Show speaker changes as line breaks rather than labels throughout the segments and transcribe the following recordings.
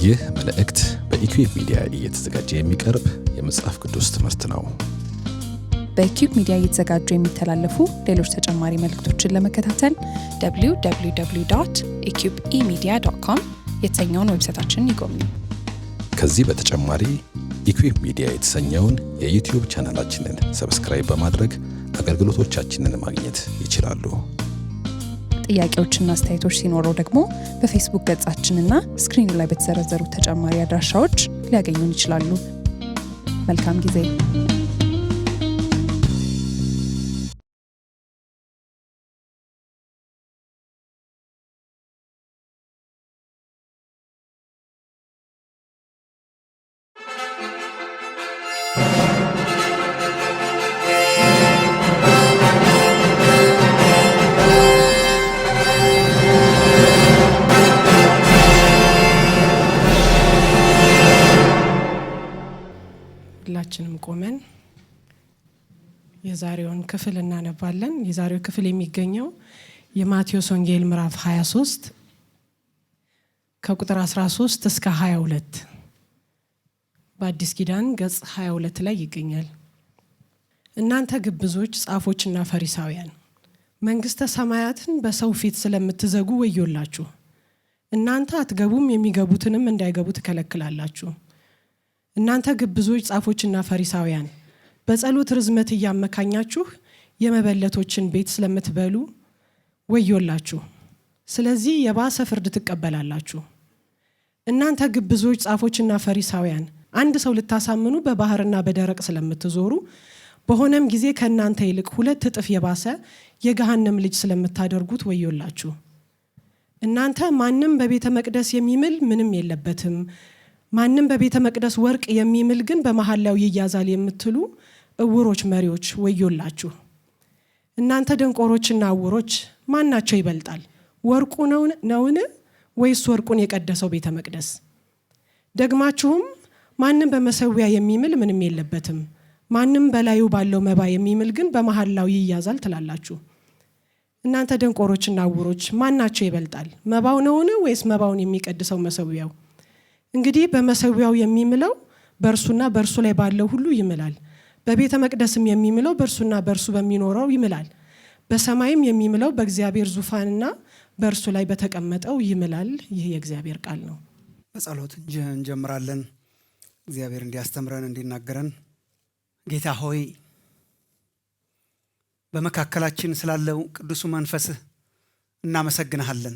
ይህ መልእክት በኢኩዌብ ሚዲያ እየተዘጋጀ የሚቀርብ የመጽሐፍ ቅዱስ ትምህርት ነው።
በኢኩዌብ ሚዲያ እየተዘጋጁ የሚተላለፉ ሌሎች ተጨማሪ መልእክቶችን ለመከታተል www.eqbemedia.com የተሰኘውን ዌብሳይታችንን ይጎብኙ።
ከዚህ በተጨማሪ ኢኩዌብ ሚዲያ የተሰኘውን የዩቲዩብ ቻናላችንን ሰብስክራይብ በማድረግ አገልግሎቶቻችንን ማግኘት ይችላሉ።
ጥያቄዎችና አስተያየቶች ሲኖሩ ደግሞ በፌስቡክ ገጻችንና ስክሪኑ ላይ በተዘረዘሩ ተጨማሪ አድራሻዎች ሊያገኙን ይችላሉ። መልካም ጊዜ።
ሁላችንም ቆመን የዛሬውን ክፍል እናነባለን። የዛሬው ክፍል የሚገኘው የማቴዎስ ወንጌል ምዕራፍ 23 ከቁጥር 13 እስከ 22 በአዲስ ኪዳን ገጽ 22 ላይ ይገኛል። እናንተ ግብዞች ጻፎችና ፈሪሳውያን መንግስተ ሰማያትን በሰው ፊት ስለምትዘጉ ወዮላችሁ። እናንተ አትገቡም፣ የሚገቡትንም እንዳይገቡ ትከለክላላችሁ። እናንተ ግብዞች ጻፎችና ፈሪሳውያን በጸሎት ርዝመት እያመካኛችሁ የመበለቶችን ቤት ስለምትበሉ ወዮላችሁ። ስለዚህ የባሰ ፍርድ ትቀበላላችሁ። እናንተ ግብዞች ጻፎችና ፈሪሳውያን አንድ ሰው ልታሳምኑ በባህርና በደረቅ ስለምትዞሩ በሆነም ጊዜ ከእናንተ ይልቅ 2 እጥፍ የባሰ የገሃነም ልጅ ስለምታደርጉት ወዮላችሁ። እናንተ ማንም በቤተ መቅደስ የሚምል ምንም የለበትም፣ ማንም በቤተ መቅደስ ወርቅ የሚምል ግን በመሐላው ይያዛል የምትሉ እውሮች መሪዎች ወዮላችሁ። እናንተ ደንቆሮችና እውሮች ማናቸው ይበልጣል? ወርቁ ነውን ወይስ ወርቁን የቀደሰው ቤተ መቅደስ? ደግማችሁም ማንም በመሰዊያ የሚምል ምንም የለበትም፣ ማንም በላዩ ባለው መባ የሚምል ግን በመሐላው ይያዛል ትላላችሁ። እናንተ ደንቆሮችና እውሮች ማናቸው ይበልጣል? መባው ነውን ወይስ መባውን የሚቀድሰው መሰዊያው? እንግዲህ በመሰዊያው የሚምለው በእርሱና በእርሱ ላይ ባለው ሁሉ ይምላል። በቤተ መቅደስም የሚምለው በእርሱና በእርሱ በሚኖረው ይምላል። በሰማይም የሚምለው በእግዚአብሔር ዙፋንና በእርሱ ላይ በተቀመጠው ይምላል። ይህ የእግዚአብሔር ቃል ነው።
በጸሎት እንጀምራለን። እግዚአብሔር እንዲያስተምረን እንዲናገረን። ጌታ ሆይ በመካከላችን ስላለው ቅዱሱ መንፈስህ እናመሰግንሃለን።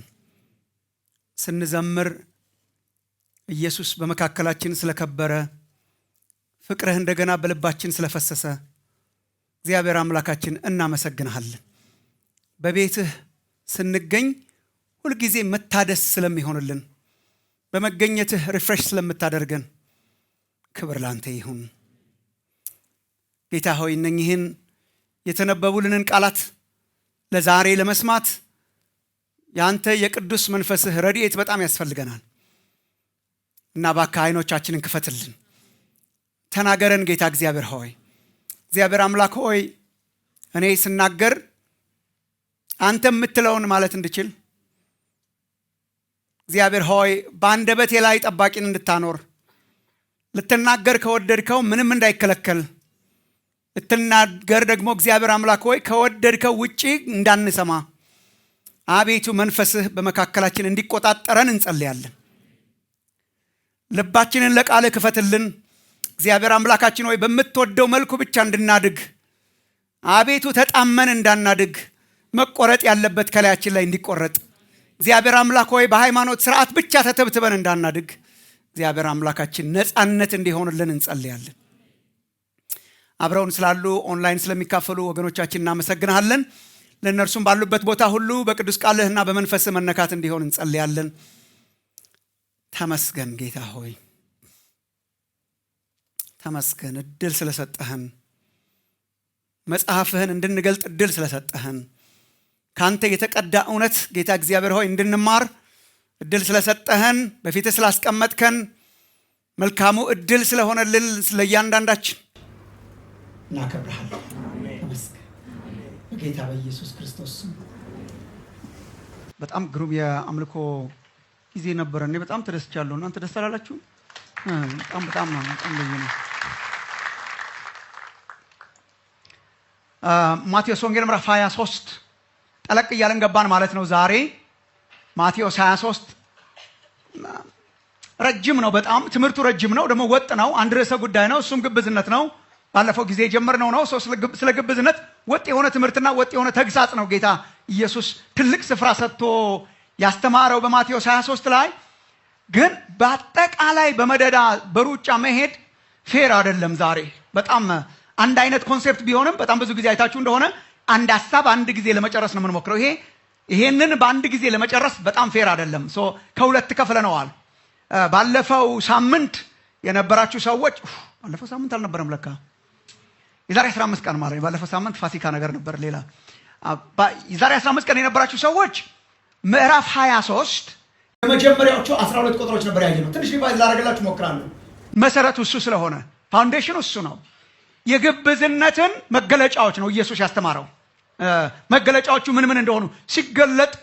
ስንዘምር ኢየሱስ በመካከላችን ስለከበረ፣ ፍቅርህ እንደገና በልባችን ስለፈሰሰ እግዚአብሔር አምላካችን እናመሰግንሃለን። በቤትህ ስንገኝ ሁልጊዜ መታደስ ስለሚሆንልን፣ በመገኘትህ ሪፍሬሽ ስለምታደርገን ክብር ላንተ ይሁን። ጌታ ሆይ እነኚህን የተነበቡልንን ቃላት ለዛሬ ለመስማት ያንተ የቅዱስ መንፈስህ ረድኤት በጣም ያስፈልገናል እና እባክህ ዓይኖቻችንን ክፈትልን፣ ተናገረን። ጌታ እግዚአብሔር ሆይ፣ እግዚአብሔር አምላክ ሆይ እኔ ስናገር አንተ የምትለውን ማለት እንድችል እግዚአብሔር ሆይ በአንደበቴ ላይ ጠባቂን እንድታኖር፣ ልትናገር ከወደድከው ምንም እንዳይከለከል፣ ልትናገር ደግሞ እግዚአብሔር አምላክ ሆይ ከወደድከው ውጪ እንዳንሰማ አቤቱ መንፈስህ በመካከላችን እንዲቆጣጠረን እንጸልያለን። ልባችንን ለቃልህ ክፈትልን እግዚአብሔር አምላካችን ሆይ፣ በምትወደው መልኩ ብቻ እንድናድግ አቤቱ ተጣመን እንዳናድግ፣ መቆረጥ ያለበት ከላያችን ላይ እንዲቆረጥ እግዚአብሔር አምላክ ሆይ በሃይማኖት ስርዓት ብቻ ተተብትበን እንዳናድግ እግዚአብሔር አምላካችን ነፃነት እንዲሆንልን እንጸልያለን። አብረውን ስላሉ ኦንላይን ስለሚካፈሉ ወገኖቻችን እናመሰግንሃለን። ለእነርሱም ባሉበት ቦታ ሁሉ በቅዱስ ቃልህና በመንፈስህ መነካት እንዲሆን እንጸልያለን። ተመስገን ጌታ ሆይ ተመስገን። እድል ስለሰጠህን፣ መጽሐፍህን እንድንገልጥ እድል ስለሰጠህን፣ ካንተ የተቀዳ እውነት ጌታ እግዚአብሔር ሆይ እንድንማር እድል ስለሰጠህን፣ በፊትህ ስላስቀመጥከን፣ መልካሙ እድል ስለሆነልን ስለእያንዳንዳችን እናከብርሃለን። ተመስገን በጌታ በኢየሱስ ክርስቶስ። በጣም ግሩም የአምልኮ ጊዜ ነበረ። እኔ በጣም ተደስቻለሁ። እናንተ ደስ አላላችሁ? በጣም ነው ልዩ ነው። ማቴዎስ ወንጌል ምዕራፍ 23 ጠለቅ እያለን ገባን ማለት ነው። ዛሬ ማቴዎስ 23 ረጅም ነው። በጣም ትምህርቱ ረጅም ነው፣ ደግሞ ወጥ ነው። አንድ ርዕሰ ጉዳይ ነው፣ እሱም ግብዝነት ነው። ባለፈው ጊዜ የጀመርነው ነው። ስለ ግብዝነት ወጥ የሆነ ትምህርትና ወጥ የሆነ ተግሳጽ ነው ጌታ ኢየሱስ ትልቅ ስፍራ ሰጥቶ ያስተማረው በማቴዎስ 23 ላይ። ግን በአጠቃላይ በመደዳ በሩጫ መሄድ ፌር አይደለም። ዛሬ በጣም አንድ አይነት ኮንሴፕት ቢሆንም በጣም ብዙ ጊዜ አይታችሁ እንደሆነ አንድ ሐሳብ አንድ ጊዜ ለመጨረስ ነው የምንሞክረው። ይሄንን በአንድ ጊዜ ለመጨረስ በጣም ፌር አይደለም። ከሁለት ከፍለነዋል። ባለፈው ሳምንት የነበራችሁ ሰዎች ባለፈው ሳምንት አልነበረም ለካ የዛሬ 15 ቀን ማለት ነው። ባለፈው ሳምንት ፋሲካ ነገር ነበር ሌላ። የዛሬ 15 ቀን የነበራችሁ ሰዎች ምዕራፍ 23 የመጀመሪያዎቹ 12 ቁጥሮች ነበር ያየነው። ትንሽ ሪቫይዝ ላደርግላችሁ ሞክራለሁ። መሰረቱ እሱ ስለሆነ ፋውንዴሽኑ እሱ ነው። የግብዝነትን መገለጫዎች ነው ኢየሱስ ያስተማረው። መገለጫዎቹ ምን እንደሆኑ ሲገለጥ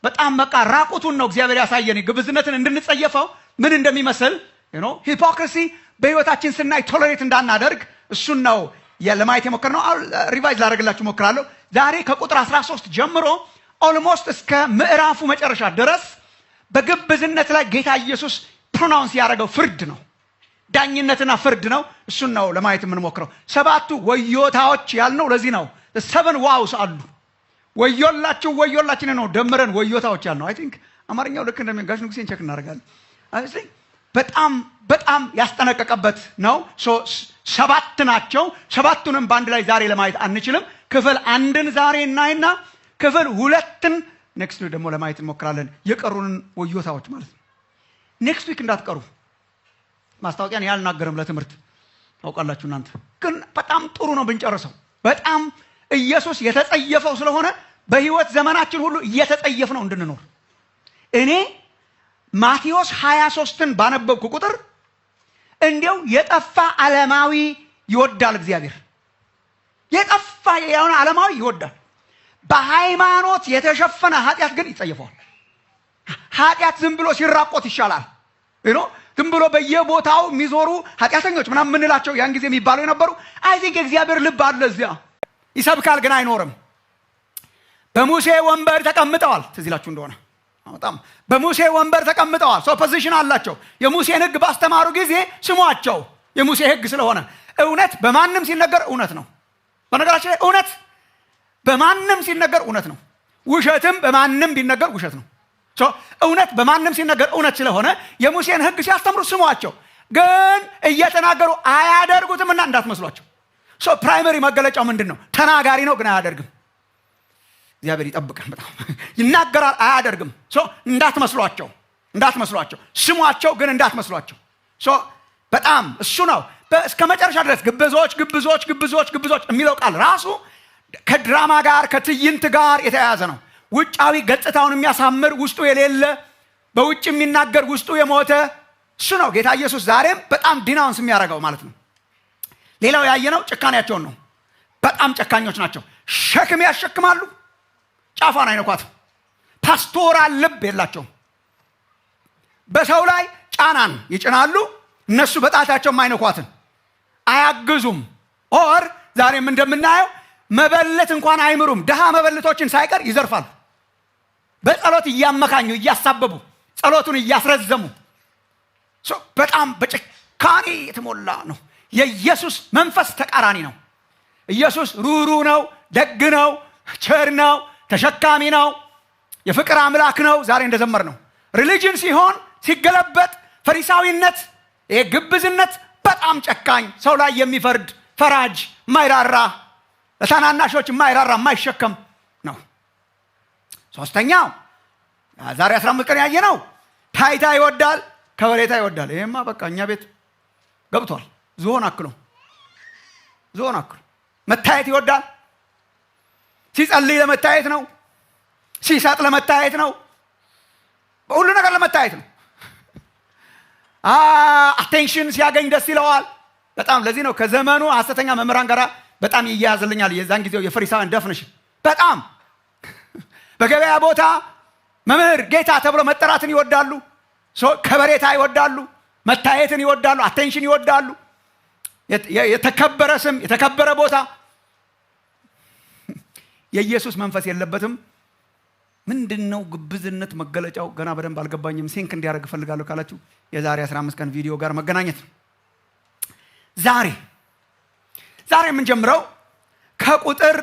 በጣም በቃ ራቁቱን ነው እግዚአብሔር ያሳየን። ግብዝነትን እንድንጸየፈው ምን እንደሚመስል ሂፖክሪሲ በህይወታችን ስናይ ቶለሬት እንዳናደርግ እሱን ነው ለማየት የሞከርነው። ሪቫይዝ ላደርግላችሁ ሞክራለሁ። ዛሬ ከቁጥር 13 ጀምሮ ኦልሞስት እስከ ምዕራፉ መጨረሻ ድረስ በግብዝነት ላይ ጌታ ኢየሱስ ፕሮናውንስ ያደረገው ፍርድ ነው፣ ዳኝነትና ፍርድ ነው። እሱን ነው ለማየት የምንሞክረው። 7 ወዮታዎች ያልነው ለዚህ ነው። 7 ዋውስ አሉ። ወዮላችሁ ወዮላችን ነው ደምረን ወዮታዎች ያልነው። አይ ቲንክ አማርኛው ልክ እንደሚጋሽ ንጉሴን ቼክ እናደርጋለን። በጣም ያስጠነቀቀበት ነው። 7 ናቸው። 7ቱንም በአንድ ላይ ዛሬ ለማየት አንችልም። ክፍል 1ን ዛሬ እናይና ክፍል 2ን ኔክስት ዊክ ደግሞ ለማየት እንሞክራለን። የቀሩንን ወዮታዎች ማለት ነው። ኔክስት ዊክ እንዳትቀሩ። ማስታወቂያን ያልናገርም ለትምህርት ታውቃላችሁ እናንተ። ግን በጣም ጥሩ ነው ብንጨርሰው። በጣም ኢየሱስ የተጸየፈው ስለሆነ በህይወት ዘመናችን ሁሉ እየተጸየፍነው እንድንኖር እኔ ማቴዎስ 23ን ባነበብኩ ቁጥር እንዲያው የጠፋ ዓለማዊ ይወዳል እግዚአብሔር። የጠፋ የሆነ ዓለማዊ ይወዳል። በሃይማኖት የተሸፈነ ኃጢአት ግን ይጸየፈዋል። ኃጢአት ዝም ብሎ ሲራቆት ይሻላል። ዝም ብሎ በየቦታው የሚዞሩ ኃጢአተኞች ምናምን የምንላቸው ያን ጊዜ የሚባሉ የነበሩ አይ ቲንክ እግዚአብሔር ልብ አለ እዚያ። ይሰብካል ግን አይኖርም። በሙሴ ወንበር ተቀምጠዋል። ትዝ ይላችሁ እንደሆነ በጣም በሙሴ ወንበር ተቀምጠዋል። ፖዚሽን አላቸው። የሙሴን ሕግ ባስተማሩ ጊዜ ስሟቸው የሙሴ ሕግ ስለሆነ እውነት በማንም ሲነገር እውነት ነው። በነገራችን ላይ እውነት በማንም ሲነገር እውነት ነው። ውሸትም በማንም ቢነገር ውሸት ነው። እውነት በማንም ሲነገር እውነት ስለሆነ የሙሴን ሕግ ሲያስተምሩ ስሟቸው፣ ግን እየተናገሩ አያደርጉትምና እንዳትመስሏቸው። ፕራይመሪ መገለጫው ምንድን ነው? ተናጋሪ ነው ግን አያደርግም። እግዚአብሔር ይጠብቀን። በጣም ይናገራል አያደርግም። እንዳትመስሏቸው ስሟቸው ግን እንዳትመስሏቸው። በጣም እሱ ነው እስከ መጨረሻ ድረስ ግብዞች የሚለው ቃል ራሱ ከድራማ ጋር ከትዕይንት ጋር የተያያዘ ነው። ውጫዊ ገጽታውን የሚያሳምር ውስጡ የሌለ፣ በውጭ የሚናገር ውስጡ የሞተ እሱ ነው ጌታ ኢየሱስ ዛሬም በጣም ዲናውንስ የሚያደርገው ማለት ነው። ሌላው ያየነው ጭካኔያቸውን ነው። በጣም ጨካኞች ናቸው። ሸክም ያሸክማሉ፣ ጫፏን አይነኳትም። ፓስቶራል ልብ የላቸውም። በሰው ላይ ጫናን ይጭናሉ፣ እነሱ በጣታቸው አይነኳትን፣ አያግዙም። ኦር ዛሬም እንደምናየው መበለት እንኳን አይምሩም። ድሃ መበለቶችን ሳይቀር ይዘርፋሉ። በጸሎት እያመካኙ እያሳበቡ ጸሎቱን እያስረዘሙ በጣም በጭካኔ የተሞላ ነው። የኢየሱስ መንፈስ ተቃራኒ ነው። ኢየሱስ ሩሩ ነው፣ ደግ ነው፣ ቸር ነው፣ ተሸካሚ ነው፣ የፍቅር አምላክ ነው። ዛሬ እንደዘመር ነው ሪሊጅን ሲሆን ሲገለበጥ ፈሪሳዊነት፣ ግብዝነት፣ በጣም ጨካኝ ሰው ላይ የሚፈርድ ፈራጅ፣ ማይራራ ለታናናሾች ማይራራ ማይሸከም ነው። ሶስተኛው ዛሬ 15 ቀን ያየነው ታይታ ይወዳል፣ ከበሬታ ይወዳል። ይሄማ በቃ እኛ ቤት ገብቷል። ዝሆን አክሎ መታየት ይወዳል። ሲጸልይ ለመታየት ነው፣ ሲሰጥ ለመታየት ነው፣ በሁሉ ነገር ለመታየት ነው። አቴንሽን ሲያገኝ ደስ ይለዋል በጣም። ለዚህ ነው ከዘመኑ ሐሰተኛ መምህራን ጋር በጣም ይያያዝልኛል። የዛን ጊዜው የፈሪሳውያን ደፍንሽን በጣም በገበያ ቦታ መምህር ጌታ ተብሎ መጠራትን ይወዳሉ። ከበሬታ ይወዳሉ፣ መታየትን ይወዳሉ፣ አቴንሽን ይወዳሉ፣ የተከበረ ስም፣ የተከበረ ቦታ። የኢየሱስ መንፈስ የለበትም። ምንድነው ግብዝነት መገለጫው? ገና በደንብ አልገባኝም። ሲንክ እንዲያደርግ እፈልጋለሁ ካላችሁ የዛሬ 15 ቀን ቪዲዮ ጋር መገናኘት። ዛሬ የምንጀምረው ከቁጥር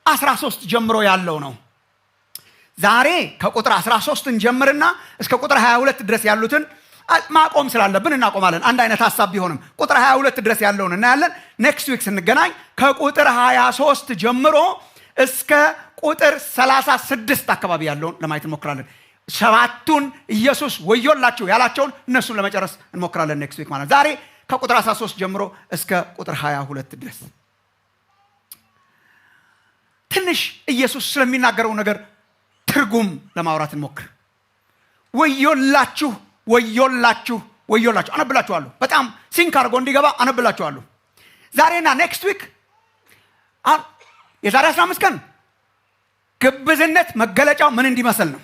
13 ጀምሮ ያለው ነው። ዛሬ ከቁጥር 13 እንጀምርና እስከ ቁጥር 22 ድረስ ያሉትን ማቆም ስላለብን እናቆማለን። አንድ አይነት ሐሳብ ቢሆንም ቁጥር 22 ድረስ ያለውን እናያለን። ኔክስት ዊክ ስንገናኝ ከቁጥር 23 ጀምሮ እስከ ቁጥር 36 አካባቢ ያለውን ለማየት እንሞክራለን። ሰባቱን ኢየሱስ ወዮላችሁ ያላቸውን እነሱን ለመጨረስ እንሞክራለን ኔክስት ዊክ ማለት። ዛሬ ከቁጥር 13 ጀምሮ እስከ ቁጥር 22 ድረስ ትንሽ ኢየሱስ ስለሚናገረው ነገር ትርጉም ለማውራት እንሞክር። ወዮላችሁ ወዮላችሁ ወዮላችሁ። አነብላችኋለሁ። በጣም ሲንክ አድርጎ እንዲገባ አነብላችኋለሁ። ዛሬና ኔክስት ዊክ የዛሬ 15 ቀን ግብዝነት መገለጫው ምን እንዲመስል ነው?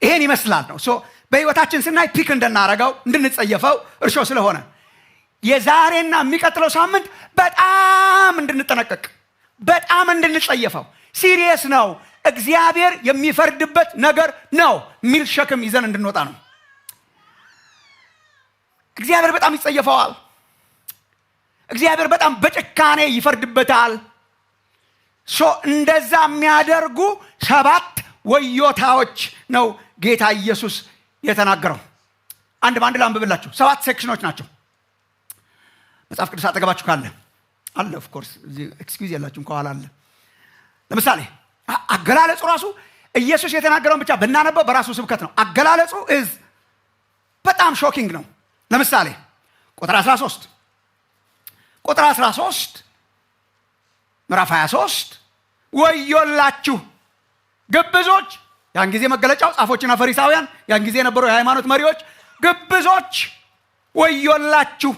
ይሄን ይመስላል ነው። በህይወታችን ስናይ ፒክ እንድናረገው እንድንጸየፈው እርሾ ስለሆነ የዛሬና የሚቀጥለው ሳምንት በጣም እንድንጠነቀቅ፣ በጣም እንድንጸየፈው፣ ሲሪየስ ነው፣ እግዚአብሔር የሚፈርድበት ነገር ነው የሚል ሸክም ይዘን እንድንወጣ ነው። እግዚአብሔር በጣም ይጸየፈዋል። እግዚአብሔር በጣም በጭካኔ ይፈርድበታል። እንደዛ የሚያደርጉ 7 ወዮታዎች ነው ጌታ ኢየሱስ የተናገረው። አንድ ባንድ ላንብብላችሁ። 7 ሴክሽኖች ናቸው። መጽሐፍ ቅዱስ አጠገባችሁ ካለ አለ። ኦፍ ኮርስ እዚህ ኤክስኪውዝ ያላችሁም ከኋላ አለ። ለምሳሌ አገላለጹ ራሱ ኢየሱስ የተናገረውን ብቻ ብናነበው በራሱ ስብከት ነው። አገላለጹ በጣም ሾኪንግ ነው። ለምሳሌ ቁጥር 13 ምዕራፍ 23 ወዮላችሁ ግብዞች። ያን ጊዜ መገለጫው ጻፎችና ፈሪሳውያን፣ ያን ጊዜ የነበሩ የሃይማኖት መሪዎች። ግብዞች ወዮላችሁ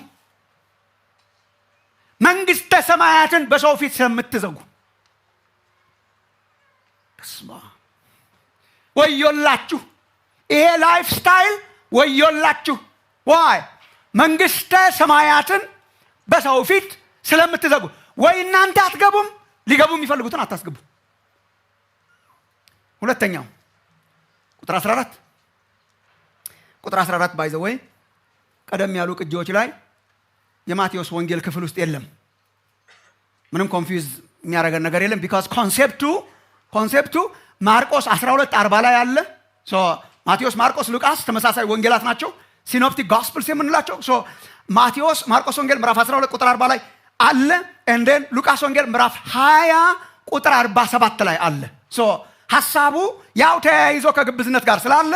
መንግስተ ሰማያትን በሰው ፊት ስለምትዘጉ። ወዮላችሁ ይሄ ላይፍ ስታይል ወዮላችሁ። ዋይ መንግስተ ሰማያትን በሰው ፊት ስለምትዘጉ። ወይ እናንተ አትገቡም፣ ሊገቡ የሚፈልጉትን አታስገቡ። ሁለተኛው ቁጥር 14 ባይ ዘ ወይ ቀደም ያሉ ቅጂዎች ላይ የማቴዎስ ወንጌል ክፍል ውስጥ የለም። ምንም ኮንፊውዝ የሚያደርገን ነገር የለም። ቢካዝ ኮንሴፕቱ ማርቆስ 12:40 ላይ አለ። ማቴዎስ፣ ማርቆስ፣ ሉቃስ ተመሳሳይ ወንጌላት ናቸው። ሲኖፕቲክ ጎስፕልስ የምንላቸው። ማርቆስ ወንጌል ምዕራፍ 12 ቁጥር 40 ላይ አለ። እንደን ሉቃስ ወንጌል ምዕራፍ 20 ቁጥር 47 ላይ አለ። ሐሳቡ ያው ተያይዞ ከግብዝነት ጋር ስላለ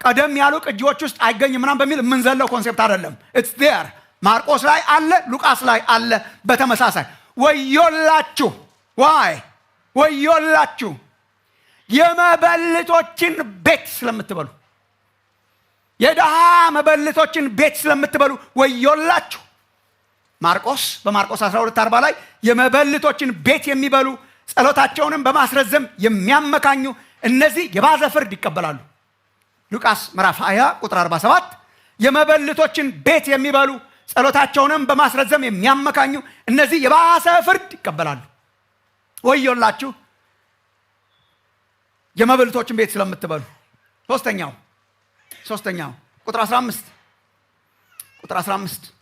ቀደም ያሉ ቅጂዎች ውስጥ አይገኝም ምናምን በሚል የምንዘለው ኮንሴፕት አይደለም። ኢትስ ዴር። ማርቆስ ላይ አለ፣ ሉቃስ ላይ አለ በተመሳሳይ። ወዮላችሁ ዋይ ወዮላችሁ የመበልቶችን ቤት ስለምትበሉ፣ የድሃ መበልቶችን ቤት ስለምትበሉ ወዮላችሁ። በማርቆስ 12:40 ላይ የመበልቶችን ቤት የሚበሉ ጸሎታቸውንም በማስረዘም የሚያመካኙ እነዚህ የባሰ ፍርድ ይቀበላሉ። ሉቃስ ምዕራፍ 20 ቁጥር 47 የመበልቶችን ቤት የሚበሉ ጸሎታቸውንም በማስረዘም የሚያመካኙ እነዚህ የባሰ ፍርድ ይቀበላሉ። ወዮላችሁ የመበልቶችን ቤት ስለምትበሉ። ሶስተኛው ቁጥር 15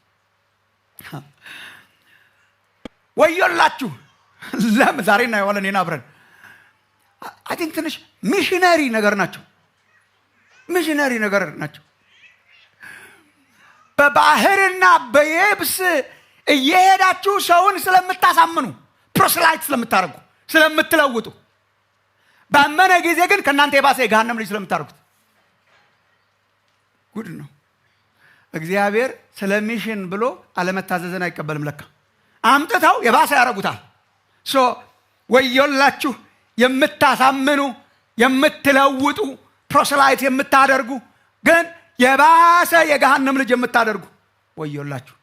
ወዮላችሁ ዛሬ እናየዋለን። አብረን አይ ቲንክ ትንሽ ሚሽነሪ ነገር ናቸው። በባህርና በየብስ እየሄዳችሁ ሰውን ስለምታሳምኑ፣ ፕሮስላይት ስለምታደርጉ፣ ስለምትለውጡ፣ ባመነ ጊዜ ግን ከእናንተ የባሰ የገሃነም ልጅ ስለምታደርጉት። ጉድ ነው። እግዚአብሔር ስለ ሚሽን ብሎ አለመታዘዝን አይቀበልም። ለካ አምጥተው የባሰ ያደርጉታል። ወዮላችሁ የምታሳምኑ፣ የምትለውጡ፣ ፕሮስላይት የምታደርጉ ግን የባሰ የገሃነም ልጅ የምታደርጉ ወዮላችሁ።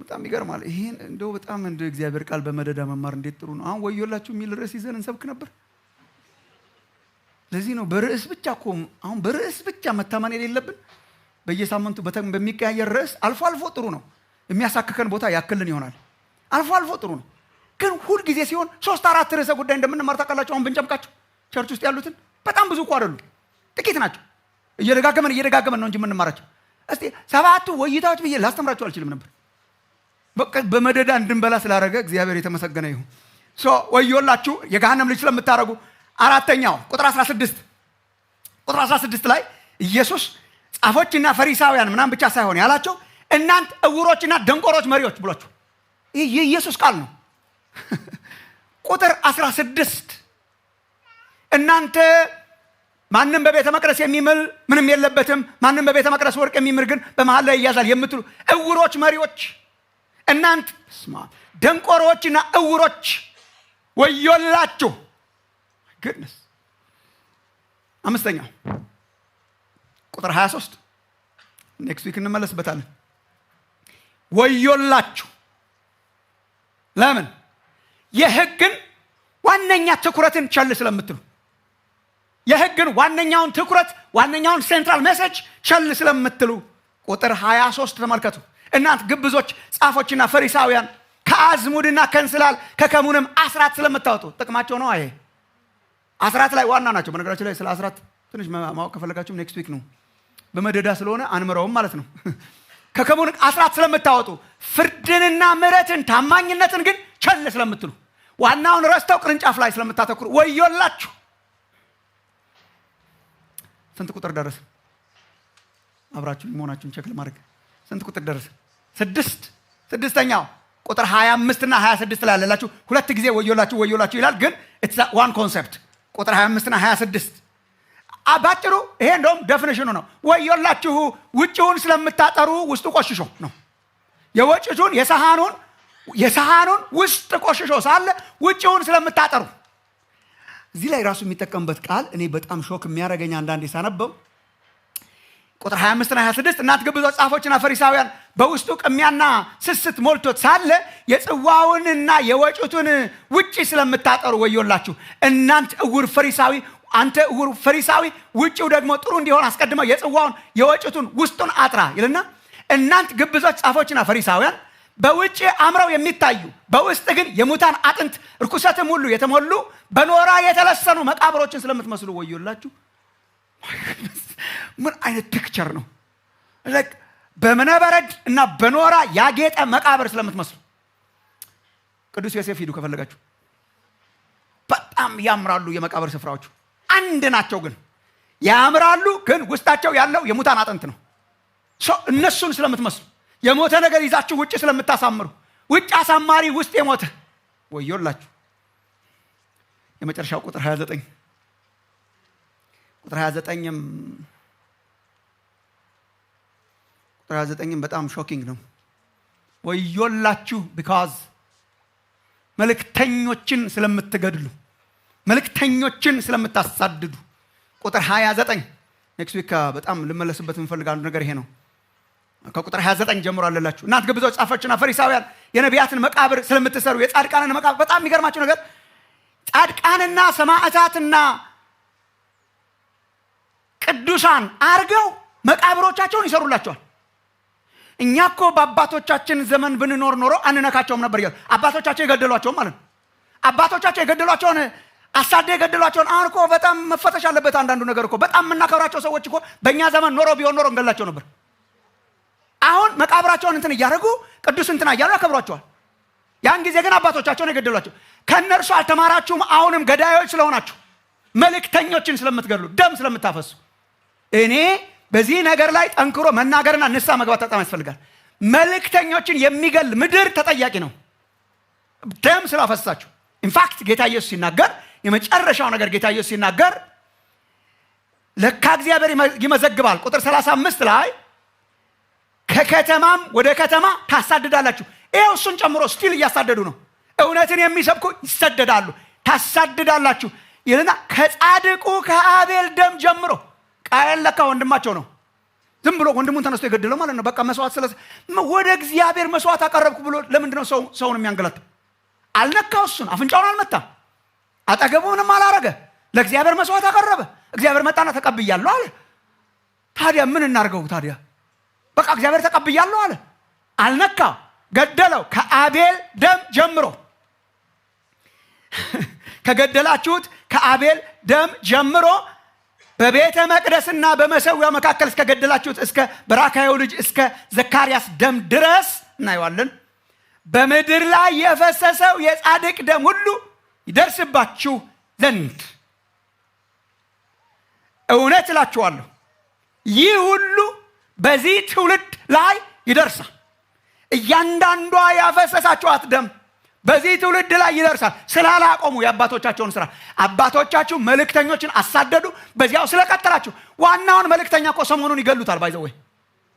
በጣም ይገርማል። ይሄን እንደው በጣም እንደ እግዚአብሔር ቃል በመደዳ መማር እንዴት ጥሩ ነው። አሁን ወዮላችሁ የሚል ርዕስ ይዘን እንሰብክ ነበር። ለዚህ ነው በርዕስ ብቻ እኮ አሁን በርዕስ ብቻ መታመን የሌለብን። በየሳምንቱ በሚቀያየር ርዕስ አልፎ አልፎ ጥሩ ነው። የሚያሳክከን ቦታ ያክልን ይሆናል። አልፎ አልፎ ጥሩ ነው። ግን ሁል ጊዜ ሲሆን 3-4 ርዕሰ ጉዳይ እንደምንማር ታውቃላችሁ። አሁን ብንጨምቃቸው ቸርች ውስጥ ያሉትን በጣም ብዙ እኮ አይደሉም፣ ጥቂት ናቸው። እየደጋገመን ነው እንጂ የምንማራቸው። እስቲ 7 ወይታዎች ብዬ ላስተምራችሁ አልችልም ነበር። በቃ በመደዳ እንድንበላ ስላደረገ እግዚአብሔር የተመሰገነ ይሁን። ወዮላችሁ የገሃነም ልጅ ስለምታረጉ። አራተኛው ቁጥር 16 ላይ ኢየሱስ ጻፎችና ፈሪሳውያን ምናምን ብቻ ሳይሆን ያላቸው እናንተ እውሮችና ደንቆሮች መሪዎች ብሏቸው። ይህ የኢየሱስ ቃል ነው። ቁጥር 16 እናንተ ማንም በቤተ መቅደስ የሚምል ምንም የለበትም፣ ማንም በቤተ መቅደስ ወርቅ የሚምር ግን በመሃል ላይ ይያዛል የምትሉ እውሮች መሪዎች፣ እናንተ ደንቆሮችና እውሮች ወዮላችሁ። ግድነስ አምስተኛው ቁጥር 23 ኔክስት ዊክ እንመለስበታለን። ወዮላችሁ ለምን? የሕግን ዋነኛ ትኩረትን ቸል ስለምትሉ። የሕግን ዋነኛውን ትኩረት ዋነኛውን ሴንትራል ሜሴጅ ቸል ስለምትሉ። ቁጥር 23 ተመልከቱ። እናንተ ግብዞች ጻፎችና ፈሪሳውያን ከአዝሙድና ከእንስላል ከከሙንም አስራት ስለምታወጡ። ጥቅማቸው ነው። ይሄ አስራት ላይ ዋና ናቸው። በነገራችን ላይ ስለ አስራት ትንሽ ማወቅ ከፈለጋችሁ ኔክስት ዊክ ነው። በመደዳ ስለሆነ አንምረውም ማለት ነው። ከከሙን አስራት ስለምታወጡ ፍርድንና ምሕረትን ታማኝነትን ግን ቸል ስለምትሉ፣ ዋናውን ረስተው ቅርንጫፍ ላይ ስለምታተኩሩ ወዮላችሁ። ስንት ቁጥር ደረሰ? አብራችሁ መሆናችሁን ቸክ ለማድረግ ስንት ቁጥር ደረሰ? 6ኛው ቁጥር 25 እና 26 ላይ ያለላችሁ ሁለት ጊዜ ወዮላችሁ ወዮላችሁ ይላል። ግን it's one concept። ቁጥር 25 እና 26 ባጭሩ ይሄ እንደውም ዴፊኒሽኑ ነው። ወዮላችሁ ውጭውን ስለምታጠሩ ውስጡ ቆሽሾ ነው። የወጭቱን የሰሃኑን ውስጥ ቆሽሾ ሳለ ውጭውን ስለምታጠሩ። እዚህ ላይ ራሱ የሚጠቀምበት ቃል እኔ በጣም ሾክ የሚያደርገኝ አንዳንዴ ሳነበው ቁጥር 25 እና 26 እናንተ ግብዞች ጻፎችና ፈሪሳውያን በውስጡ ቅሚያና ስስት ሞልቶት ሳለ የጽዋውንና የወጭቱን ውጪ ስለምታጠሩ ወዮላችሁ። እናንተ እውር ፈሪሳዊ፣ አንተ እውር ፈሪሳዊ ውጪው ደግሞ ጥሩ እንዲሆን አስቀድመው የጽዋውን የወጭቱን ውስጡን አጥራ ይልና እናንተ ግብዞች ጻፎችና ፈሪሳውያን በውጪ አምረው የሚታዩ በውስጥ ግን የሙታን አጥንት ርኩሰትም ሁሉ የተሞሉ በኖራ የተለሰኑ መቃብሮችን ስለምትመስሉ ወዮላችሁ። ምን አይነት ፒክቸር ነው! በመነበረድ እና በኖራ ያጌጠ መቃብር ስለምትመስሉ። ቅዱስ ዮሴፍ ሂዱ ከፈለጋችሁ። በጣም ያምራሉ የመቃብር ስፍራዎቹ። አንድ ናቸው ግን ያምራሉ፣ ግን ውስጣቸው ያለው የሙታን አጥንት ነው። እነሱን ስለምትመስሉ የሞተ ነገር ይዛችሁ ውጭ ስለምታሳምሩ፣ ውጭ አሳማሪ ውስጥ የሞተ ወዮላችሁ። የመጨረሻው ቁጥር 29 ቁጥር 29 በጣም ሾኪንግ ነው። ወዮላችሁ ቢካዝ መልእክተኞችን ስለምትገድሉ፣ መልእክተኞችን ስለምታሳድዱ። ቁጥር 29 ኔክስት ዊክ በጣም ልመለስበት የምፈልግ አንዱ ነገር ይሄ ነው። ከቁጥር 29 ጀምሮ አለላችሁ። እናንተ ግብዞች ጻፎችና ፈሪሳውያን የነቢያትን መቃብር ስለምትሰሩ የጻድቃንን መቃብር። በጣም የሚገርማችሁ ነገር ጻድቃንና ሰማዕታትና ቅዱሳን አርገው መቃብሮቻቸውን ይሰሩላቸዋል። እኛ እኮ በአባቶቻችን ዘመን ብንኖር ኖሮ አንነካቸውም ነበር ይላል። አባቶቻቸው የገደሏቸው ማለት ነው። አባቶቻቸው የገደሏቸውን አሳደ የገደሏቸውን አሁን እኮ በጣም መፈተሽ አለበት። አንዳንዱ ነገር እኮ በጣም የምናከብራቸው ሰዎች እኮ በእኛ ዘመን ኖሮ ቢሆን ኖሮ እንገላቸው ነበር። አሁን መቃብራቸውን እንትን እያደረጉ ቅዱስ እንትና እያሉ ያከብሯቸዋል። ያን ጊዜ ግን አባቶቻቸውን የገደሏቸው። ከእነርሱ አልተማራችሁም? አሁንም ገዳዮች ስለሆናችሁ፣ መልእክተኞችን ስለምትገድሉ፣ ደም ስለምታፈሱ። እኔ በዚህ ነገር ላይ ጠንክሮ መናገርና ንስሐ መግባት በጣም ያስፈልጋል። መልእክተኞችን የሚገል ምድር ተጠያቂ ነው፣ ደም ስላፈሳችሁ። ኢንፋክት ጌታ ኢየሱስ ሲናገር፣ የመጨረሻው ነገር ጌታ ኢየሱስ ሲናገር ለካ እግዚአብሔር ይመዘግባል። ቁጥር 35 ላይ ከከተማም ወደ ከተማ ታሳድዳላችሁ። ይኸው እሱን ጨምሮ ስቲል እያሳደዱ ነው። እውነትን የሚሰብኩ ይሰደዳሉ፣ ታሳድዳላችሁ ይልና ከጻድቁ ከአቤል ደም ጀምሮ። ቃየል ለካ ወንድማቸው ነው። ዝም ብሎ ወንድሙን ተነስቶ የገደለው ማለት ነው። በቃ መስዋዕት ወደ እግዚአብሔር መስዋዕት አቀረብኩ ብሎ ለምንድን ነው ሰውን የሚያንገላታው? አልነካው፣ እሱን አፍንጫውን አልመታም፣ አጠገቡ ምንም አላረገ። ለእግዚአብሔር መስዋዕት አቀረበ። እግዚአብሔር መጣና ተቀብያለሁ አለ። ታዲያ ምን እናርገው? ታዲያ በቃ እግዚአብሔር ተቀብያለሁ አለ። አልነካ፣ ገደለው። ከአቤል ደም ጀምሮ ከገደላችሁት ከአቤል ደም ጀምሮ በቤተ መቅደስና በመሰዊያው መካከል እስከ ገደላችሁት እስከ በራካዩ ልጅ እስከ ዘካርያስ ደም ድረስ እናየዋለን። በምድር ላይ የፈሰሰው የጻድቅ ደም ሁሉ ይደርስባችሁ ዘንድ እውነት እላችኋለሁ ይህ ሁሉ በዚህ ትውልድ ላይ ይደርሳል። እያንዳንዷ ያፈሰሳችኋት ደም በዚህ ትውልድ ላይ ይደርሳል። ስላላቆሙ የአባቶቻቸውን ስራ አባቶቻችሁ መልእክተኞችን አሳደዱ። በዚያው ስለቀጠላችሁ ዋናውን መልእክተኛ እኮ ሰሞኑን ይገሉታል። ባይዘው ወይ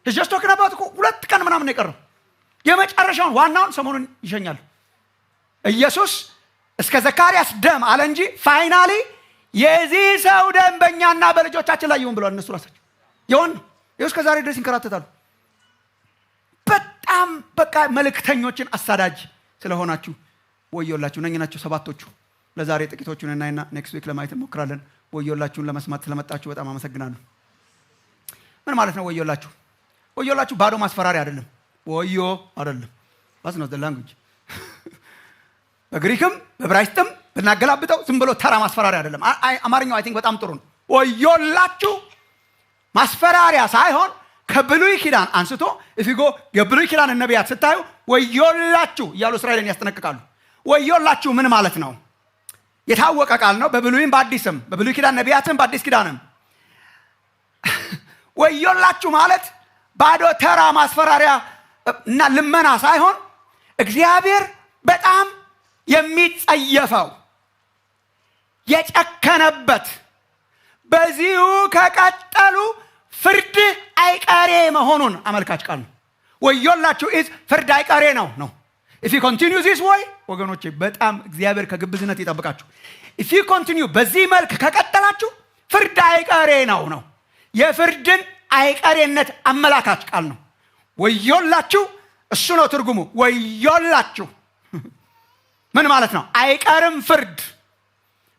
እጀስቶክ ነባት እኮ 2 ቀን ምናምን ነው የቀረው። የመጨረሻውን ዋናውን ሰሞኑን ይሸኛሉ። ኢየሱስ እስከ ዘካርያስ ደም አለ እንጂ ፋይናሊ የዚህ ሰው ደም በእኛና በልጆቻችን ላይ ይሁን ብሏል። እነሱ ራሳቸው ይሁን እስከ ዛሬ ድረስ ይንከራተታሉ። በጣም በቃ መልእክተኞችን አሳዳጅ ስለሆናችሁ ወዮላችሁ። እነኚህ ናቸው 7ቶቹ። ለዛሬ ጥቂቶቹን እናይና ኔክስት ዊክ ለማየት እንሞክራለን። ወዮላችሁን ለመስማት ስለመጣችሁ በጣም አመሰግናለሁ። ምን ማለት ነው ወዮላችሁ? ወዮላችሁ ባዶ ማስፈራሪያ አይደለም። ወዮ አይደለም። that's not the language በግሪክም በዕብራይስጥም ብናገላብጠው ዝም ብሎ ተራ ማስፈራሪያ አይደለም። አማርኛው አይ ቲንክ በጣም ጥሩ ነው። ወዮላችሁ ማስፈራሪያ ሳይሆን ከብሉይ ኪዳን አንስቶ እፊጎ የብሉይ ኪዳን ነቢያት ስታዩ ወዮላችሁ እያሉ እስራኤልን ያስጠነቅቃሉ። ወዮላችሁ ምን ማለት ነው? የታወቀ ቃል ነው። በብሉይም በአዲስም በብሉይ ኪዳን ነቢያትም በአዲስ ኪዳንም ወዮላችሁ ማለት ባዶ ተራ ማስፈራሪያ እና ልመና ሳይሆን እግዚአብሔር በጣም የሚጸየፈው የጨከነበት በዚሁ ከቀጠሉ ፍርድ አይቀሬ መሆኑን አመልካች ቃል ነው። ወዮላችሁ ኢዝ ፍርድ አይቀሬ ነው። if you continue this way ወገኖቼ በጣም እግዚአብሔር ከግብዝነት ይጠብቃችሁ። if you continue በዚህ መልክ ከቀጠላችሁ ፍርድ አይቀሬ ነው። የፍርድን አይቀሬነት አመላካች ቃል ነው። ወዮላችሁ እሱ ነው ትርጉሙ። ወዮላችሁ ምን ማለት ነው? አይቀርም ፍርድ።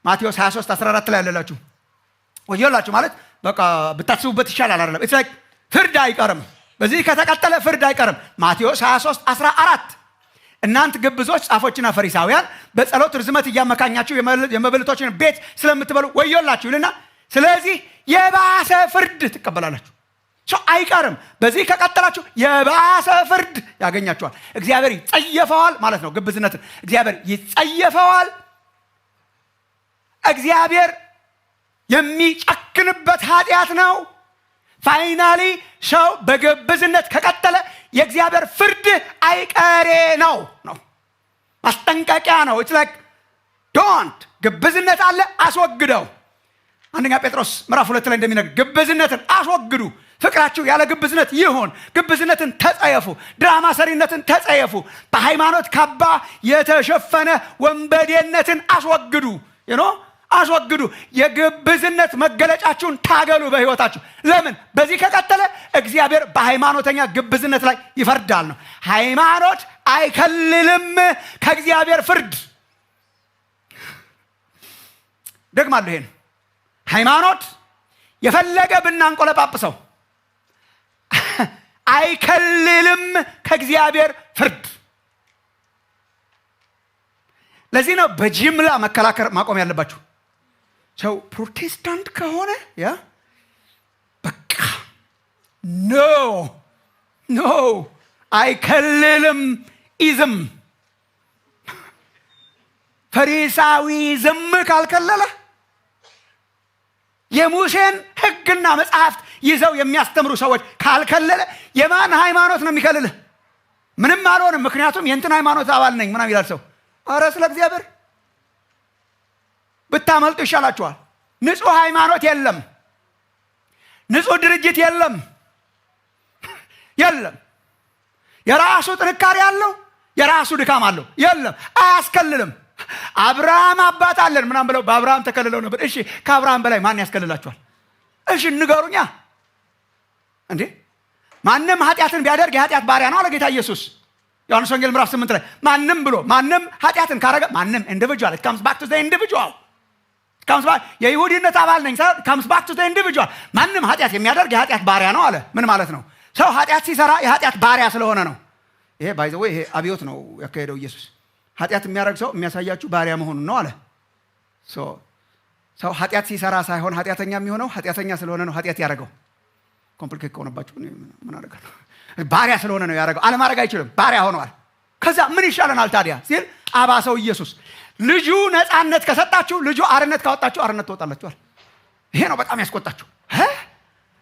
ማቴዎስ 23:14 ላይ ያለላችሁ ወዮላችሁ ማለት በቃ ብታስቡበት ይሻላል አይደለም። it's like ፍርድ አይቀርም። በዚህ ከተቀጠለ ፍርድ አይቀርም። ማቴዎስ 23:14 እናንተ ግብዞች ጻፎችና ፈሪሳውያን በጸሎት ርዝመት እያመካኛችሁ የመበለቶችን ቤት ስለምትበሉ ወዮላችሁ ይልና ስለዚህ የባሰ ፍርድ ትቀበላላችሁ። አይቀርም። በዚህ ከቀጠላችሁ የባሰ ፍርድ ያገኛችኋል። እግዚአብሔር ይጸየፈዋል ማለት ነው። ግብዝነትን እግዚአብሔር ይጸየፈዋል። እግዚአብሔር የሚጨክንበት ኃጢአት ነው። ፋይናሊ ሰው በግብዝነት ከቀጠለ የእግዚአብሔር ፍርድ አይቀሬ ነው። ማስጠንቀቂያ ነው። it's like don't ግብዝነት አለ አስወግደው። አንደኛ ጴጥሮስ ምዕራፍ 2 ላይ እንደሚነግር ግብዝነትን አስወግዱ፣ ፍቅራችሁ ያለ ግብዝነት ይሁን። ግብዝነትን ተጸየፉ፣ ድራማ ሰሪነትን ተጸየፉ፣ በሃይማኖት ካባ የተሸፈነ ወንበዴነትን አስወግዱ። አስወግዱ። የግብዝነት መገለጫችሁን ታገሉ በህይወታችሁ። ለምን? በዚህ ከቀጠለ እግዚአብሔር በሃይማኖተኛ ግብዝነት ላይ ይፈርዳል ነው። ሃይማኖት አይከልልም ከእግዚአብሔር ፍርድ። ደግማለሁ ይሄን ሃይማኖት የፈለገ ብናንቆለጳጵሰው አይከልልም ከእግዚአብሔር ፍርድ። ለዚህ ነው በጅምላ መከላከር ማቆም ያለባችሁ። ሰው ፕሮቴስታንት ከሆነ በቃ ኖ አይከልልም። ኢዝም ፈሪሳዊዝም ካልከለለ የሙሴን ሕግና መጽሐፍት ይዘው የሚያስተምሩ ሰዎች ካልከለለ የማን ሃይማኖት ነው የሚከልልህ? ምንም አልሆንም። ምክንያቱም የእንትን ሃይማኖት አባል ነኝ ምናምን ይላል ሰው። ኧረ ስለ እግዚአብሔር ብታመልጡ ይሻላችኋል። ንጹህ ሃይማኖት የለም። ንጹህ ድርጅት የለም። የራሱ ጥንካሬ አለው፣ የራሱ ድካም አለው። የለም፣ አያስከልልም። አብርሃም አባት አለን ምናምን ብለው በአብርሃም ተከልለው ነበር። እሺ ከአብርሃም በላይ ማን ያስከልላችኋል? እሺ ንገሩኛ እንዴ። ማንም ኃጢአትን ቢያደርግ የኃጢአት ባሪያ ነው አለ ጌታ ኢየሱስ ዮሐንስ ወንጌል ምዕራፍ 8 ላይ። ማንም ኃጢአትን ካረገ ማንም ኢንዲቪጁዋል it comes back to the individual የይሁዲነት አባል ነኝ ሳይሆን comes back to the individual። ማንም ኃጢአት የሚያደርግ የኃጢአት ባሪያ ነው አለ። ምን ማለት ነው? ሰው ኃጢአት ሲሰራ የኃጢአት ባሪያ ስለሆነ ነው። ይሄ ባይ ዘ ዌይ ይሄ አብዮት ነው ያካሄደው ኢየሱስ። ኃጢአት የሚያደርግ ሰው የሚያሳያችሁ ባሪያ መሆኑን ነው አለ። ሰው ኃጢአት ሲሰራ ሳይሆን ኃጢአተኛ የሚሆነው ኃጢአተኛ ስለሆነ ነው ኃጢአት ያደረገው። ኮምፕሊኬት ከሆነባችሁ ምን አደርጋለሁ? ባሪያ ስለሆነ ነው ያደረገው። አለማድረግ አይችልም፣ ባሪያ ሆነዋል። ከዛ ምን ይሻለናል ታዲያ ሲል አባሰው ኢየሱስ። ልጁ ነፃነት ከሰጣችሁ፣ ልጁ አርነት ካወጣችሁ አርነት ትወጣላችኋል። ይሄ ነው በጣም ያስቆጣችሁ።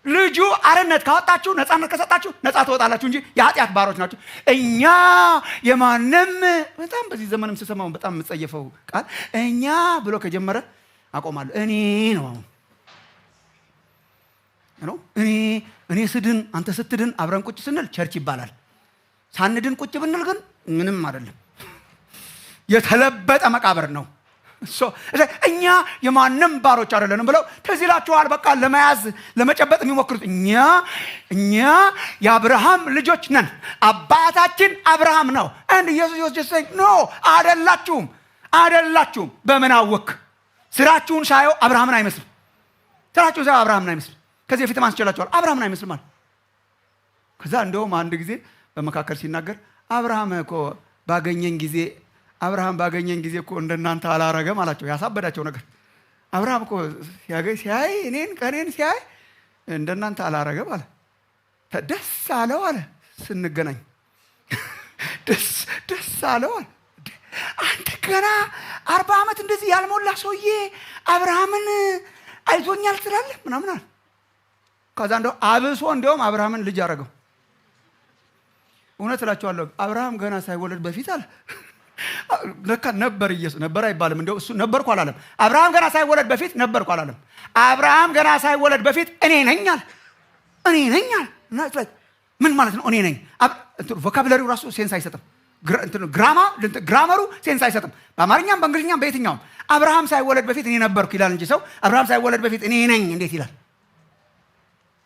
ልጁ አርነት ካወጣችሁ፣ ነፃነት ከሰጣችሁ ነፃ ትወጣላችሁ እንጂ የኃጢአት ባሮች ናችሁ። እኛ የማንም በጣም በዚህ ዘመንም ስሰማው በጣም የምጸየፈው ቃል እኛ ብሎ ከጀመረ አቆማለሁ። እኔ ነው እኔ ስድን አንተ ስትድን አብረን ቁጭ ስንል ቸርች ይባላል። ሳንድን ቁጭ ብንል ግን ምንም አይደለም። የተለበጠ መቃብር ነው። እኛ የማንም ባሮች አይደለንም ብለው ተዚላችኋል። በቃ ለመያዝ ለመጨበጥ የሚሞክሩት እኛ የአብርሃም ልጆች ነን፣ አባታችን አብርሃም ነው። and ኢየሱስ just saying no አይደላችሁም። በምን አወክ? ስራችሁን ሳየው አብርሃምን አይመስልም። ስራችሁን ሳየው አብርሃምን አይመስልም። ከዚህ በፊት ማስጨላችኋል። አብርሃምን አይመስልም አለ። ከዛ እንደውም አንድ ጊዜ በመካከል ሲናገር አብርሃም ባገኘኝ ጊዜ እኮ እንደናንተ አላረገም አላቸው። ያሳበዳቸው ነገር አብርሃም እኮ ሲያይ ቀኔን ሲያይ እንደናንተ አላረገም አለ። ደስ አለው አለ። ስንገናኝ ደስ አለው አለ። አንተ ገና 40 ዓመት እንደዚህ ያልሞላ ሰውዬ አብርሃምን አይቶኛል ትላለህ ምናምን አለ። ከዛ እንደውም አብርሃምን ልጅ አረገው። እውነት እላችኋለሁ አብርሃም ገና ሳይወለድ በፊት አለ ለካ ነበር ኢየሱስ ነበር አይባልም። እንደው እሱ ነበርኩ አላለም። አብርሃም ገና ሳይወለድ በፊት ነበርኩ አላለም። አብርሃም ገና ሳይወለድ በፊት እኔ ነኝ አለ። ምን ማለት ነው? እኔ ነኝ። ቮካቡላሪው ራሱ ሴንስ አይሰጥም። ግራመሩ ሴንስ አይሰጥም። በአማርኛም በእንግሊዝኛም በየትኛውም አብርሃም ሳይወለድ በፊት እኔ ነበርኩ ይላል እንጂ ሰው አብርሃም ሳይወለድ በፊት እኔ ነኝ እንዴት ይላል?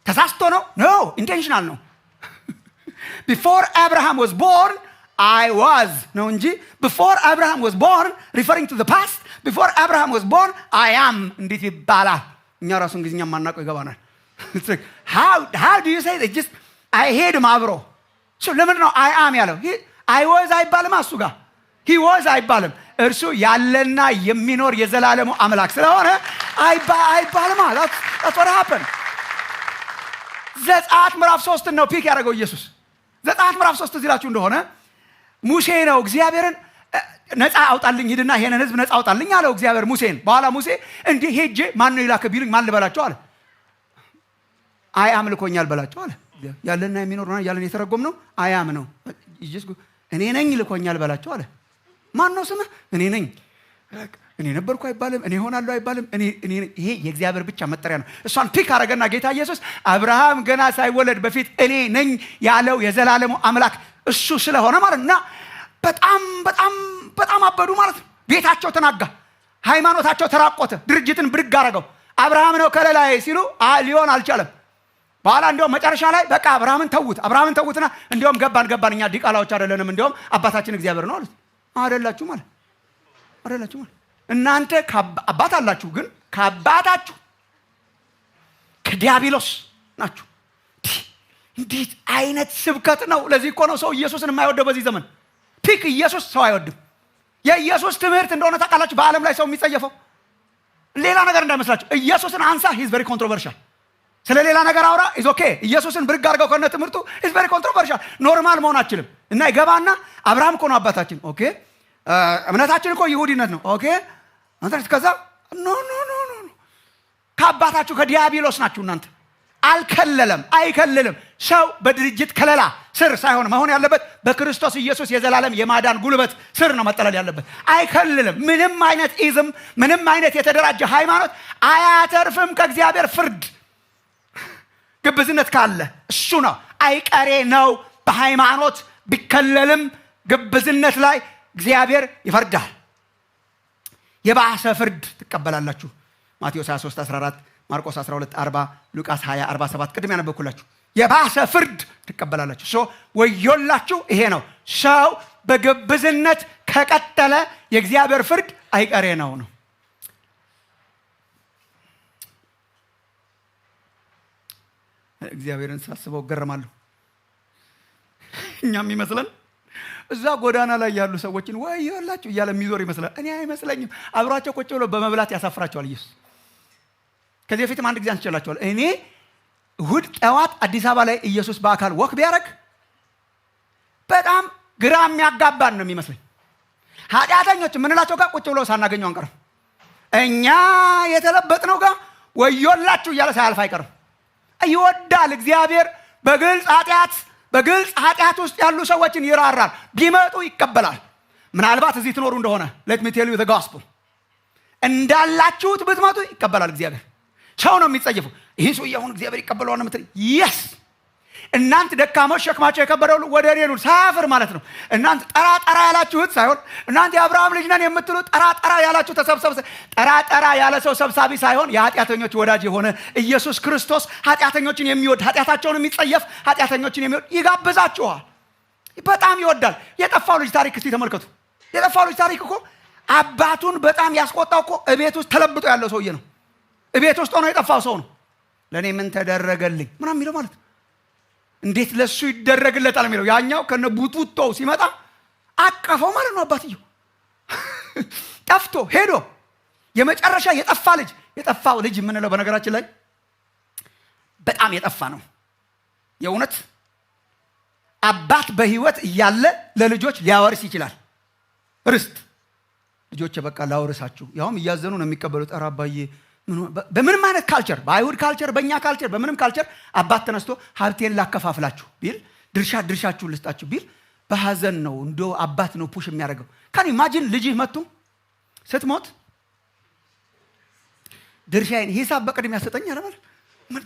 ተሳስቶ ነው? ኖ ኢንቴንሽናል ነው። Before Abraham was born I was ነው እንጂ before Abraham was born referring to the past, before Abraham was born I am እንዴት ይባላል? እኛ ራሱ እንግሊዝኛ ማናውቀው ይገባናል። how do you say that? just አይሄድም አብሮ። ለምን ነው I am ያለው? I was አይባልም። እሱ ጋር he was አይባልም። እርሱ ያለና የሚኖር የዘላለሙ አምላክ ስለሆነ አይባልም። that's what happened። ዘጸአት ምዕራፍ 3 ነው ፒክ ያደረገው ኢየሱስ። ዘጸአት ምዕራፍ 3 እዚላችሁ እንደሆነ ሙሴ ነው እግዚአብሔርን ነፃ አውጣልኝ ሂድና ይሄንን ህዝብ ነፃ አውጣልኝ አለው እግዚአብሔር ሙሴን። በኋላ ሙሴ እንዲህ ሄጄ ማን ነው ይላከ ቢሉኝ ማን ልበላቸው አለ። አይ አም ልኮኛል በላቸው አለ። ያለና የሚኖር ነው ያለን የተረጎም ነው አይ አም ነው እኔ ነኝ ልኮኛል በላቸው አለ። ማን ነው ስምህ? እኔ ነኝ። እኔ ነበርኩ አይባልም፣ እኔ ሆናለሁ አይባልም። ይሄ የእግዚአብሔር ብቻ መጠሪያ ነው። እሷን ፒክ አረገና ጌታ ኢየሱስ አብርሃም ገና ሳይወለድ በፊት እኔ ነኝ ያለው የዘላለሙ አምላክ እሱ ስለሆነ ማለት እና በጣም አበዱ ማለት ነው። ቤታቸው ተናጋ፣ ሃይማኖታቸው ተራቆተ፣ ድርጅትን ብድግ አረገው። አብርሃም ነው ከለላይ ሲሉ ሊሆን አልቻለም። በኋላ እንደውም መጨረሻ ላይ በቃ አብርሃምን ተውትና እንደውም ገባን እኛ ዲቃላዎች አይደለንም፣ እንደውም አባታችን እግዚአብሔር ነው አሉት። አይደላችሁ ማለት እናንተ አባት አላችሁ፣ ግን ከአባታችሁ ከዲያብሎስ ናችሁ። እንዴት አይነት ስብከት ነው! ለዚህ እኮ ነው ሰው ኢየሱስን የማይወደው በዚህ ዘመን። ፒክ ኢየሱስ ሰው አይወድም። የኢየሱስ ትምህርት እንደሆነ ታውቃላችሁ በዓለም ላይ ሰው የሚጸየፈው ሌላ ነገር እንዳይመስላችሁ። ኢየሱስን አንሳ ሂዝ ቬሪ ኮንትሮቨርሻል። ስለ ሌላ ነገር አውራ ኢዝ ኦኬ። ኢየሱስን ብርግ አድርገው ከነ ትምህርቱ ኢዝ ቬሪ ኮንትሮቨርሻል። ኖርማል መሆን አችልም። እና ይገባና አብርሃም እኮ ነው አባታችን። ኦኬ እምነታችን እኮ ይሁዲነት ነው። ኦኬ አንተ ከዛ ኖ ከአባታችሁ ከዲያብሎስ ናችሁ እናንተ። አይከልልም። ሰው በድርጅት ከለላ ስር ሳይሆን መሆን ያለበት በክርስቶስ ኢየሱስ የዘላለም የማዳን ጉልበት ስር ነው መጠለል ያለበት። አይከልልም። ምንም አይነት ኢዝም፣ ምንም አይነት የተደራጀ ሃይማኖት አያተርፍም ከእግዚአብሔር ፍርድ። ግብዝነት ካለ እሱ ነው አይቀሬ ነው። በሃይማኖት ቢከለልም ግብዝነት ላይ እግዚአብሔር ይፈርዳል። የባሰ ፍርድ ትቀበላላችሁ። ማቴዎስ 23:14፣ ማርቆስ 12:40፣ ሉቃስ 20:47 ቅድም ያነበብኩላችሁ። የባሰ ፍርድ ትቀበላላችሁ። ወዮላችሁ። ይሄ ነው ሰው በግብዝነት ከቀጠለ የእግዚአብሔር ፍርድ አይቀሬ ነው። እግዚአብሔርን ሳስበው ገረማለሁ። እኛም ይመስላል እዛ ጎዳና ላይ ያሉ ሰዎችን ወዮላችሁ እያለ የሚዞር ይመስላል። እኔ አይመስለኝም። አብሯቸው ቁጭ ብሎ በመብላት ያሳፍራቸዋል ኢየሱስ። ከዚህ በፊትም አንድ ጊዜ አንስቼላችኋል። እኔ እሑድ ጠዋት አዲስ አበባ ላይ ኢየሱስ በአካል ወክ ቢያደርግ በጣም ግራ የሚያጋባን ነው የሚመስለኝ። ኃጢአተኞች የምንላቸው ጋር ቁጭ ብሎ ሳናገኘው አንቀርም። እኛ የተለበጥነው ጋር ወዮላችሁ እያለ ሳያልፍ አይቀርም። ይወዳል እግዚአብሔር። በግልጽ ኃጢአት ውስጥ ያሉ ሰዎችን ይራራል። ቢመጡ ይቀበላል። ምናልባት እዚህ ትኖሩ እንደሆነ let me tell you the gospel እንዳላችሁት ብትመጡ ይቀበላል እግዚአብሔር። ሰው ነው የሚጸየፈው። ይሄ ሰው ያሁን እግዚአብሔር ይቀበለዋል ነው የምትል? yes እናንተ ደካሞች ሸክማቸው የከበደው ወደ እኔ ኑ ሳፍር ማለት ነው። እናንተ ጠራጠራ ያላችሁት ሳይሆን እናንተ የአብርሃም ልጅ ነን የምትሉ ጠራጠራ ያላችሁ ተሰብሰብ። ጠራጠራ ያለ ሰው ሰብሳቢ ሳይሆን የኃጢአተኞች ወዳጅ የሆነ ኢየሱስ ክርስቶስ ኃጢአተኞችን የሚወድ ኃጢአታቸውን የሚጸየፍ ኃጢአተኞችን የሚወድ ይጋብዛችኋል። በጣም ይወዳል። የጠፋው ልጅ ታሪክ እስቲ ተመልከቱ። የጠፋው ልጅ ታሪክ እኮ አባቱን በጣም ያስቆጣው እኮ እቤት ውስጥ ተለብጦ ያለው ሰውዬ ነው። እቤት ውስጥ ሆኖ የጠፋው ሰው ነው። ለኔ ምን ተደረገልኝ ምናምን የሚለው ማለት እንዴት ለሱ ይደረግለታል የሚለው። ያኛው ከነ ቡቱቶው ሲመጣ አቀፈው ማለት ነው። አባትየው ጠፍቶ ሄዶ የመጨረሻ የጠፋው ልጅ የምንለው በነገራችን ላይ በጣም የጠፋ ነው። የእውነት አባት በህይወት እያለ ለልጆች ሊያወርስ ይችላል ርስት። ልጆች በቃ ላወርሳችሁ ያውም እያዘኑ ነው የሚቀበሉት። ኧረ አባዬ በምንም አይነት ካልቸር፣ በአይሁድ ካልቸር፣ በእኛ ካልቸር፣ በምንም ካልቸር አባት ተነስቶ ሀብቴን ላከፋፍላችሁ ቢል ድርሻችሁን ልስጣችሁ ቢል በሐዘን ነው። እንዶ አባት ነው ፑሽ የሚያደርገው። ካን ኢማጂን ልጅህ መጥቶ ስትሞት ድርሻዬን ሂሳብ በቅድም ያሰጠኝ አይደል?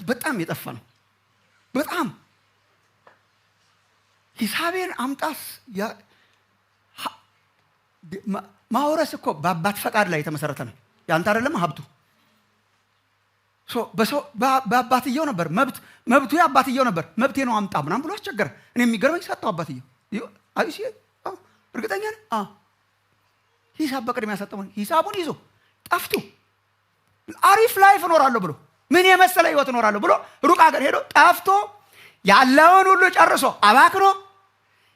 በጣም የጠፋ ነው። በጣም ሂሳቤን አምጣስ ማውረስ እኮ በአባት ፈቃድ ላይ የተመሰረተ ነው። ያንተ አይደለም ሀብቱ። በአባትየው ነበር መብቱ የአባትየው ነበር። መብቴ ነው አምጣ ምናምን ብሎ አስቸገረ። እኔ የሚገርመኝ ሰጠው አባትየው። አይሲ እርግጠኛ ነኝ ሂሳብ በቅድሚያ ሰጠው። ሂሳቡን ይዞ ጠፍቶ አሪፍ ላይፍ እኖራለሁ ብሎ ምን የመሰለ ህይወት እኖራለሁ ብሎ ሩቅ ሀገር ሄዶ ጠፍቶ ያለውን ሁሉ ጨርሶ አባክኖ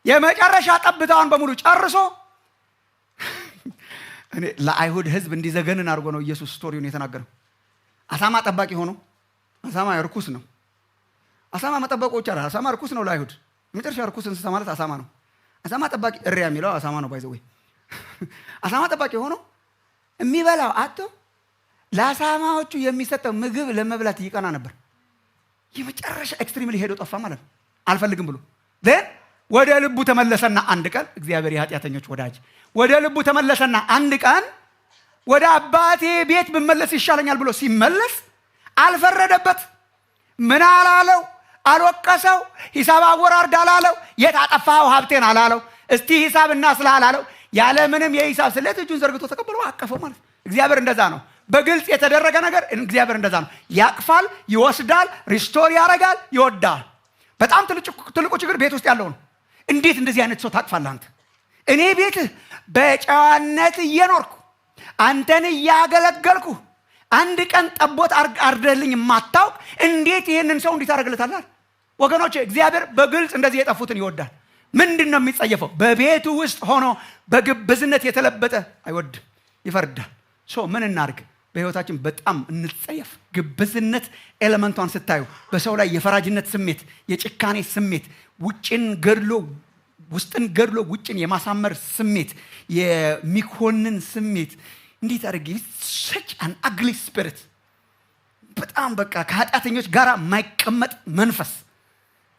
የመጨረሻ ጠብታውን በሙሉ ጨርሶ እኔ ለአይሁድ ህዝብ እንዲዘገንን አድርጎ ነው ኢየሱስ ስቶሪውን የተናገረው። አሳማ ጠባቂ ሆኖ አሳማ ርኩስ ነው። አሳማ መጠበቁ ብቻ አይደል። አሳማ ርኩስ ነው ለአይሁድ። የመጨረሻ ርኩስ እንስሳ ማለት አሳማ ነው። አሳማ ጠባቂ እሪያ የሚለው አሳማ ነው ባይዘው። አሳማ ጠባቂ ሆኖ የሚበላው አጥቶ ለአሳማዎቹ የሚሰጠው ምግብ ለመብላት ይቀና ነበር። የመጨረሻ ኤክስትሪምሊ ሄዶ ጠፋ ማለት ነው። አልፈልግም ብሎ ወደ ልቡ ተመለሰና አንድ ቀን እግዚአብሔር የኃጢአተኞች ወዳጅ ወደ ልቡ ተመለሰና አንድ ቀን ወደ አባቴ ቤት ብመለስ ይሻለኛል ብሎ ሲመለስ አልፈረደበት። ምን አላለው? አልወቀሰው። ሂሳብ አወራርድ አላለው። የት አጠፋኸው ሀብቴን አላለው። እስቲ ሂሳብ እናስልህ አላለው። ያለ ምንም የሂሳብ ስሌት እጁን ዘርግቶ ተቀበለው፣ አቀፈው ማለት ነው። እግዚአብሔር እንደዛ ነው። በግልጽ የተደረገ ነገር እግዚአብሔር እንደዛ ነው። ያቅፋል፣ ይወስዳል፣ ሪስቶር ያደርጋል፣ ይወዳል። በጣም ትልቁ ችግር ቤት ውስጥ ያለው ነው። እንዴት እንደዚህ አይነት ሰው ታቅፋለህ አንተ? እኔ ቤትህ በጨዋነት እየኖርኩ አንተን እያገለገልኩ አንድ ቀን ጠቦት አርደልኝ የማታውቅ እንዴት ይህንን ሰው እንዴት አደረግለታል? ወገኖች እግዚአብሔር በግልጽ እንደዚህ የጠፉትን ይወዳል። ምንድን ነው የሚጸየፈው? በቤቱ ውስጥ ሆኖ በግብዝነት የተለበጠ አይወድም፣ ይፈርዳል። ምን እናርግ? በህይወታችን በጣም እንጸየፍ። ግብዝነት ኤሌመንቷን ስታዩ በሰው ላይ የፈራጅነት ስሜት፣ የጭካኔ ስሜት፣ ውጭን ገድሎ ውስጥን ገድሎ ውጭን የማሳመር ስሜት፣ የሚኮንን ስሜት እንዴት አድርጌ such an ugly spirit በጣም በቃ ከኃጢአተኞች ጋር የማይቀመጥ መንፈስ፣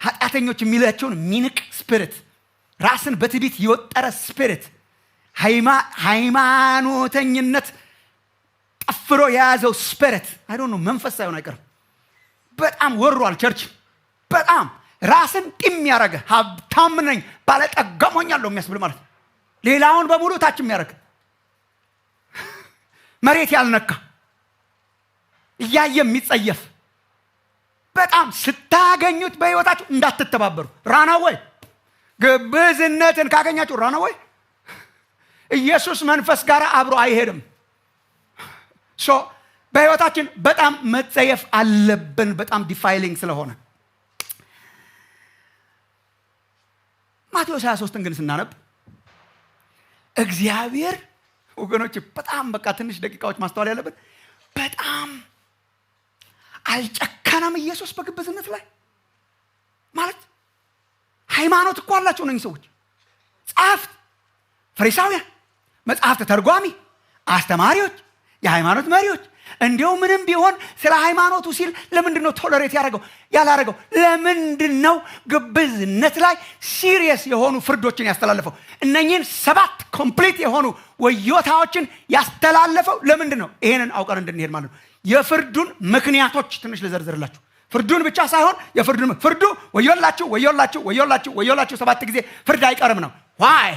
ኃጢአተኞች የሚላቸውን ሚንቅ ስፒሪት፣ ራስን በትዕቢት የወጠረ ስፒሪት፣ ሃይማኖተኝነት ጠፍሮ የያዘው ስፒሪት አይ ዶንት ኖ መንፈስ ሳይሆን አይቀርም። በጣም ወሯል ቸርች። በጣም ራስን ጢም ያረገ ሀብታም ነኝ ባለጠጋም ሆኛለሁ የሚያስብል ማለት ነው። ሌላውን በሙሉ ታች የሚያረግ መሬት ያልነካ እያየ የሚጸየፍ በጣም ስታገኙት በህይወታችሁ እንዳትተባበሩ። ራናወይ ግብዝነትን ካገኛችሁ ራናወይ ኢየሱስ መንፈስ ጋር አብሮ አይሄድም። በህይወታችን በጣም መጸየፍ አለብን። በጣም ዲፋይሊንግ ስለሆነ ማቴዎስ 23ን ግን ስናነብ እግዚአብሔር ወገኖች በጣም በቃ ትንሽ ደቂቃዎች ማስተዋል ያለብን በጣም አልጨከነም ኢየሱስ በግብዝነት ላይ ማለት ሃይማኖት እኮ አላቸው እነዚህ ሰዎች ጻፍት ፈሪሳውያን መጽሐፍት ተርጓሚ አስተማሪዎች የሃይማኖት መሪዎች እንዲያው ምንም ቢሆን ስለ ሃይማኖቱ ሲል ለምንድነው ቶለሬት ያላረገው ለምንድነው ግብዝነት ላይ ሲሪየስ የሆኑ ፍርዶችን ያስተላለፈው እነኚህን 7 ኮምፕሊት የሆኑ ወዮታዎችን ያስተላለፈው ለምንድነው ይሄንን አውቀን እንድንሄድ ማለት ነው የፍርዱን ምክንያቶች ትንሽ ልዘርዝርላችሁ ፍርዱን ብቻ ሳይሆን የፍርዱን ፍርዱ ወዮላችሁ 7 ጊዜ ፍርድ አይቀርም ነው why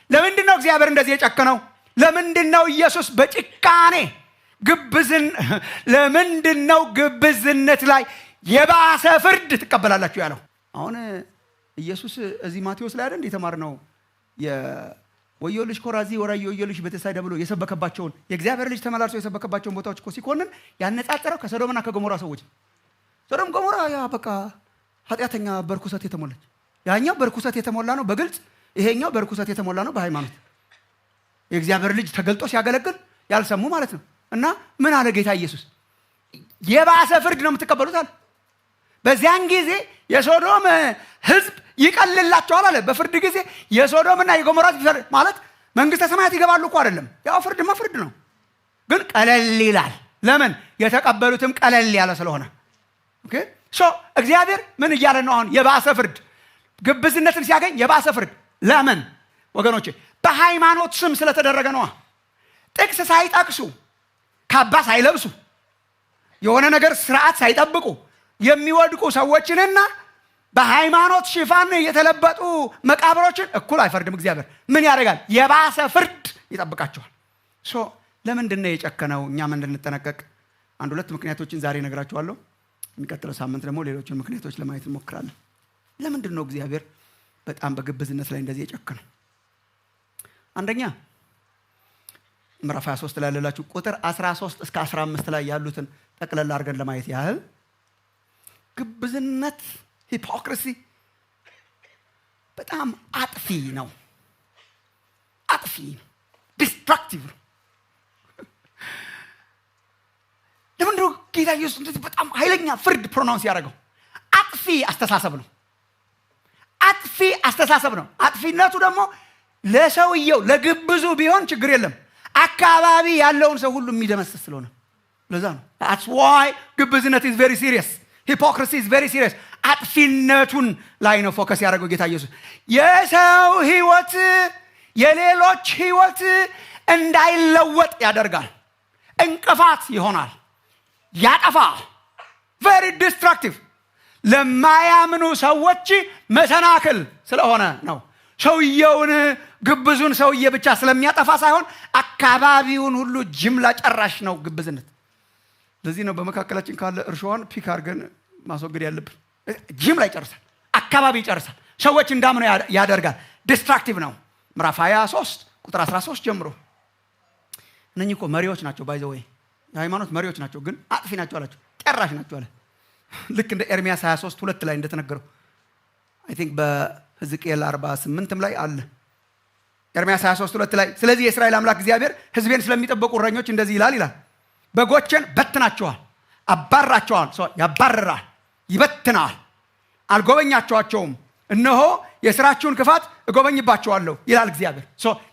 ለምንድነው እግዚአብሔር እንደዚህ የጨከነው ለምንድነው ኢየሱስ በጭካኔ ለምንድነው ግብዝነት ላይ የባሰ ፍርድ ትቀበላላችሁ ያለው አሁን ኢየሱስ እዚህ ማቴዎስ ላይ አይደል የተማርነው የወዮልሽ ኮራዚ ወዮልሽ በተሳይዳ ብሎ የሰበከባቸውን የእግዚአብሔር ልጅ ተመላልሶ የሰበከባቸውን ቦታዎች እኮ ሲኮንን ያነጻጸረው ከሶዶምና ከገሞራ ሰዎች ሶዶም ገሞራ ያ በቃ ኃጢአተኛ በርኩሰት የተሞላች ያኛው በርኩሰት የተሞላ ነው በግልጽ ይሄኛው በርኩሰት የተሞላ ነው በሃይማኖት የእግዚአብሔር ልጅ ተገልጦ ሲያገለግል ያልሰሙ ማለት ነው እና ምን አለ ጌታ ኢየሱስ የባሰ ፍርድ ነው የምትቀበሉት አለ በዚያን ጊዜ የሶዶም ህዝብ ይቀልላቸዋል አለ በፍርድ ጊዜ የሶዶምና የገሞራ ማለት መንግስተ ሰማያት ይገባሉ እኮ አይደለም ያው ፍርድ ነው ግን ቀለል ይላል ለምን የተቀበሉትም ቀለል ያለ ስለሆነ ኦኬ ሶ እግዚአብሔር ምን እያለ ነው አሁን የባሰ ፍርድ ግብዝነትን ሲያገኝ የባሰ ፍርድ ለምን ወገኖቼ በሃይማኖት ስም ስለተደረገ ነው ጥቅስ ሳይጠቅሱ ካባ ሳይለብሱ የሆነ ነገር ስርዓት ሳይጠብቁ የሚወድቁ ሰዎችንና በሃይማኖት ሽፋን የተለበጡ መቃብሮችን እኩል አይፈርድም እግዚአብሔር ምን ያደርጋል የባሰ ፍርድ ይጠብቃቸዋል ሶ ለምንድነው የጨከነው እኛም እንድንጠነቀቅ አንድ ሁለት ምክንያቶችን ዛሬ እነግራችኋለሁ የሚቀጥለው ሳምንት ደግሞ ሌሎችን ምክንያቶች ለማየት እንሞክራለን ለምንድነው እግዚአብሔር በጣም በግብዝነት ላይ እንደዚህ የጨከነው አንደኛ ምዕራፍ 23 ላይ ያለላችሁ ቁጥር 13 እስከ 15 ላይ ያሉትን ጠቅለል አድርገን ለማየት ያህል ግብዝነት ሂፖክሪሲ በጣም አጥፊ ነው ዲስትራክቲቭ ነው ለምንድነው ጌታ ኢየሱስ እንደዚህ በጣም ኃይለኛ ፍርድ ፕሮናውንስ ያደረገው አጥፊ አስተሳሰብ ነው አጥፊነቱ ደግሞ ለሰውየው ለግብዙ ቢሆን ችግር የለም አካባቢ ያለውን ሰው ሁሉ የሚደመስስ ስለሆነ ለዛ ነው that's why ግብዝነት is very serious hypocrisy is very serious አጥፊነቱን ላይ ነው ፎከስ ያደረገው ጌታ ኢየሱስ የሰው ህይወት የሌሎች ህይወት እንዳይለወጥ ያደርጋል እንቅፋት ይሆናል ያጠፋ very destructive ለማያምኑ ሰዎች መሰናክል ስለሆነ ነው ሰውየውን ግብዙን ሰውዬ ብቻ ስለሚያጠፋ ሳይሆን አካባቢውን ሁሉ ጅምላ ጨራሽ ነው ግብዝነት ለዚህ ነው በመካከላችን ካለ እርሾዋን ፒክ አድርገን ማስወገድ ያለብን ጅምላ ይጨርሳል አካባቢ ይጨርሳል ሰዎች እንዳምኑ ያደርጋል ዲስትራክቲቭ ነው ምዕራፍ 23 ቁጥር 13 ጀምሮ እነኚህ እኮ መሪዎች ናቸው ባይ ዘ ወይ የሃይማኖት መሪዎች ናቸው ግን አጥፊ ናቸው አላቸው ጨራሽ ናቸው አለ ልክ እንደ ኤርሚያስ 23:2 ላይ እንደተነገረው አይ ቲንክ በሕዝቅኤል 48ም ላይ አለ ኤርሚያስ 23:2 ላይ ስለዚህ የእስራኤል አምላክ እግዚአብሔር ሕዝቤን ስለሚጠብቁ እረኞች እንደዚህ ይላል በጎችን በትናቸዋል አባራቸዋል ያባርራል ይበትናል አልጎበኛቸዋቸውም እነሆ የሥራችሁን ክፋት እጎበኝባቸዋለሁ ይላል እግዚአብሔር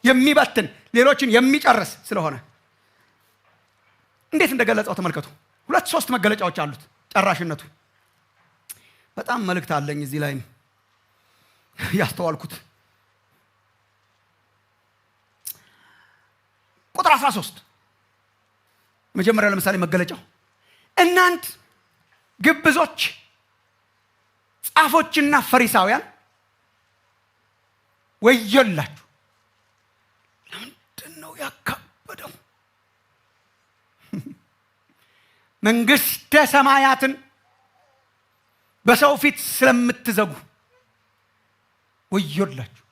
የሚበትን ሌሎችን የሚጨርስ ስለሆነ እንዴት እንደገለጸው ተመልከቱ 2-3 መገለጫዎች አሉት ጨራሽነቱ በጣም መልእክት አለኝ እዚህ ላይ ያስተዋልኩት ቁጥር 13 መጀመሪያ ለምሳሌ መገለጫው እናንት ግብዞች ጻፎችና ፈሪሳውያን ወዮላችሁ ለምንድነው ያካበደው መንግስተ ሰማያትን በሰው ፊት ስለምትዘጉ ወዮላችሁ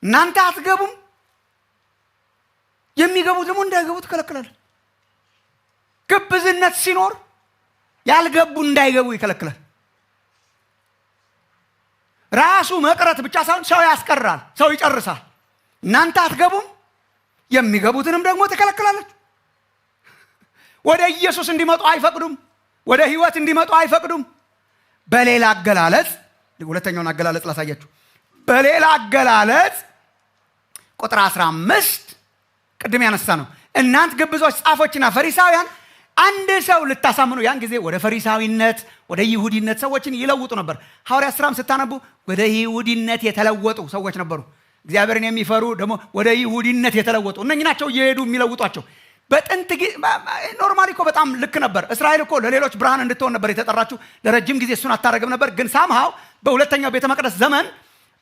እናንተ አትገቡም የሚገቡት ደግሞ እንዳይገቡ ተከለከላል ግብዝነት ሲኖር ያልገቡ እንዳይገቡ ይከለክላል ራሱ መቅረት ብቻ ሳይሆን ሰው ያስቀራል፣ ሰው ይጨርሳል። እናንተ አትገቡም፣ የሚገቡትንም ደግሞ ትከለክላለች። ወደ ኢየሱስ እንዲመጡ አይፈቅዱም፣ ወደ ህይወት እንዲመጡ አይፈቅዱም። በሌላ አገላለጽ፣ ሁለተኛውን አገላለጽ ላሳያችሁ። በሌላ አገላለጽ ቁጥር 15 ቅድም ያነሳ ነው። እናንተ ግብዞች ጻፎችና ፈሪሳውያን አንድ ሰው ልታሳምኑ። ያን ጊዜ ወደ ፈሪሳዊነት ወደ ይሁዲነት ሰዎችን ይለውጡ ነበር። ሐዋርያት ሥራም ስታነቡ ወደ ይሁዲነት የተለወጡ ሰዎች ነበሩ። እግዚአብሔርን የሚፈሩ ደግሞ ወደ ይሁዲነት የተለወጡ እነኚህ ናቸው እየሄዱ የሚለውጧቸው። በጥንት ኖርማሊ እኮ በጣም ልክ ነበር። እስራኤል እኮ ለሌሎች ብርሃን እንድትሆን ነበር የተጠራችው። ለረጅም ጊዜ እሱን አታረግም ነበር። ግን ሳምሃው በሁለተኛው ቤተ መቅደስ ዘመን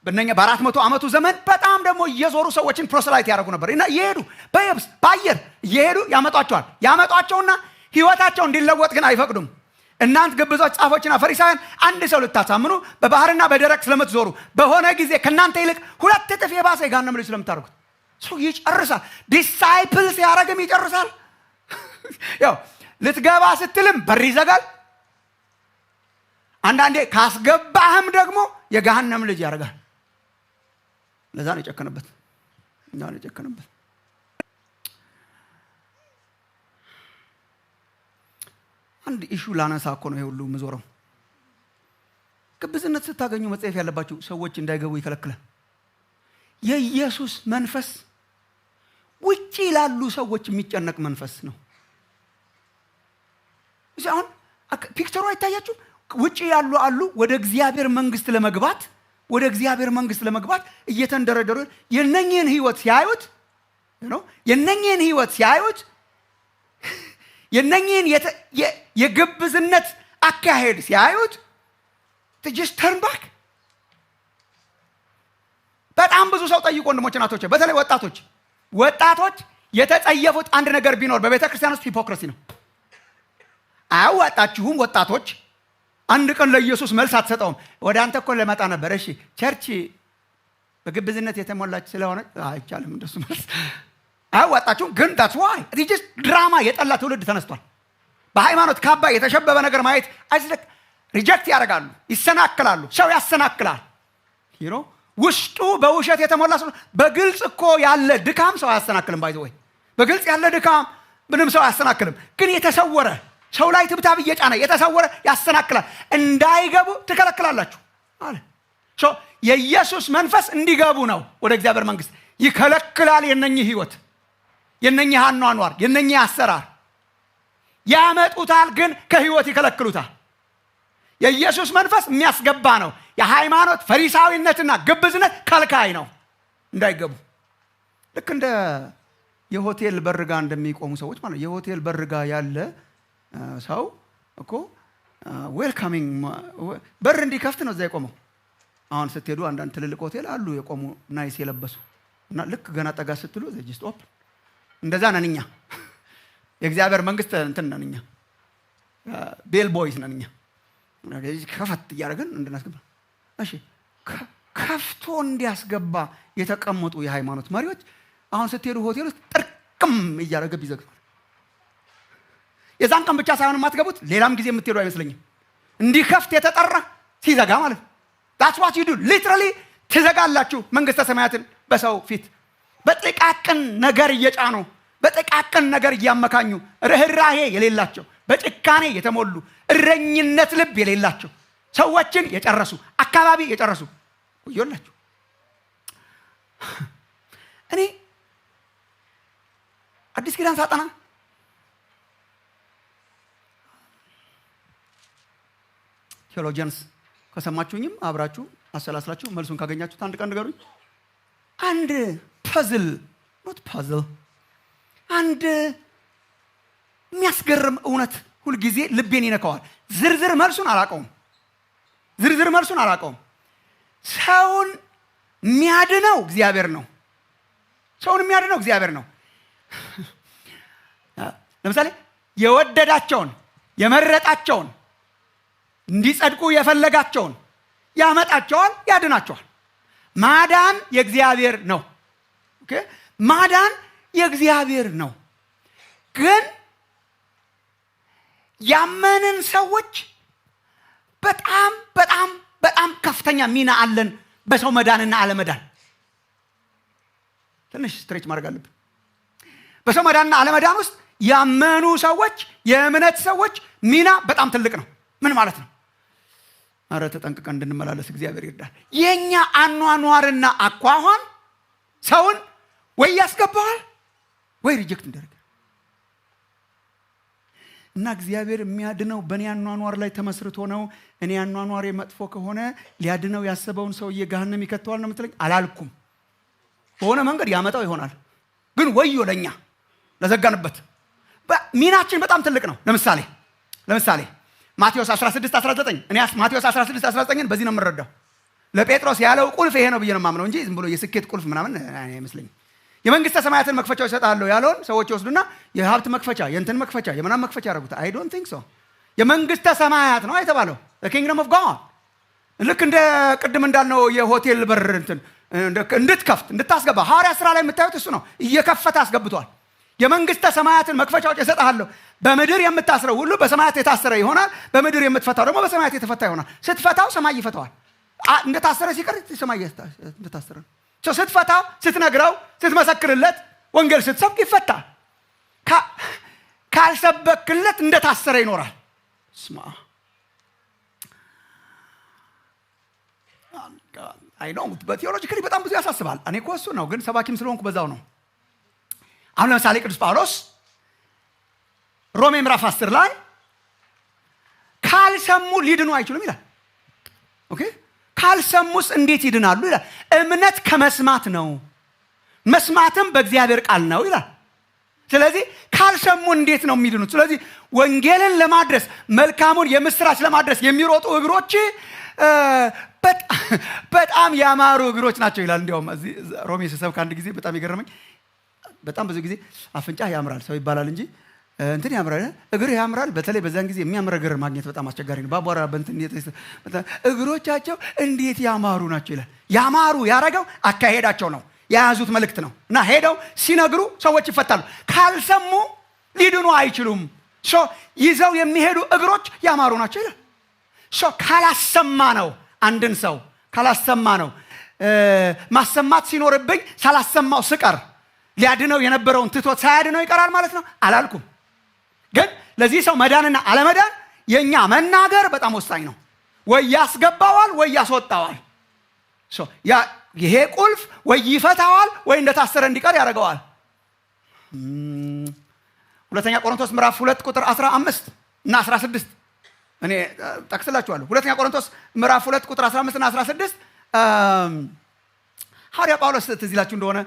በእነኛ በ400 ዓመቱ ዘመን በጣም ደግሞ እየዞሩ ሰዎችን ፕሮሰላይት ያደርጉ ነበር እና እየሄዱ በየብስ በአየር እየሄዱ ያመጧቸውና ህይወታቸው እንዲለወጥ ግን አይፈቅዱም። እናንተ ግብዞች ጻፎችና ፈሪሳውያን አንድ ሰው ልታሳምኑ በባህርና በደረቅ ስለምትዞሩ በሆነ ጊዜ ከእናንተ ይልቅ 2 እጥፍ የባሰ የገሃነም ልጅ ስለምታደርጉት ሰው ይጨርሳል። ዲሳይፕል ሲያረግም ይጨርሳል። ያው ልትገባ ስትልም በር ይዘጋል። አንዳንዴ ካስገባህም ደግሞ የገሃነም ልጅ ያደርጋል። ለዛ ነው የጨከነበት። አንድ ኢሹ ላነሳ እኮ ነው ይሄ ሁሉ ምዞረው። ግብዝነት ስታገኙ መጽሐፍ ያለባችሁ ሰዎች እንዳይገቡ ይከለክላል። የኢየሱስ መንፈስ ውጪ ላሉ ሰዎች የሚጨነቅ መንፈስ ነው። እዚህ አሁን ፒክቸሩ አይታያችሁ? ውጪ ያሉ አሉ ወደ እግዚአብሔር መንግስት ለመግባት እየተንደረደሩ የነኚህን ህይወት ሲያዩት የነኚህን የግብዝነት አካሄድ ሲያዩት just turn back። በጣም ብዙ ሰው ጠይቆ ወንድሞች እናቶች፣ በተለይ ወጣቶች የተጸየፉት አንድ ነገር ቢኖር በቤተ ክርስቲያን ውስጥ ሂፖክራሲ ነው። አያዋጣችሁም ወጣቶች። አንድ ቀን ለኢየሱስ መልስ አትሰጠውም። ወደ አንተ እኮ ለመጣ ነበር። እሺ ቸርች በግብዝነት የተሞላች ስለሆነ አይቻልም እንደሱ መልስ። አያዋጣችሁም። ግን that's why this ድራማ የጠላ ትውልድ ተነስቷል። በሃይማኖት ካባ የተሸበበ ነገር ማየት አይስለክ ሪጀክት ያደርጋሉ፣ ይሰናክላሉ። ሰው ያሰናክላል። ውስጡ በውሸት የተሞላ ሰው በግልጽ እኮ ያለ ድካም ሰው አያሰናክልም። ባይዘ ወይ በግልጽ ያለ ድካም ምንም ሰው አያሰናክልም። ግን የተሰወረ ሰው ላይ ትብታብ እየጫነ የተሰወረ ያሰናክላል። እንዳይገቡ ትከለክላላችሁ አለ። የኢየሱስ መንፈስ እንዲገቡ ነው ወደ እግዚአብሔር መንግስት ይከለክላል። የነኚህ ህይወት፣ የነኚህ አኗኗር፣ የነኚህ አሰራር ያመጡታል፣ ግን ከህይወት ይከለክሉታል። የኢየሱስ መንፈስ የሚያስገባ ነው። የሃይማኖት ፈሪሳዊነትና ግብዝነት ከልካይ ነው እንዳይገቡ። ልክ እንደ የሆቴል በርጋ እንደሚቆሙ ሰዎች ማለት የሆቴል በርጋ ያለ ሰው እኮ ዌልካሚንግ በር እንዲከፍት ነው እዛ የቆመው። አሁን ስትሄዱ አንዳንድ ትልልቅ ሆቴል አሉ የቆሙ ናይስ የለበሱ እና ልክ ገና ጠጋ ስትሉ ጀስት ኦፕን። እንደዛ ነን እኛ። የእግዚአብሔር መንግስት እንትን ነን እኛ። ቤል ቦይስ ነን እኛ። ከፈት እያደረግን እንድናስገባ። እሺ ከፍቶ እንዲያስገባ የተቀመጡ የሃይማኖት መሪዎች አሁን ስትሄዱ ሆቴል ውስጥ ጥርቅም እያደረገ ቢዘግባል። የዛን ቀን ብቻ ሳይሆን የማትገቡት ሌላም ጊዜ የምትሄዱ አይመስለኝም። እንዲከፍት የተጠራ ሲዘጋ ማለት ነው። that's what you do literally ትዘጋላችሁ መንግስተ ሰማያትን በሰው ፊት። በጥቃቅን ነገር እየጫኑ በጥቃቅን ነገር እያመካኙ ርህራሄ የሌላቸው በጭካኔ የተሞሉ እረኝነት ልብ የሌላቸው ሰዎችን የጨረሱ አካባቢ የጨረሱ ወዮላችሁ። እኔ አዲስ ኪዳን ሳጠና ቴዎሎጂያንስ ከሰማችሁኝም አብራችሁ አሰላስላችሁ መልሱን ካገኛችሁት አንድ ቀን ንገሩኝ። አንድ ፐዝል አንድ የሚያስገርም እውነት ሁልጊዜ ልቤን ይነካዋል። ዝርዝር መልሱን አላውቀውም። ሰውን የሚያድነው እግዚአብሔር ነው። ለምሳሌ የወደዳቸውን የመረጣቸውን እንዲጸድቁ የፈለጋቸውን ያመጣቸዋል፣ ያድናቸዋል። ማዳን የእግዚአብሔር ነው። ኦኬ ማዳን የእግዚአብሔር ነው። ግን ያመንን ሰዎች በጣም ከፍተኛ ሚና አለን በሰው መዳንና አለመዳን ትንሽ ስትሬች ማድረግ አለብን። በሰው መዳንና አለመዳን ውስጥ ያመኑ ሰዎች የእምነት ሰዎች ሚና በጣም ትልቅ ነው። ምን ማለት ነው? አረ ተጠንቅቀን እንድንመላለስ እግዚአብሔር ይርዳል። የኛ አኗኗርና አኳኋን ሰውን ወይ ያስገባዋል ወይ ሪጀክት እንደረገ እና እግዚአብሔር የሚያድነው በእኔ አኗኗር ላይ ተመስርቶ ነው። እኔ አኗኗሬ መጥፎ ከሆነ ሊያድነው ያሰበውን ሰውዬ ገሃነም ይከተዋል ነው የምትለኝ? አላልኩም። በሆነ መንገድ ያመጣው ይሆናል። ግን ወዮ ለኛ ለዘጋንበት ሚናችን በጣም ትልቅ ነው። ለምሳሌ ማቴዎስ 16:19 እኔ ማቴዎስ 16:19 በዚህ ነው የምረዳው። ለጴጥሮስ ያለው ቁልፍ ይሄ ነው ብዬ ነው የማምነው እንጂ ዝም ብሎ የስኬት ቁልፍ ምናምን አይመስለኝም። የመንግስተ ሰማያትን መክፈቻዎች እሰጥሃለሁ ያለውን ሰዎች ይወስዱና የሀብት መክፈቻ፣ የእንትን መክፈቻ፣ የምናምን መክፈቻ ያደርጉት። አይ ዶንት ቲንክ ሶ። የመንግስተ ሰማያት ነው የተባለው ኪንግደም ኦፍ ጋድ። ልክ እንደ ቅድም እንዳልነው የሆቴል በር እንትን እንድትከፍት እንድታስገባ ሐዋርያት ሥራ ላይ የምታዩት እሱ ነው። እየከፈተ አስገብቷል። የመንግስተ ሰማያትን መክፈቻዎች እሰጥሃለሁ፣ በምድር የምታስረው ሁሉ በሰማያት የታሰረ ይሆናል፣ በምድር የምትፈታው ደግሞ በሰማያት የተፈታ ይሆናል። ስትፈታው ሰማይ ይፈታዋል። እንደታሰረ ሲቀር ሰማይ እንደታሰረ ነው። ስትፈታው፣ ስትነግረው፣ ስትመሰክርለት፣ ወንጌል ስትሰብክ ይፈታል። ካልሰበክለት እንደታሰረ ይኖራል። ስማ አይ ነው በቴዎሎጂካሊ በጣም ብዙ ያሳስባል። እኔ እኮ እሱ ነው ግን ሰባኪም ስለሆንኩ በዛው ነው። አሁን ለምሳሌ ቅዱስ ጳውሎስ ሮሜ ምዕራፍ 10 ላይ ካልሰሙ ሊድኑ አይችሉም ይላል። ኦኬ ካልሰሙስ እንዴት ይድናሉ ይላል። እምነት ከመስማት ነው፣ መስማትም በእግዚአብሔር ቃል ነው ይላል። ስለዚህ ካልሰሙ እንዴት ነው የሚድኑት? ስለዚህ ወንጌልን ለማድረስ መልካሙን የምስራች ለማድረስ የሚሮጡ እግሮች በጣም ያማሩ እግሮች ናቸው ይላል። እንዲያውም እዚህ ሮሜ ስሰብክ አንድ ጊዜ በጣም የገረመኝ በጣም ብዙ ጊዜ አፍንጫህ ያምራል ሰው ይባላል እንጂ እንትን ያምራል እግር ያምራል። በተለይ በዛን ጊዜ የሚያምር እግር ማግኘት በጣም አስቸጋሪ ነው። ባቧራ በእንትን እግሮቻቸው እንዴት ያማሩ ናቸው ይላል። ያማሩ ያረገው አካሄዳቸው ነው፣ የያዙት መልእክት ነው። እና ሄደው ሲነግሩ ሰዎች ይፈታሉ። ካልሰሙ ሊድኑ አይችሉም። ይዘው የሚሄዱ እግሮች ያማሩ ናቸው ይላል። ካላሰማ ነው አንድን ሰው ካላሰማ ነው ማሰማት ሲኖርብኝ ሳላሰማው ስቀር ሊያድነው የነበረውን ትቶት ሳያድነው ይቀራል ማለት ነው አላልኩም። ግን ለዚህ ሰው መዳንና አለመዳን የኛ መናገር በጣም ወሳኝ ነው። ወይ ያስገባዋል ወይ ያስወጣዋል። ይሄ ቁልፍ ወይ ይፈታዋል ወይ እንደታሰረ እንዲቀር ያደርገዋል። ሁለተኛ ቆሮንቶስ ምዕራፍ 2 ቁጥር 15 እና 16 እኔ ጠቅስላችኋለሁ። ሁለተኛ ቆሮንቶስ ምዕራፍ 2 ቁጥር 15 እና 16 ሐዋርያ ጳውሎስ ትዝ ይላችሁ እንደሆነ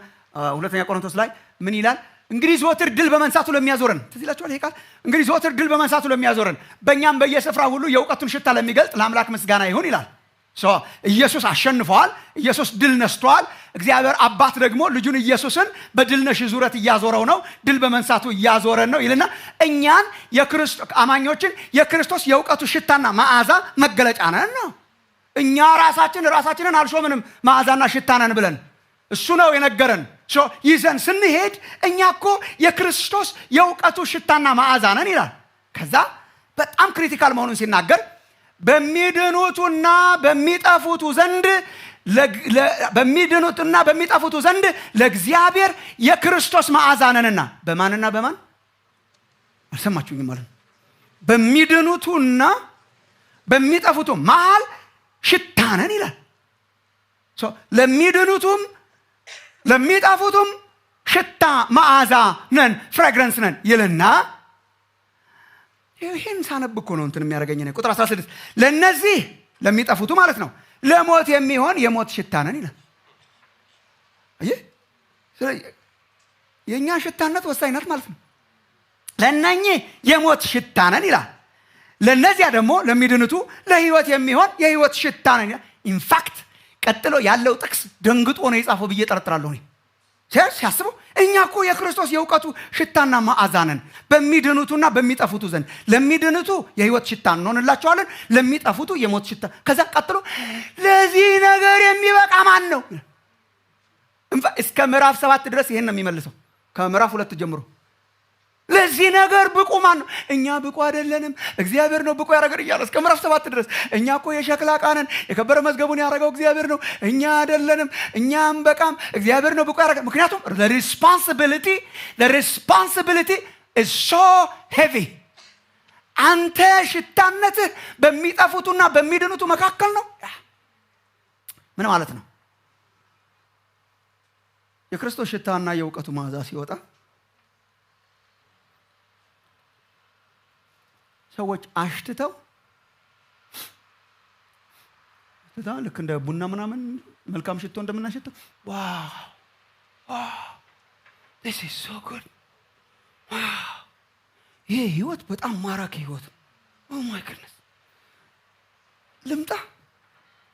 ሁለተኛ ቆሮንቶስ ላይ ምን ይላል? እንግዲህ ዘወትር ድል በመንሳቱ ለሚያዞረን ትዝ ይላችኋል። ይሄ ቃል እንግዲህ ዘወትር ድል በመንሳቱ ለሚያዞረን በእኛም በየስፍራ ሁሉ የእውቀቱን ሽታ ለሚገልጥ ለአምላክ ምስጋና ይሁን ይላል። ኢየሱስ አሸንፈዋል። ኢየሱስ ድል ነስቷል። እግዚአብሔር አባት ደግሞ ልጁን ኢየሱስን በድል ነሽ ዙረት እያዞረው ነው፣ ድል በመንሳቱ እያዞረን ነው ይልና እኛን የክርስቶስ አማኞችን የክርስቶስ የእውቀቱ ሽታና መዓዛ መገለጫ ነን ነው። እኛ ራሳችንን አልሾምንም መዓዛና ሽታ ነን ብለን እሱ ነው የነገረን። ይዘን ስንሄድ እኛ እኮ የክርስቶስ የእውቀቱ ሽታና መዓዛ ነን ይላል። ከዛ በጣም ክሪቲካል መሆኑን ሲናገር በሚድኑትና በሚጠፉቱ ዘንድ ለእግዚአብሔር የክርስቶስ መዓዛ ነንና በማንና በማን አልሰማችሁኝም ማለት ነው። በሚድኑቱና በሚጠፉቱ መሃል ሽታ ነን ይላል። ለሚድኑቱም ለሚጠፉቱም ሽታ መዓዛ ነን፣ ፍራግረንስ ነን ይልና ይህን ሳነብ እኮ ነው እንትን የሚያደርገኝ ነው። ቁጥር 16 ለነዚህ ለሚጠፉቱ ማለት ነው ለሞት የሚሆን የሞት ሽታ ነን ይላል። የእኛ ሽታነት ወሳኝነት ማለት ነው። ለእነኚህ የሞት ሽታ ነን ይላል። ለነዚያ ደግሞ ለሚድኑቱ ለህይወት የሚሆን የህይወት ሽታ ነን ይላል። ኢንፋክት ቀጥሎ ያለው ጥቅስ ደንግጦ ነው የጻፈው ብዬ ጠርጥራለሁ። ሲያስበው እኛ እኮ የክርስቶስ የእውቀቱ ሽታና መዓዛ ነን በሚድኑቱና በሚጠፉቱ ዘንድ። ለሚድኑቱ የህይወት ሽታ እንሆንላቸዋለን፣ ለሚጠፉቱ የሞት ሽታ። ከዛ ቀጥሎ ለዚህ ነገር የሚበቃ ማን ነው? እስከ ምዕራፍ 7 ድረስ ይሄን ነው የሚመልሰው። ከምዕራፍ 2 ጀምሮ ለዚህ ነገር ብቁ ማን ነው? እኛ ብቁ አይደለንም፣ እግዚአብሔር ነው ብቁ ያደረገን እያለ እስከ ምዕራፍ 7 ድረስ እኛ እኮ የሸክላ ዕቃ ነን፣ የከበረ መዝገቡን ያደረገው እግዚአብሔር ነው፣ እኛ አይደለንም፣ እኛም በቃም እግዚአብሔር ነው ብቁ ያደረገን። ምክንያቱም the responsibility is so heavy። አንተ ሽታነትህ በሚጠፉትና በሚድኑት መካከል ነው። ምን ማለት ነው? የክርስቶስ ሽታና የእውቀቱ መዓዛ ሲወጣ ሰዎች አሽትተው ልክ እንደ ቡና ምናምን መልካም ሽቶ እንደምናሸተው ዋው this is so good ዋው ይሄ ህይወት በጣም ማራኪ ህይወት oh my goodness ልምጣ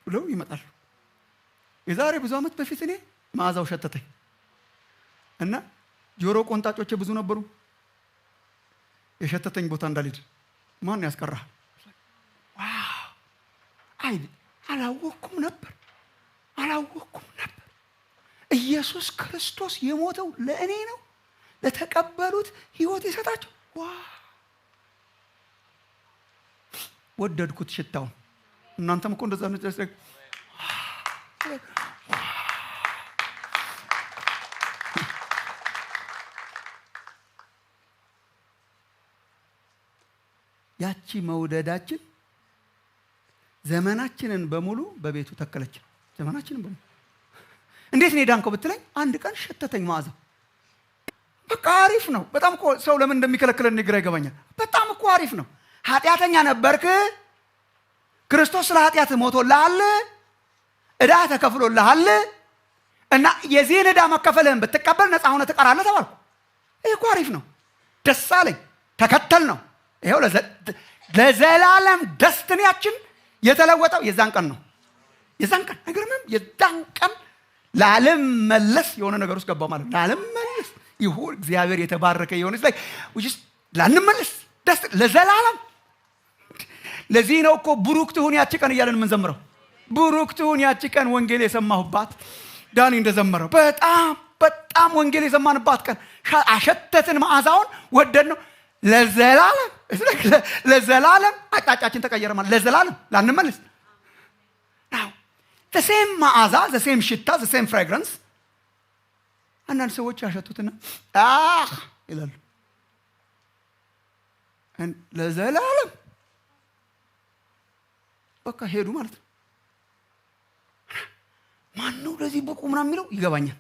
ብለው ይመጣሉ። የዛሬ ብዙ ዓመት በፊት እኔ መዓዛው ሸተተኝ እና ጆሮ ቆንጣጮቼ ብዙ ነበሩ። የሸተተኝ ቦታ እንዳልሄድ ማን ያስቀራል? ዋው አላወቅኩም ነበር። ኢየሱስ ክርስቶስ የሞተው ለእኔ ነው፣ ለተቀበሉት ህይወት ይሰጣቸው። ዋው ወደድኩት ሽታውን። እናንተም እኮ እንደዛ ነው። ያቺ መውደዳችን ዘመናችንን በሙሉ በቤቱ ተከለች። ዘመናችንን በሙሉ እንዴት ነው ዳንከው ብትለኝ፣ አንድ ቀን ሸተተኝ መዓዛ። በቃ አሪፍ ነው። በጣም እኮ ሰው ለምን እንደሚከለክለን ግራ ይገባኛል። በጣም እኮ አሪፍ ነው። ኃጢአተኛ ነበርክ፣ ክርስቶስ ስለ ኃጢአት ሞቶልሃል፣ ዕዳ ተከፍሎልሃል እና የዚህን ዕዳ መከፈልህን ብትቀበል ነፃ ሆነህ ትቀራለህ ተባልኩ። ይሄ እኮ አሪፍ ነው። ደስ አለኝ። ተከተል ነው። ይሄው ለዘላለም ደስትንያችን የተለወጠው የዛን ቀን ነው። የዛን ቀን አይገርምም? የዛን ቀን ለዓለም መለስ የሆነ ነገር ውስጥ ገባው ማለት ለዓለም መለስ ይሁን። እግዚአብሔር የተባረከ የሆነች ላይ ላንመለስ ደስ ለዘላለም። ለዚህ ነው እኮ ቡሩክ ትሁን ያቺ ቀን እያለን የምንዘምረው። ቡሩክ ትሁን ያቺ ቀን ወንጌል የሰማሁባት ዳኒ እንደዘመረው በጣም ወንጌል የሰማንባት ቀን አሸተትን፣ መዓዛውን ወደድ ነው ለዘላለም አቅጣጫችን ተቀየረ ማለት ለዘላለም ላንመለስ ነው። the same መዓዛ the same ሽታ the same fragrance አንዳንድ ሰዎች ያሸቱትና ይላሉ ለዘላለም በቃ ሄዱ ማለት ነው። ማን ነው ለዚህ ብቁ ምናምን የሚለው ይገባኛል።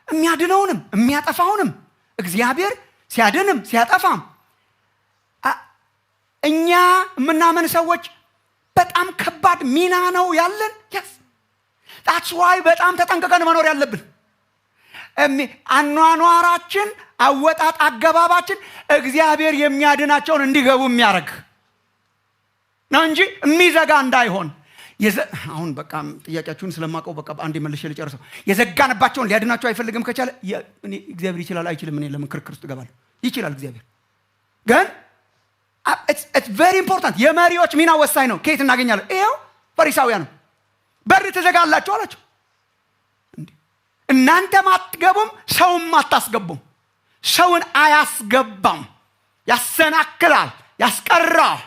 የሚያድነውንም የሚያጠፋውንም እግዚአብሔር ሲያድንም ሲያጠፋም እኛ የምናምን ሰዎች በጣም ከባድ ሚና ነው ያለን። yes that's why በጣም ተጠንቅቀን መኖር ያለብን። አኗኗራችን፣ አወጣጥ አገባባችን እግዚአብሔር የሚያድናቸውን እንዲገቡ የሚያደርግ ነው እንጂ የሚዘጋ እንዳይሆን። አሁን በቃ ጥያቄያችሁን ስለማቀው በቃ አንዴ መልሼ ልጨርሰው። የዘጋንባቸውን ሊያድናቸው አይፈልግም ከቻለ እግዚአብሔር ይችላል አይችልም? እኔ ለምን ክርክር ውስጥ እገባለሁ? ይችላል እግዚአብሔር። ግን it's very important። የመሪዎች ሚና ወሳኝ ነው። ከየት እናገኛለን? ይሄው ፈሪሳውያን በር ተዘጋላችሁ አላቸው። እናንተም አትገቡም፣ ሰውም አታስገቡም። ሰውን አያስገባም፣ ያሰናክላል፣ ያስቀራል።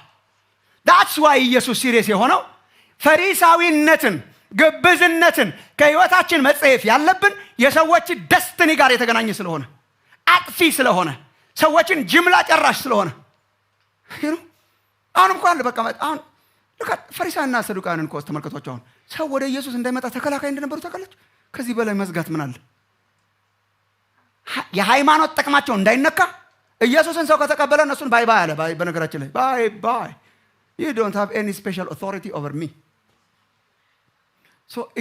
that's why ኢየሱስ ሲሪየስ የሆነው ፈሪሳዊነትን፣ ግብዝነትን ከህይወታችን መጽሔፍ ያለብን የሰዎች ደስትኒ ጋር የተገናኘ ስለሆነ፣ አጥፊ ስለሆነ፣ ሰዎችን ጅምላ ጨራሽ ስለሆነ አሁን እንኳን በቃ አሁን ፈሪሳውያንና ሰዱቃውያንን እኮ ተመልከቷቸው። አሁን ሰው ወደ ኢየሱስ እንዳይመጣ ተከላካይ እንደነበሩ ታውቃላችሁ። ከዚህ በላይ መዝጋት ምን አለ? የሃይማኖት ጥቅማቸው እንዳይነካ ኢየሱስን ሰው ከተቀበለ እነሱን ባይ ባይ አለ። በነገራችን ላይ ባይ ባይ you don't have any special authority over me።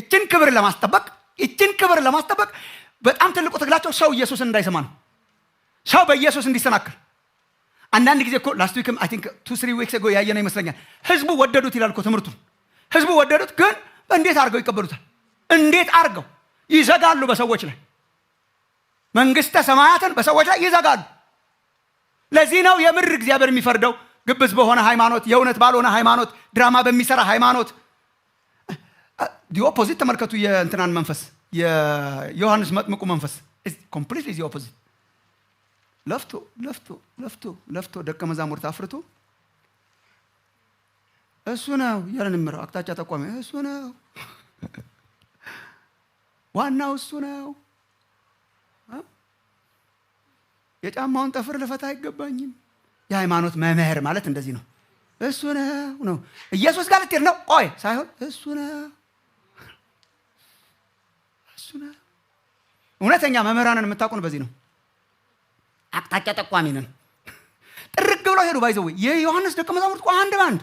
እችን ክብር ለማስጠበቅ በጣም ትልቁ ትግላቸው ሰው ኢየሱስን እንዳይሰማ ነው። ሰው በኢየሱስ እንዲሰናከል። አንዳንድ ጊዜ እኮ ላስት ዊክም አይ ቲንክ 2-3 weeks ago ያየነው ይመስለኛል። ህዝቡ ወደዱት ይላል እኮ ትምህርቱን። ህዝቡ ወደዱት፣ ግን እንዴት አድርገው ይቀበሉታል? እንዴት አድርገው ይዘጋሉ? በሰዎች ላይ መንግስተ ሰማያትን በሰዎች ላይ ይዘጋሉ። ለዚህ ነው የምድር እግዚአብሔር የሚፈርደው ግብዝ በሆነ ሃይማኖት፣ የእውነት ባልሆነ ሃይማኖት፣ ድራማ በሚሰራ ሃይማኖት። ኦፖዚት ተመልከቱ። የእንትናን መንፈስ፣ የዮሐንስ መጥምቁ መንፈስ ኮምፕሊትሊ ኦፖዚት። ለፍቶ ደቀ መዛሙርት አፍርቶ እሱ ነው ያለን ምራው አቅጣጫ ጠቋሚ እሱ ነው ዋናው እሱ ነው። የጫማውን ጠፍር ልፈታ አይገባኝም። የሃይማኖት መምህር ማለት እንደዚህ ነው። እሱ ነው ኢየሱስ ጋር ልትሄድ ነው ቆይ ሳይሆን እሱ ነው። እውነተኛ መምህራንን የምታውቁን በዚህ ነው። አቅጣጫ ጠቋሚ ነን። ጥርግ ብለው ሄዱ። ባይዘው የዮሐንስ ደቀ መዛሙርት አንድ ባንድ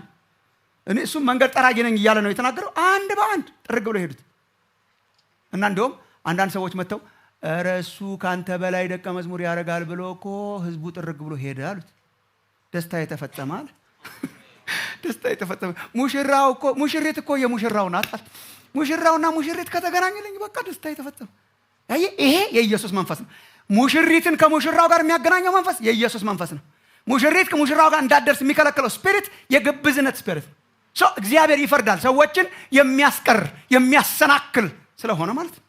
እኔ እሱም መንገድ ጠራጊ ነኝ እያለ ነው የተናገረው። አንድ ባንድ ጥርግ ብለው ሄዱት እና እንደውም አንዳንድ ሰዎች መጥተው ኧረ እሱ ካንተ በላይ ደቀ መዝሙር ያደርጋል ብሎ እኮ ህዝቡ ጥርግ ብሎ ሄደ አሉት። ደስታ የተፈጸመ አለ። ደስታ የተፈጸመ ሙሽራው እኮ ሙሽሪት እኮ የሙሽራው ናት። ሙሽራውና ሙሽሪት ከተገናኙልኝ በቃ ደስታ የተፈጸመ። ይሄ የኢየሱስ መንፈስ ነው። ሙሽሪትን ከሙሽራው ጋር የሚያገናኘው መንፈስ የኢየሱስ መንፈስ ነው። ሙሽሪት ከሙሽራው ጋር እንዳትደርስ የሚከለክለው ስፒሪት የግብዝነት ስፒሪት ነው። እግዚአብሔር ይፈርዳል ሰዎችን የሚያስቀር የሚያሰናክል ስለሆነ ማለት ነው።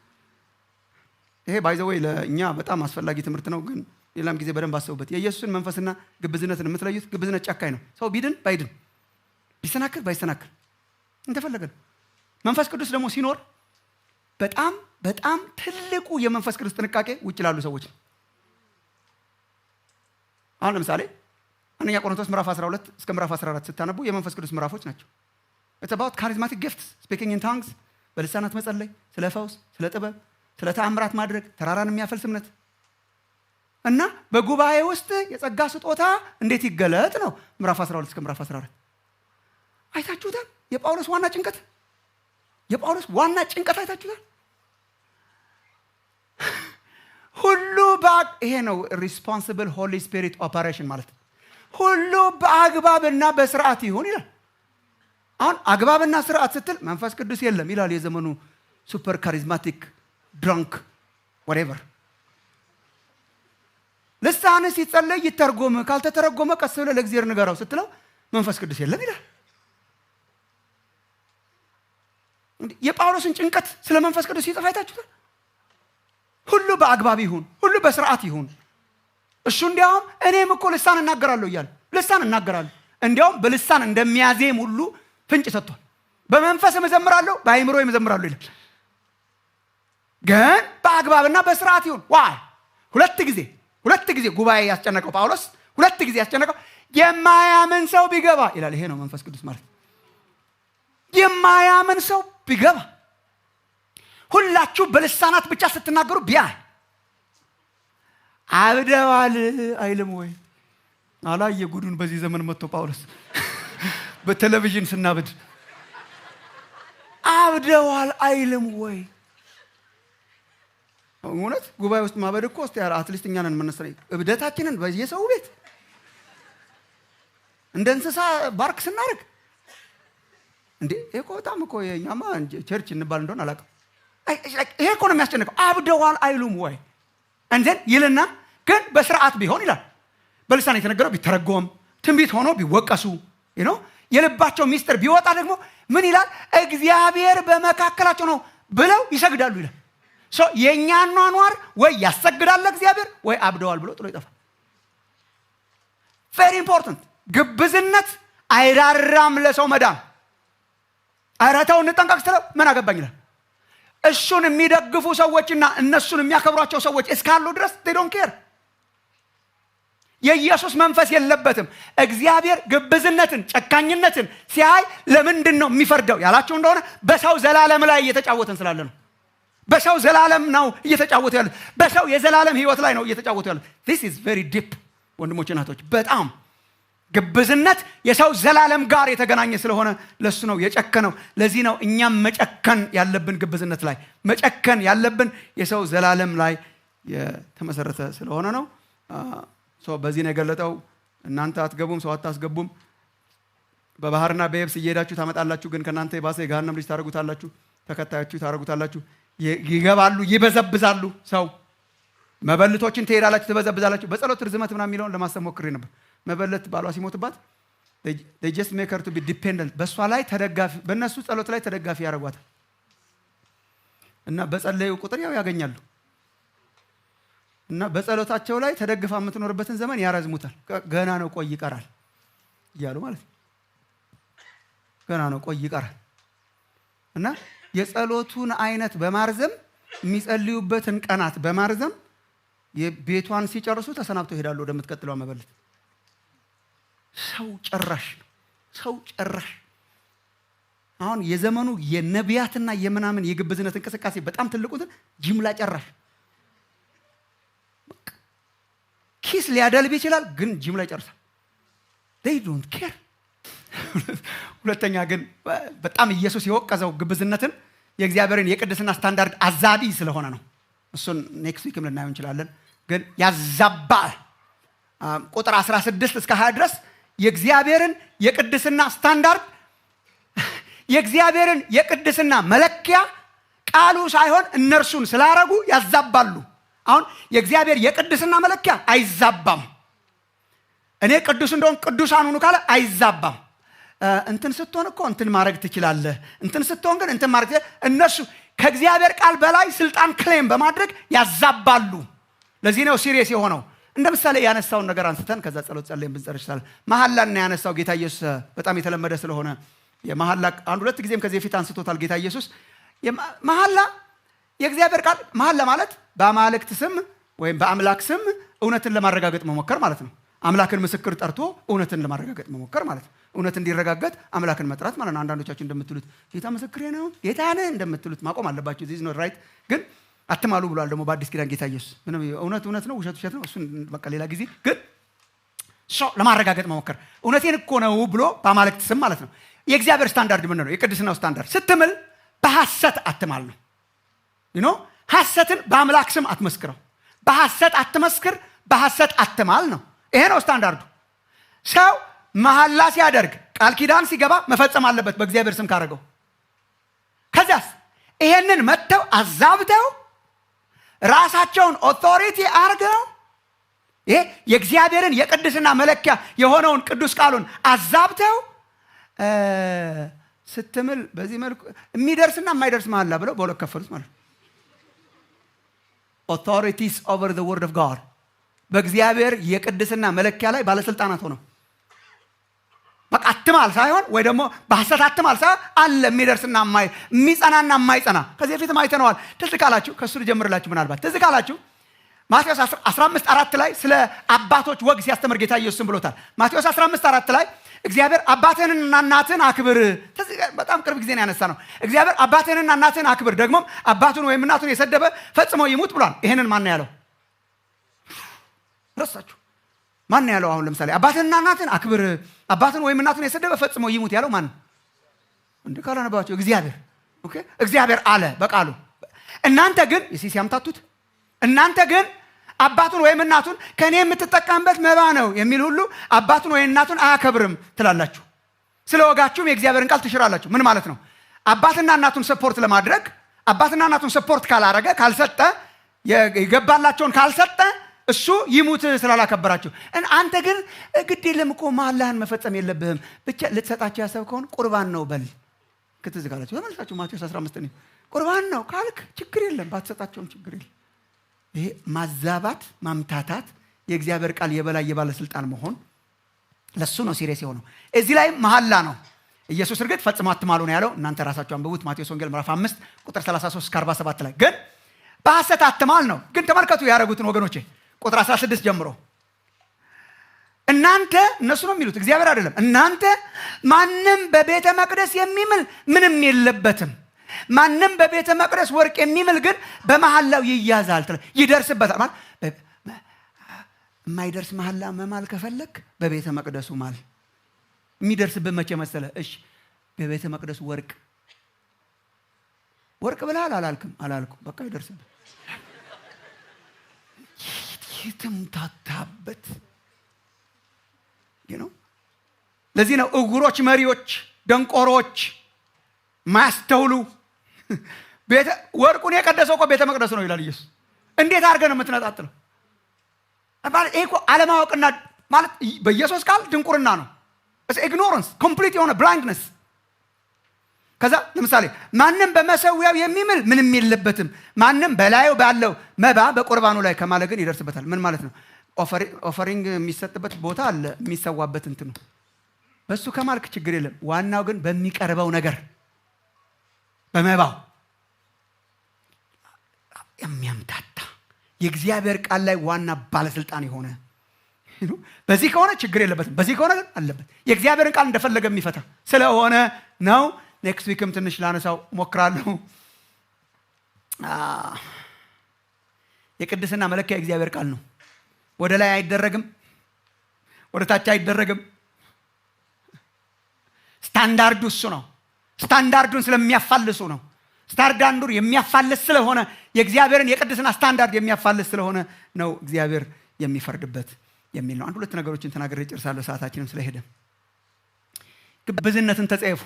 ይሄ ባይ ዘ ዌይ ለእኛ በጣም አስፈላጊ ትምህርት ነው፣ ግን ሌላም ጊዜ በደንብ አስቡበት። የኢየሱስን መንፈስና ግብዝነትን የምትለዩት ግብዝነት ጨካኝ ነው። ሰው ቢድን ባይድን ቢሰናክል ባይሰናክል እንደፈለገ ነው። መንፈስ ቅዱስ ደግሞ ሲኖር በጣም በጣም ትልቁ የመንፈስ ቅዱስ ጥንቃቄ ውጭ ላሉ ሰዎች ነው። አሁን ለምሳሌ አንደኛ ቆሮንቶስ ምዕራፍ 12 እስከ ምዕራፍ 14 ስታነቡ የመንፈስ ቅዱስ ምዕራፎች ናቸው። It's about charismatic gifts, speaking in tongues፣ በልሳናት መጸለይ፣ ስለ ፈውስ፣ ስለ ጥበብ፣ ስለ ተአምራት ማድረግ፣ ተራራን የሚያፈልስ እምነት እና በጉባኤ ውስጥ የጸጋ ስጦታ እንዴት ይገለጥ ነው ምዕራፍ 12 እስከ ምዕራፍ 14። አይታችሁታል? የጳውሎስ ዋና ጭንቀት አይታችሁታል? ሁሉ ይሄ ነው ሪስፖንሲብል ሆሊ ስፒሪት ኦፐሬሽን ማለት። ሁሉ በአግባብና በስርዓት ይሁን ይላል። አሁን አግባብና ስርዓት ስትል መንፈስ ቅዱስ የለም ይላል የዘመኑ ሱፐር ካሪዝማቲክ ድራንክ whatever። ልሳን ሲጸለይ ይተርጎም፣ ካልተተረጎመ ቀስ ብለህ ለእግዚአብሔር ንገረው ስትለው መንፈስ ቅዱስ የለም ይላል። የጳውሎስን ጭንቀት ስለ መንፈስ ቅዱስ ሲጽፍ አይታችሁታል? ሁሉ በአግባብ ይሁን፣ ሁሉ በስርዓት ይሁን። እሱ እንዲያውም እኔም እኮ ልሳን እናገራለሁ እያለ ልሳን እናገራለሁ፣ እንዲያውም በልሳን እንደሚያዜም ሁሉ ፍንጭ ሰጥቷል። በመንፈስ እዘምራለሁ፣ በአእምሮ እዘምራለሁ ይላል። ግን በአግባብና በስርዓት ይሁን። ዋይ ሁለት ጊዜ ጉባኤ ያስጨነቀው ጳውሎስ፣ ሁለት ጊዜ ያስጨነቀው የማያምን ሰው ቢገባ ይላል። ይሄ ነው መንፈስ ቅዱስ ማለት። የማያምን ሰው ቢገባ ሁላችሁ በልሳናት ብቻ ስትናገሩ ቢያይ አብደዋል አይልም ወይ? አላየ ጉዱን በዚህ ዘመን መጥቶ ጳውሎስ በቴሌቪዥን ስናብድ አብደዋል አይልም ወይ? እውነት ጉባኤ ውስጥ ማበድ እኮ አትሊስት እኛ ነን የምንሰራው እብደታችንን በየሰው ቤት እንደ እንስሳ ባርክ ስናደርግ እንዴ እኮ በጣም እኮ የኛማ ቸርች እንባል እንደሆነ አላውቅም። ይሄ እኮ ነው የሚያስጨንቀው። አብደዋል አይሉም ወይ እንዴት ይልና ግን በስርዓት ቢሆን ይላል። በልሳን የተነገረው ቢተረጎም፣ ትንቢት ሆኖ ቢወቀሱ የልባቸው ሚስጥር ቢወጣ ደግሞ ምን ይላል? እግዚአብሔር በመካከላቸው ነው ብለው ይሰግዳሉ ይላል። የእኛ ኗኗር ወይ ያሰግዳል እግዚአብሔር ወይ አብደዋል ብሎ ጥሎ ይጠፋል። ቬሪ ኢምፖርታንት። ግብዝነት አይራራም ለሰው መዳን። አራታው እንጠንቀቅ ስለው ምን አገባኝ ይላል። እሱን የሚደግፉ ሰዎችና እነሱን የሚያከብሯቸው ሰዎች እስካሉ ድረስ they don't care። የኢየሱስ መንፈስ የለበትም። እግዚአብሔር ግብዝነትን፣ ጨካኝነትን ሲያይ ለምንድን ነው የሚፈርደው ያላችሁ እንደሆነ በሰው ዘላለም ላይ እየተጫወተን ስላለ ነው። በሰው ዘላለም ነው እየተጫወቱ ያሉት። በሰው የዘላለም ህይወት ላይ ነው እየተጫወቱ ያሉት። this is very deep ወንድሞች እና እህቶች። በጣም ግብዝነት የሰው ዘላለም ጋር የተገናኘ ስለሆነ ለሱ ነው የጨከነው። ለዚህ ነው እኛም መጨከን ያለብን ግብዝነት ላይ መጨከን ያለብን የሰው ዘላለም ላይ የተመሰረተ ስለሆነ ነው። በዚህ ነው የገለጠው። እናንተ አትገቡም፣ ሰው አታስገቡም። በባህርና በየብስ እየሄዳችሁ ታመጣላችሁ፣ ግን ከናንተ የባሰ የገሃነም ልጅ ታረጉታላችሁ፣ ተከታዮቹ ታረጉታላችሁ። ይገባሉ፣ ይበዘብዛሉ። ሰው መበልቶችን ትሄዳላችሁ፣ ትበዘብዛላችሁ። በጸሎት ርዝመት ምናምን የሚለውን ለማሰብ ሞክሬ ነበር። መበለት ባሏ ሲሞትባት they just make her to be dependent። በሷ ላይ ተደጋፊ፣ በእነሱ ጸሎት ላይ ተደጋፊ ያደርጓታል እና በጸለዩ ቁጥር ያው ያገኛሉ። እና በጸሎታቸው ላይ ተደግፋ የምትኖርበትን ዘመን ያረዝሙታል። ገና ነው ቆይ ይቀራል እያሉ ማለት ነው። ገና ነው ቆይ ይቀራል እና የጸሎቱን አይነት በማርዘም የሚጸልዩበትን ቀናት በማርዘም የቤቷን ሲጨርሱ ተሰናብተው ይሄዳሉ ወደምትቀጥለው መበለት። ሰው ጨራሽ ነው። ሰው ጨራሽ አሁን የዘመኑ የነቢያትና የምናምን የግብዝነት እንቅስቃሴ በጣም ትልቁትን ጅምላ ጨራሽ ኪስ ሊያደልብ ይችላል፣ ግን ጅምላ ይጨርሳል። they don't care። ሁለተኛ ግን በጣም ኢየሱስ የወቀዘው ግብዝነትን የእግዚአብሔርን የቅድስና ስታንዳርድ አዛቢ ስለሆነ ነው። እሱን ኔክስት ዊክም ልናየው እንችላለን። ግን ያዛባል። ቁጥር 16 እስከ 20 ድረስ የእግዚአብሔርን የቅድስና ስታንዳርድ የእግዚአብሔርን የቅድስና መለኪያ ቃሉ ሳይሆን እነርሱን ስላረጉ ያዛባሉ። አሁን የእግዚአብሔር የቅድስና መለኪያ አይዛባም። እኔ ቅዱስ እንደሆን ቅዱሳን ሁኑ ካለ አይዛባም። እንትን ስትሆን እኮ እንትን ማድረግ ትችላለህ፣ እንትን ስትሆን ግን እንትን ማድረግ እነሱ ከእግዚአብሔር ቃል በላይ ስልጣን ክሌም በማድረግ ያዛባሉ። ለዚህ ነው ሲሪየስ የሆነው። እንደ ምሳሌ ያነሳውን ነገር አንስተን ከዛ ጸሎት ጸልየን ብንጨርስ ይችላል። መሐላና ያነሳው ጌታ ኢየሱስ በጣም የተለመደ ስለሆነ የመሐላ አንድ ሁለት ጊዜም ከዚህ በፊት አንስቶታል ጌታ ኢየሱስ። መሐላ የእግዚአብሔር ቃል መሐላ ማለት በአማልክት ስም ወይም በአምላክ ስም እውነትን ለማረጋገጥ መሞከር ማለት ነው። አምላክን ምስክር ጠርቶ እውነትን ለማረጋገጥ መሞከር ማለት ነው። እውነት እንዲረጋገጥ አምላክን መጥራት ማለት ነው። አንዳንዶቻችሁ እንደምትሉት ጌታ ምስክሬ ነው ጌታ ነህ እንደምትሉት ማቆም አለባችሁ። ዚስ ኖት ራይት። ግን አትማሉ ብሏል ደግሞ በአዲስ ኪዳን ጌታ ኢየሱስ። ምንም እውነት እውነት ነው፣ ውሸት ውሸት ነው። እሱን በቃ ሌላ ጊዜ ግን ለማረጋገጥ መሞከር እውነቴን እኮ ነው ብሎ በአማልክት ስም ማለት ነው። የእግዚአብሔር ስታንዳርድ ምን ነው? የቅድስናው ስታንዳርድ ስትምል በሐሰት አትማል ነው። ሐሰትን በአምላክ ስም አትመስክረው። በሐሰት አትመስክር፣ በሐሰት አትማል ነው። ይሄ ነው ስታንዳርዱ። ሰው መሐላ ሲያደርግ ቃል ኪዳን ሲገባ መፈጸም አለበት በእግዚአብሔር ስም ካረገው። ከዚያስ ይሄንን መተው አዛብተው ራሳቸውን ኦቶሪቲ አርገው ይሄ የእግዚአብሔርን የቅድስና መለኪያ የሆነውን ቅዱስ ቃሉን አዛብተው ስትምል በዚህ መልኩ የሚደርስና የማይደርስ መሐላ ብለው በሁለት ከፈሉት ማለት ነው። authorities over the word of God በእግዚአብሔር የቅድስና መለኪያ ላይ ባለስልጣናት ሆነው በቃ አትማል ሳይሆን ወይ ደግሞ በሐሰት አትማል ሳይሆን አለ የሚደርስና የሚጸናና የማይጸና። ከዚህ በፊት አይተነዋል። ትዝ ካላችሁ ከእሱ ልጀምርላችሁ። ምናልባት ትዝ ካላችሁ ማቴዎስ 15:4 ላይ ስለ አባቶች ወግ ሲያስተምር ጌታ ኢየሱስም ብሎታል። ማቴዎስ 15:4 ላይ እግዚአብሔር አባትህንና እናትህን አክብር። በጣም ቅርብ ጊዜ ነው ያነሳ ነው። እግዚአብሔር አባትህንና እናትህን አክብር፣ ደግሞም አባቱን ወይም እናቱን የሰደበ ፈጽሞ ይሙት ብሏል። ይሄንን ማን ነው ያለው? ረሳችሁ? ማን ነው ያለው? አሁን ለምሳሌ አባትህንና እናትህን አክብር፣ አባቱን ወይም እናቱን የሰደበ ፈጽሞ ይሙት ያለው ማን ነው? እንዴ ካላነበባችሁ እግዚአብሔር። ኦኬ እግዚአብሔር አለ በቃሉ። እናንተ ግን ሲያምታቱት እናንተ ግን አባቱን ወይም እናቱን ከኔ የምትጠቀምበት መባ ነው የሚል ሁሉ አባቱን ወይም እናቱን አያከብርም ትላላችሁ። ስለ ወጋችሁም የእግዚአብሔርን ቃል ትሽራላችሁ። ምን ማለት ነው? አባትና እናቱን ሰፖርት ለማድረግ አባትና እናቱን ሰፖርት ካላረገ ካልሰጠ የገባላቸውን ካልሰጠ እሱ ይሙት ስላላከበራችሁ። አንተ ግን ግድ የለም እኮ መሐላህን መፈጸም የለብህም ብቻ ልትሰጣቸው ያሰብከውን ቁርባን ነው በል። ክትዝ ካላችሁ ተመልሳችሁ ማቴዎስ 15 ነው። ቁርባን ነው ካልክ ችግር የለም፣ ባትሰጣቸውም ችግር የለም። ይሄ ማዛባት ማምታታት የእግዚአብሔር ቃል የበላይ የባለስልጣን መሆን ለሱ ነው ሲሪየስ የሆነው። እዚህ ላይ መሐላ ነው። ኢየሱስ እርግጥ ፈጽሞ አትማሉ ነው ያለው። እናንተ ራሳችሁ አንብቡት። ማቴዎስ ወንጌል ምዕራፍ 5 ቁጥር 33 እስከ 47 ላይ ግን በሐሰት አትማል ነው። ግን ተመልከቱ ያደረጉትን ወገኖቼ ቁጥር 16 ጀምሮ እናንተ እነሱ ነው የሚሉት እግዚአብሔር አይደለም። እናንተ ማንም በቤተ መቅደስ የሚምል ምንም የለበትም፣ ማንም በቤተ መቅደስ ወርቅ የሚምል ግን በመሐላው ይያዛል ይደርስበታል። ማለት የማይደርስ መሐላ መማል ከፈለክ በቤተ መቅደሱ ማል። የሚደርስበት መቼ መሰለ? እሺ በቤተ መቅደሱ ወርቅ ብለሃል አላልክም? አላልኩም። በቃ ይደርስበት። የተምታታበት ነው። ለዚህ ነው እጉሮች መሪዎች፣ ደንቆሮች፣ ማስተውሉ ወርቁን የቀደሰው እኮ ቤተ መቅደስ ነው ይላል ኢየሱስ። እንዴት አድርገህ ነው የምትነጣጥለው? ማለት ይሄ እኮ አለማወቅና ማለት በኢየሱስ ቃል ድንቁርና ነው። ኢግኖራንስ፣ ኮምፕሊት የሆነ ብላይንድነስ። ከዛ ለምሳሌ ማንም በመሰዊያው የሚምል ምንም የለበትም፣ ማንም በላዩ ባለው መባ በቁርባኑ ላይ ከማለ ግን ይደርስበታል። ምን ማለት ነው? ኦፈሪንግ የሚሰጥበት ቦታ አለ፣ የሚሰዋበት እንትኑ በሱ ከማልክ ችግር የለም። ዋናው ግን በሚቀርበው ነገር በመባው የሚያምታታ የእግዚአብሔር ቃል ላይ ዋና ባለስልጣን የሆነ በዚህ ከሆነ ችግር የለበትም፣ በዚህ ከሆነ ግን አለበት። የእግዚአብሔርን ቃል እንደፈለገ የሚፈታ ስለሆነ ነው። ኔክስት ዊክም ትንሽ ላነሳው ሞክራለሁ። የቅድስና መለኪያ የእግዚአብሔር ቃል ነው። ወደ ላይ አይደረግም፣ ወደ ታች አይደረግም። ስታንዳርዱ እሱ ነው። ስታንዳርዱን ስለሚያፋልሱ ነው። ስታንዳርዱን የሚያፋልስ ስለሆነ የእግዚአብሔርን የቅድስና ስታንዳርድ የሚያፋልስ ስለሆነ ነው እግዚአብሔር የሚፈርድበት የሚል ነው። አንድ ሁለት ነገሮችን ተናግሬ ጨርሳለሁ፣ ሰዓታችንም ስለሄደ። ግብዝነትን ተጸየፉ።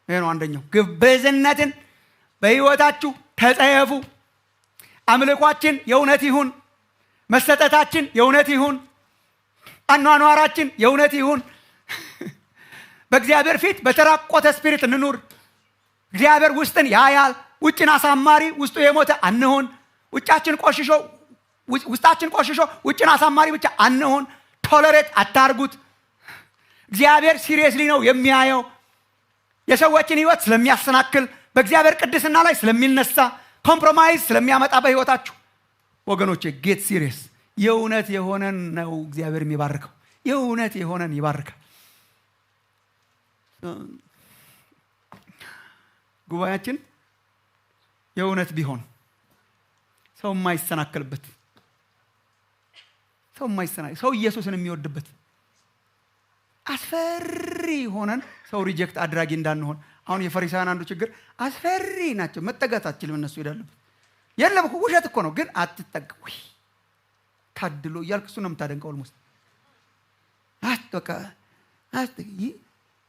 ይሄ ነው አንደኛው። ግብዝነትን በህይወታችሁ ተጸየፉ። አምልኳችን የእውነት ይሁን፣ መሰጠታችን የእውነት ይሁን፣ አኗኗራችን የእውነት ይሁን። በእግዚአብሔር ፊት በተራቆተ ስፒሪት እንኑር። እግዚአብሔር ውስጥን ያያል። ውጭን አሳማሪ ውስጡ የሞተ አንሆን። ውስጣችን ቆሽሾ ውጭን አሳማሪ ብቻ አንሆን። ቶለሬት አታርጉት። እግዚአብሔር ሲሪየስሊ ነው የሚያየው። የሰዎችን ህይወት ስለሚያሰናክል፣ በእግዚአብሔር ቅድስና ላይ ስለሚነሳ፣ ኮምፕሮማይዝ ስለሚያመጣ በህይወታችሁ ወገኖቼ ጌት ሲሪየስ። የእውነት የሆነን ነው እግዚአብሔር የሚባርከው። የእውነት የሆነን ይባርካል። ጉባኤያችን የእውነት ቢሆን ሰው የማይሰናከልበት፣ ሰው ኢየሱስን የሚወድበት፣ አስፈሪ ሆነን ሰው ሪጀክት አድራጊ እንዳንሆን። አሁን የፈሪሳውያን አንዱ ችግር አስፈሪ ናቸው፣ መጠጋት አትችልም። እነሱ ይሄዳሉበት። የለም እኮ ውሸት እኮ ነው፣ ግን አትጠጋ። ወይ ታድሎ እያልክ እሱ ነው የምታደንቀው። ልሞስ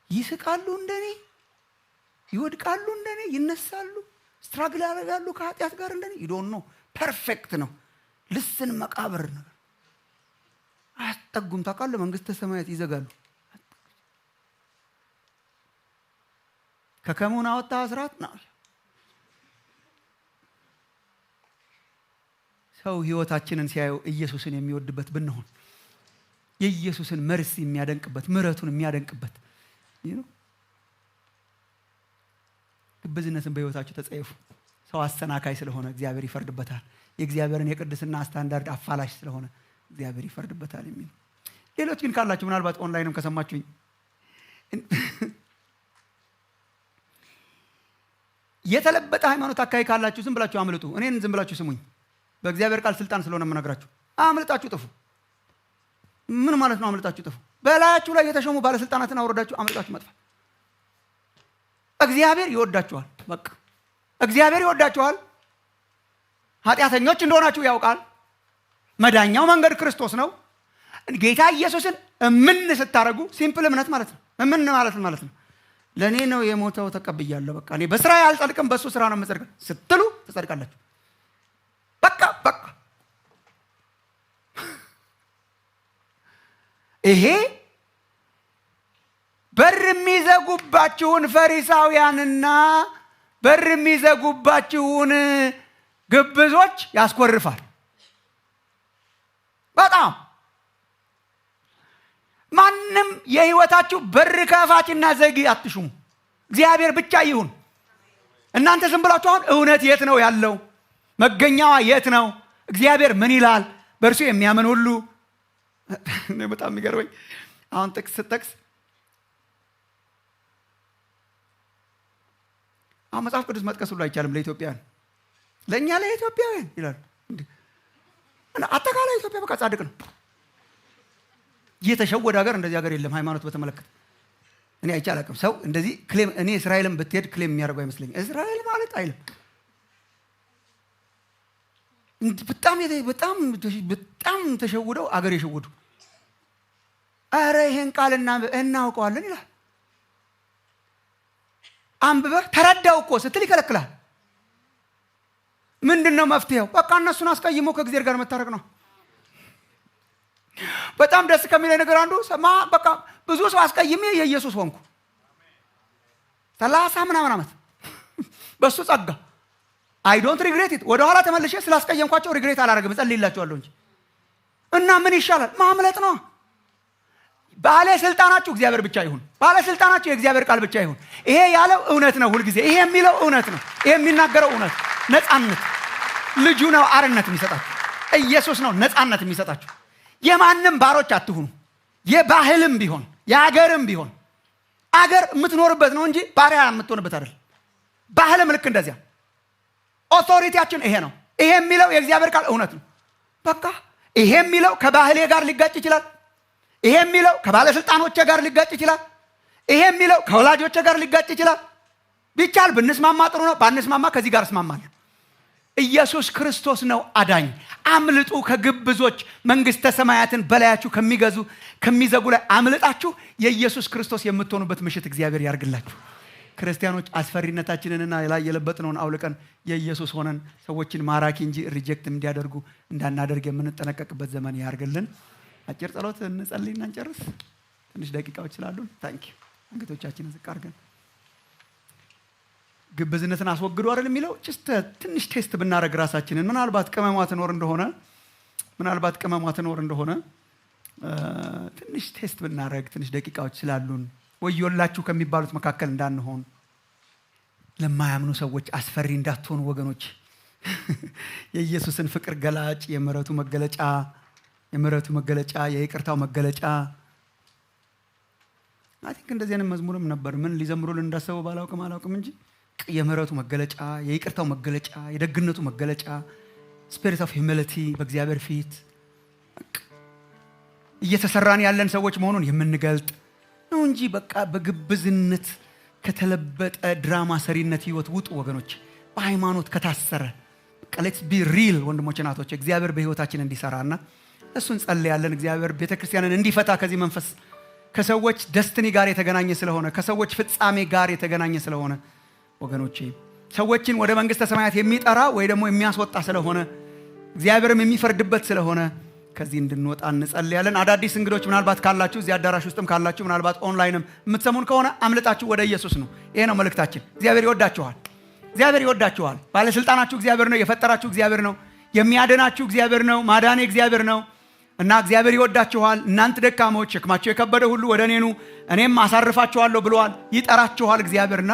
ይስቃሉ እንደኔ፣ ይወድቃሉ እንደኔ፣ ይነሳሉ፣ ስትራግል ያደርጋሉ ከኃጢአት ጋር እንደኔ። ይዶን ነው ፐርፌክት ነው። ልስን መቃብር ነው። አያስጠጉም። ታውቃለህ፣ መንግስተ ሰማያት ይዘጋሉ። ከከሙን አወጣ አስራት ነው። ሰው ህይወታችንን ሲያየው ኢየሱስን የሚወድበት ብንሆን፣ የኢየሱስን መርሲ የሚያደንቅበት፣ ምሕረቱን የሚያደንቅበት ግብዝነትን በህይወታችሁ ተጸየፉ። ሰው አሰናካይ ስለሆነ እግዚአብሔር ይፈርድበታል። የእግዚአብሔርን የቅድስና ስታንዳርድ አፋላሽ ስለሆነ እግዚአብሔር ይፈርድበታል የሚል። ሌሎች ግን ካላችሁ ምናልባት ኦንላይንም ከሰማችሁኝ የተለበጠ ሃይማኖት አካይ ካላችሁ ዝም ብላችሁ አምልጡ። እኔን ዝም ብላችሁ ስሙኝ። በእግዚአብሔር ቃል ስልጣን ስለሆነ የምነግራችሁ። አምልጣችሁ ጥፉ። ምን ማለት ነው አምልጣችሁ ጥፉ? በላያችሁ ላይ የተሾሙ ባለስልጣናትን አውርዳችሁ አምልጣችሁ መጥፋት። እግዚአብሔር ይወዳችኋል። በቃ እግዚአብሔር ይወዳችኋል። ኃጢአተኞች እንደሆናችሁ ያውቃል። መዳኛው መንገድ ክርስቶስ ነው። ጌታ ኢየሱስን ምን ስታረጉ ሲምፕል እምነት ማለት ነው። ምን ማለት ነው? ለኔ ነው የሞተው ተቀብያለሁ። በቃ እኔ በስራ አልጸድቅም፣ በሱ ስራ ነው የምጸድቀው ስትሉ ትጸድቃላችሁ። በቃ ይሄ በር የሚዘጉባችሁን ፈሪሳውያንና በር የሚዘጉባችሁን ግብዞች ያስኮርፋል። በጣም ማንም የህይወታችሁ በር ከፋችና ዘጊ አትሹሙ። እግዚአብሔር ብቻ ይሁን። እናንተ ዝም ብላችሁ አሁን እውነት የት ነው ያለው? መገኛዋ የት ነው? እግዚአብሔር ምን ይላል? በእርሱ የሚያምን ሁሉ በጣም የሚገርመኝ አሁን ጥቅስ ስጠቅስ አሁን መጽሐፍ ቅዱስ መጥቀስ ሁሉ አይቻልም ለኢትዮጵያውያን። ለእኛ ለኢትዮጵያውያን ይላል። አጠቃላይ ኢትዮጵያ በቃ ጻድቅ ነው። የተሸወደ ሀገር እንደዚህ ሀገር የለም። ሃይማኖት በተመለከተ እኔ አይቼ አላውቅም። ሰው እንደዚህ ክሌም እኔ እስራኤልን ብትሄድ ክሌም የሚያደርገው አይመስለኝም። እስራኤል ማለት አይልም። በጣም ተሸውደው አገር የሸወዱ አረ ይሄን ቃል እናውቀዋለን ይላል። አንብበህ ተረዳው እኮ ስትል ይከለክላል። ምንድነው መፍትሄው? በቃ እነሱን አስቀይሞ ከእግዚአብሔር ጋር መታረቅ ነው። በጣም ደስ ከሚለኝ ነገር አንዱ በቃ ብዙ ሰው አስቀይሜ የኢየሱስ ሆንኩ 30 ምናምን ዓመት በሱ ጸጋ አይ ዶንት ሪግሬት ኢት። ወደ ኋላ ተመልሼ ስላስቀየምኳቸው ሪግሬት አላደርግም፣ እጸልይላቸዋለሁ እንጂ። እና ምን ይሻላል? ማምለጥ ነው። ባለስልጣናችሁ እግዚአብሔር ብቻ ይሁን። ባለስልጣናችሁ የእግዚአብሔር ቃል ብቻ ይሁን። ይሄ ያለው እውነት ነው። ሁልጊዜ ይሄ የሚለው እውነት ነው። ይሄ የሚናገረው እውነት። ነፃነት ልጁ ነው አርነት የሚሰጣችሁ። ኢየሱስ ነው ነፃነት የሚሰጣችሁ። የማንም ባሮች አትሁኑ። የባህልም ቢሆን የአገርም ቢሆን አገር የምትኖርበት ነው እንጂ ባሪያ የምትሆንበት አይደል። ባህልም ልክ እንደዚያ። ኦቶሪቲያችን ይሄ ነው። ይሄ የሚለው የእግዚአብሔር ቃል እውነት ነው። በቃ ይሄ የሚለው ከባህሌ ጋር ሊጋጭ ይችላል። ይሄ የሚለው ከባለስልጣኖቼ ጋር ሊጋጭ ይችላል። ይሄ የሚለው ከወላጆቼ ጋር ሊጋጭ ይችላል። ቢቻል ብንስማማ ጥሩ ነው። ባንስማማ ከዚህ ጋር እስማማለሁ። ኢየሱስ ክርስቶስ ነው አዳኝ። አምልጡ ከግብዞች፣ መንግስተ ሰማያትን በላያችሁ ከሚዘጉ ላይ አምልጣችሁ የኢየሱስ ክርስቶስ የምትሆኑበት ምሽት እግዚአብሔር ያርግላችሁ። ክርስቲያኖች አስፈሪነታችንንና ላይ የለበጥነውን አውልቀን የኢየሱስ ሆነን ሰዎችን ማራኪ እንጂ ሪጀክት እንዲያደርጉ እንዳናደርግ የምንጠነቀቅበት ዘመን ያርግልን። አጭር ጸሎት እንጸልይና እንጨርስ። ትንሽ ደቂቃዎች ስላሉን ታንኪ አንገቶቻችንን ዝቅ አድርገን ግብዝነትን አስወግዱ አይደል የሚለው ትንሽ ቴስት ብናረግ ራሳችንን ምናልባት ቅመሟ ትኖር እንደሆነ ትንሽ ቴስት ብናረግ ትንሽ ደቂቃዎች ስላሉን ወዮላችሁ ከሚባሉት መካከል እንዳንሆን፣ ለማያምኑ ሰዎች አስፈሪ እንዳትሆኑ ወገኖች። የኢየሱስን ፍቅር ገላጭ የምህረቱ መገለጫ የይቅርታው መገለጫ አይ ቲንክ እንደዚህ አይነት መዝሙርም ነበር። ምን ሊዘምሩልን እንዳሰበው ባላውቅም እንጂ የምህረቱ መገለጫ፣ የይቅርታው መገለጫ፣ የደግነቱ መገለጫ ስፒሪት ኦፍ ሂዩሚሊቲ በእግዚአብሔር ፊት እየተሰራን ያለን ሰዎች መሆኑን የምንገልጥ ነው እንጂ በቃ በግብዝነት ከተለበጠ ድራማ ሰሪነት ህይወት ውጡ ወገኖች። በሃይማኖት ከታሰረ በቃ ሌትስ ቢ ሪል ወንድሞች እናቶች። እግዚአብሔር በህይወታችን እንዲሰራና እሱን ጸልያለን። እግዚአብሔር ቤተክርስቲያንን እንዲፈታ ከዚህ መንፈስ ከሰዎች ደስትኒ ጋር የተገናኘ ስለሆነ ከሰዎች ፍጻሜ ጋር የተገናኘ ስለሆነ ወገኖቼ ሰዎችን ወደ መንግስተ ሰማያት የሚጠራ ወይ ደግሞ የሚያስወጣ ስለሆነ እግዚአብሔርም የሚፈርድበት ስለሆነ ከዚህ እንድንወጣ እንጸልያለን። አዳዲስ እንግዶች ምናልባት ካላችሁ እዚህ አዳራሽ ውስጥም ካላችሁ ምናልባት ኦንላይንም የምትሰሙን ከሆነ አምልጣችሁ ወደ ኢየሱስ ነው። ይሄ ነው መልእክታችን። እግዚአብሔር ይወዳችኋል። ባለስልጣናችሁ እግዚአብሔር ነው። የፈጠራችሁ እግዚአብሔር ነው። የሚያድናችሁ እግዚአብሔር ነው። ማዳኔ እግዚአብሔር ነው እና እግዚአብሔር ይወዳችኋል። እናንተ ደካሞች ሸክማችሁ የከበደ ሁሉ ወደ እኔ ኑ እኔም አሳርፋችኋለሁ ብለዋል። ይጠራችኋል እግዚአብሔርና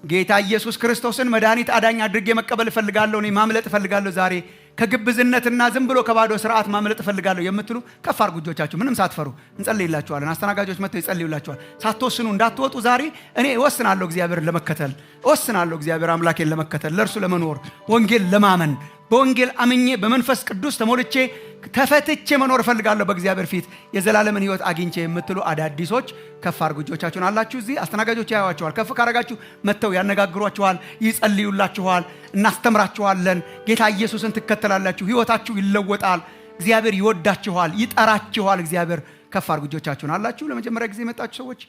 ጌታ ኢየሱስ ክርስቶስን መድኃኒት አዳኝ አድርጌ መቀበል እፈልጋለሁ። እኔ ማምለጥ እፈልጋለሁ። ዛሬ ከግብዝነትና ዝም ብሎ ከባዶ ስርዓት ማምለጥ እፈልጋለሁ የምትሉ ከፍ አድርጉ እጆቻችሁ። ምንም ሳትፈሩ እንጸልይላችኋለን። አስተናጋጆች መጥተው ይጸልዩላችኋል። ሳትወስኑ እንዳትወጡ። ዛሬ እኔ እወስናለሁ እግዚአብሔርን ለመከተል፣ እወስናለሁ እግዚአብሔር አምላኬን ለመከተል፣ ለእርሱ ለመኖር፣ ወንጌል ለማመን፣ በወንጌል አምኜ በመንፈስ ቅዱስ ተሞልቼ ተፈትቼ መኖር እፈልጋለሁ በእግዚአብሔር ፊት የዘላለምን ህይወት አግኝቼ የምትሉ አዳዲሶች ከፍ አድርጉ እጆቻችሁን። አላችሁ እዚህ አስተናጋጆች ያዩዋችኋል። ከፍ ካረጋችሁ መጥተው ያነጋግሯችኋል፣ ይጸልዩላችኋል፣ እናስተምራችኋለን። ጌታ ኢየሱስን ትከተላላችሁ፣ ህይወታችሁ ይለወጣል። እግዚአብሔር ይወዳችኋል፣ ይጠራችኋል። እግዚአብሔር ከፍ አድርጉ እጆቻችሁን። አላችሁ ለመጀመሪያ ጊዜ የመጣችሁ ሰዎች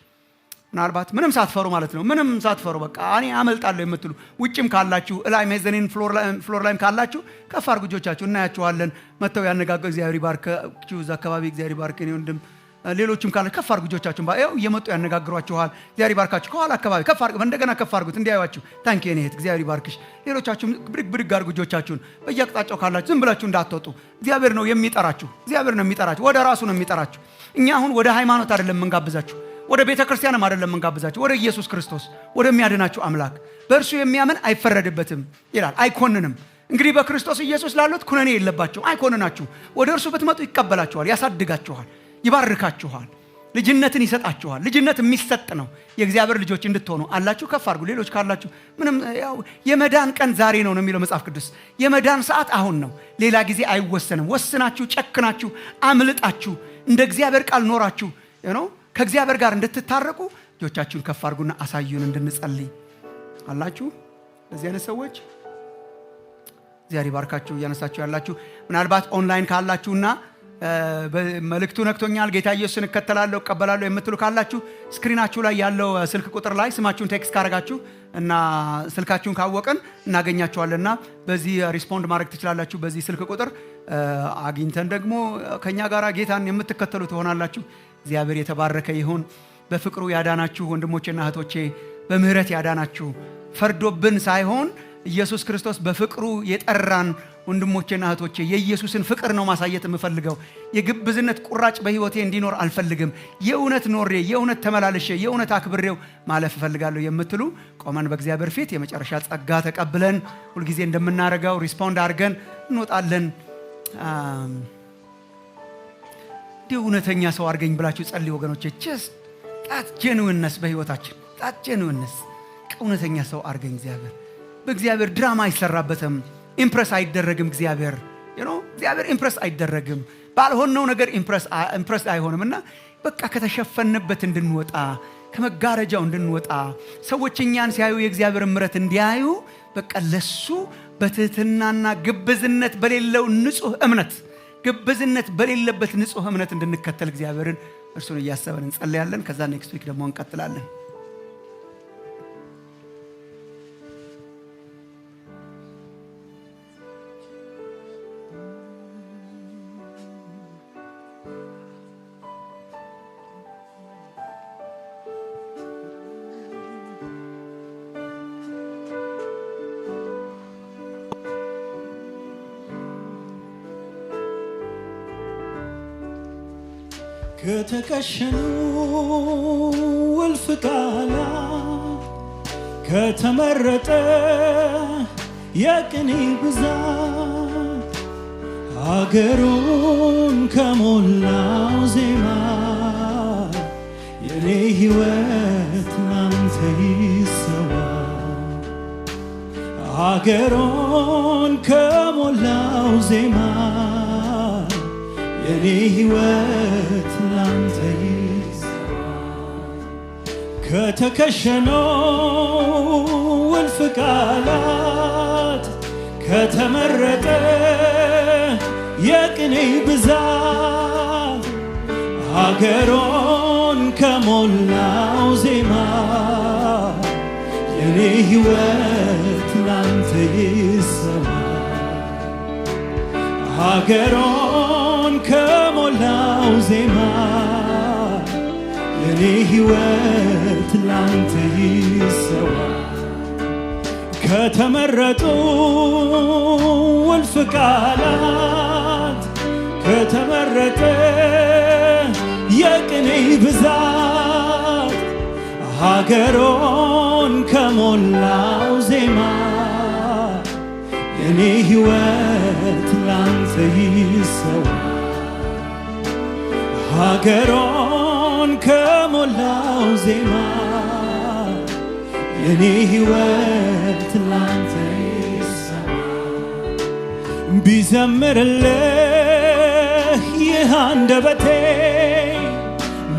ምናልባት ምንም ሳትፈሩ ማለት ነው። ምንም ሳትፈሩ በቃ እኔ አመልጣለሁ የምትሉ ውጭም ካላችሁ እላይ ሜዘኒን ፍሎር ላይም ካላችሁ ከፍ አድርጉ እጆቻችሁ። እናያችኋለን። መጥተው ያነጋገሩ። እግዚአብሔር ይባርካችሁ። እዛ አካባቢ እግዚአብሔር ይባርክ። እኔ ወንድም ሌሎችም ካላችሁ ከፍ አድርጉ እጆቻችሁን። ባየው እየመጡ ያነጋግሯችኋል። እግዚአብሔር ይባርካችሁ። ከኋላ አካባቢ ከፍ አድርጉ፣ እንደገና ከፍ አድርጉት እንዲያዩአችሁ። ታንኪ የኔ እህት እግዚአብሔር ይባርክሽ። ሌሎቻችሁም ብድግ አድርጉ እጆቻችሁን። በየአቅጣጫው ካላችሁ ዝም ብላችሁ እንዳትወጡ። እግዚአብሔር ነው የሚጠራችሁ። ወደ ራሱ ነው የሚጠራችሁ። እኛ አሁን ወደ ሃይማኖት አይደለም የምንጋብዛችሁ፣ ወደ ቤተ ክርስቲያንም አይደለም መንጋብዛችሁ፣ ወደ ኢየሱስ ክርስቶስ ወደሚያድናችሁ አምላክ። በእርሱ የሚያምን አይፈረድበትም ይላል፣ አይኮንንም። እንግዲህ በክርስቶስ ኢየሱስ ላሉት ኩነኔ የለባቸው፣ አይኮንናችሁ። ወደ እርሱ ብትመጡ ይቀበላችኋል፣ ያሳድጋችኋል፣ ይባርካችኋል፣ ልጅነትን ይሰጣችኋል። ልጅነት የሚሰጥ ነው። የእግዚአብሔር ልጆች እንድትሆኑ አላችሁ። ከፍ አድርጉ። ሌሎች ካላችሁ ምንም ያው የመዳን ቀን ዛሬ ነው የሚለው መጽሐፍ ቅዱስ። የመዳን ሰዓት አሁን ነው፣ ሌላ ጊዜ አይወሰንም። ወስናችሁ ጨክናችሁ አምልጣችሁ እንደ እግዚአብሔር ቃል ኖራችሁ ነው ከእግዚአብሔር ጋር እንድትታረቁ እጆቻችሁን ከፍ አድርጉና አሳዩን እንድንጸልይ። አላችሁ ለዚህ አይነት ሰዎች እግዚአብሔር ይባርካችሁ። እያነሳችሁ ያላችሁ ምናልባት ኦንላይን ካላችሁና መልእክቱ ነክቶኛል፣ ጌታ ኢየሱስን እከተላለሁ እቀበላለሁ የምትሉ ካላችሁ ስክሪናችሁ ላይ ያለው ስልክ ቁጥር ላይ ስማችሁን ቴክስት ካረጋችሁ እና ስልካችሁን ካወቀን እናገኛችኋለንና በዚህ ሪስፖንድ ማድረግ ትችላላችሁ። በዚህ ስልክ ቁጥር አግኝተን ደግሞ ከኛ ጋር ጌታን የምትከተሉ ትሆናላችሁ። እግዚአብሔር የተባረከ ይሁን። በፍቅሩ ያዳናችሁ ወንድሞቼና እህቶቼ፣ በምህረት ያዳናችሁ ፈርዶብን ሳይሆን ኢየሱስ ክርስቶስ በፍቅሩ የጠራን ወንድሞቼና እህቶቼ የኢየሱስን ፍቅር ነው ማሳየት የምፈልገው። የግብዝነት ቁራጭ በህይወቴ እንዲኖር አልፈልግም። የእውነት ኖሬ የእውነት ተመላለሼ የእውነት አክብሬው ማለፍ እፈልጋለሁ የምትሉ ቆመን በእግዚአብሔር ፊት የመጨረሻ ጸጋ ተቀብለን ሁልጊዜ እንደምናረጋው ሪስፖንድ አድርገን እንወጣለን። እውነተኛ ሰው አድርገኝ ብላችሁ ጸልዩ ወገኖቼ። ጣት ጄኑዊነስ በህይወታችን ጣት ጄኑዊነስ እውነተኛ ሰው አድርገኝ እግዚአብሔር። በእግዚአብሔር ድራማ አይሰራበትም። ኢምፕረስ አይደረግም እግዚአብሔር እግዚአብሔር ኢምፕረስ አይደረግም። ባልሆነው ነገር ኢምፕረስ አይሆንምና በቃ ከተሸፈነበት እንድንወጣ ከመጋረጃው እንድንወጣ ሰዎች እኛን ሲያዩ የእግዚአብሔር ምሕረት እንዲያዩ በቃ ለሱ በትህትናና ግብዝነት በሌለው ንጹህ እምነት ግብዝነት በሌለበት ንጹህ እምነት እንድንከተል እግዚአብሔርን እርሱን እያሰበን እንጸልያለን። ከዛ ኔክስት ዊክ ደግሞ እንቀጥላለን።
ከተከሸኑ እልፍ ቃላት ከተመረጠ የቅኔ ብዛት አገሩን ከሞላው ዜማ የኔ ሕይወት ላንተ ይሰዋ። አገሩን ከሞላው ዜማ የኔ ሕይወት ላንተ ይሰዋ። ከተከሸነው እልፍ ቃላት ከተመረጠ የቅኔ ብዛት አገሩን ከሞላው ዜማ የኔ ሕይወት ላንተ ይሰዋ። አገሩን ከሞላው ዜማ የኔ ሕይወት ላንተ ይሰዋ። ከተመረጡ እልፍ ቃላት ከተመረጠ የቅኔ ብዛት አገሩን ከሞላው ዜማ የኔ ሕይወት ላንተ ይሰዋ። አገሩን ከሞላው ዜማ የኔ ሕይወት ላንተ ይሰዋ። ቢዘምርልህ ይህ አንደበቴ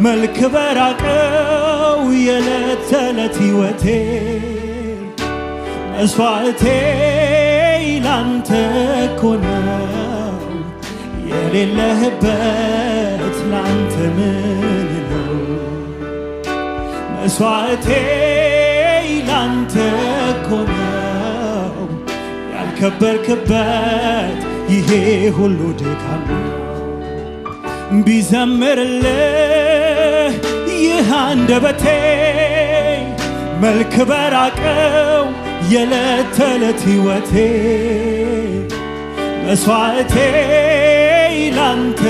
መልክ በራቀው የዕለት ተዕለት ሕይወቴ መስዋዕቴ ላንተ እኮ ነው የሌለህበት ላንተ ምን ነው? መስዋዕቴ ላንተ እኮ ነው ያልከበርክበት ይሄ ሁሉ ድካም ነው። ቢዘምርልህ ይህ አንደበቴ መልክ በራቀው የዕለት ተዕለት ሕይወቴ መስዋዕቴ ላንተ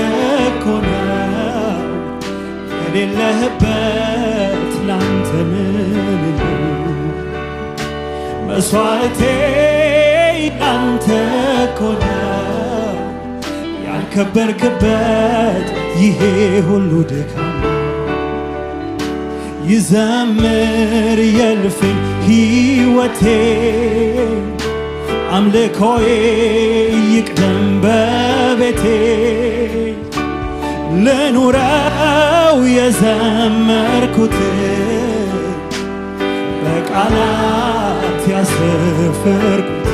እኮ ነው የሌለህበት ላንተ ምን ነው? መስዋዕቴ ላንተ እኮ ነው ያልከበርክበት ይሄ ሁሉ ድካም ነው። ይዘምር የልፍኝ ሕይወቴ አምልኮዬ ይቅደም በቤቴ ልኑረው የዘመርኩት በቃላት ያሰፈርኩት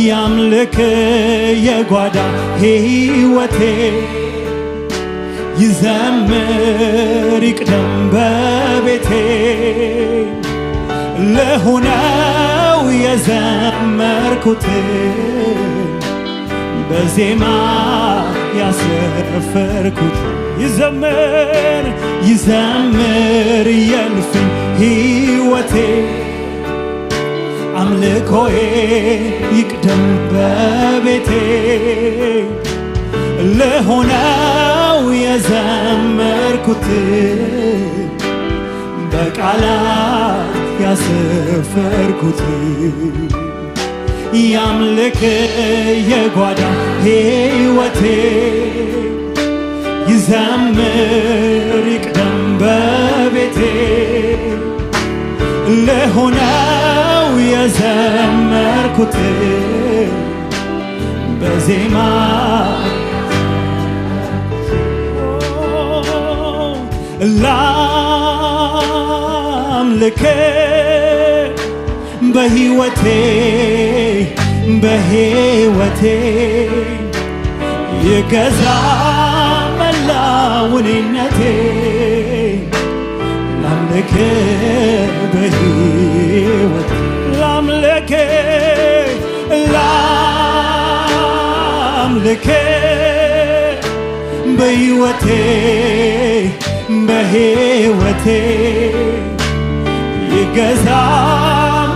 ያምልክ የጓዳ ሕይወቴ ይዘምር ይቅደም በቤቴ ለሆነው የዘመርኩት በዜማ ያሰፈርኩት ይዘምር ይዘምር የልፍኝ ሕይወቴ አምልኮዬ ይቅደም በቤቴ ለሆነው የዘመርኩት በቃላት ያሰፈርኩት ያምልክ የጓዳ ሕይወቴ ይዘምር ይቅደም በቤቴ ለሆነው የዘመርኩት በዜማ ላምልክ በሕይወቴ ይገዛ መላውንነቴ ላምልክ በሕይወቴ ላምልክ በሕይወቴ ይገዛ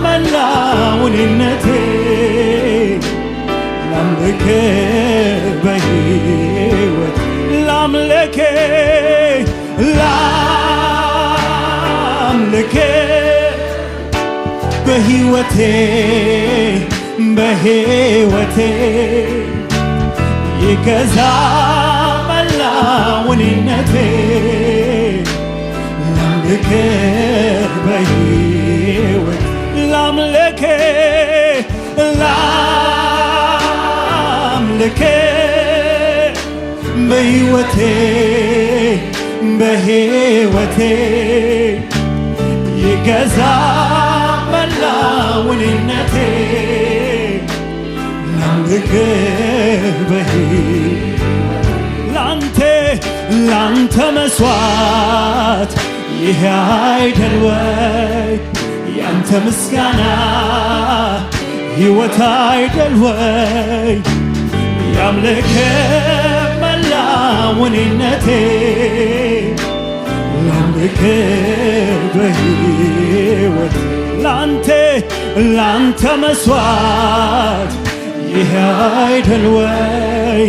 መላውንነቴ ላምልክ በሕይወቴ ላምልክ በሕይወቴ ይገዛ መላውንነቴ ላምልክ በሕይወቴ ላምልክ በሕይወቴ ይገዛ መላውንነቴ ላምልክ ላንተ መስዋዕት ይሄ አይደል ወይ ያንተ ምስጋና ሕይወት አይደል ወይ ያምልክ መላውንነቴ ላምልክ በሕይወቴ ላንተ መስዋዕት ይሄ አይደል ወይ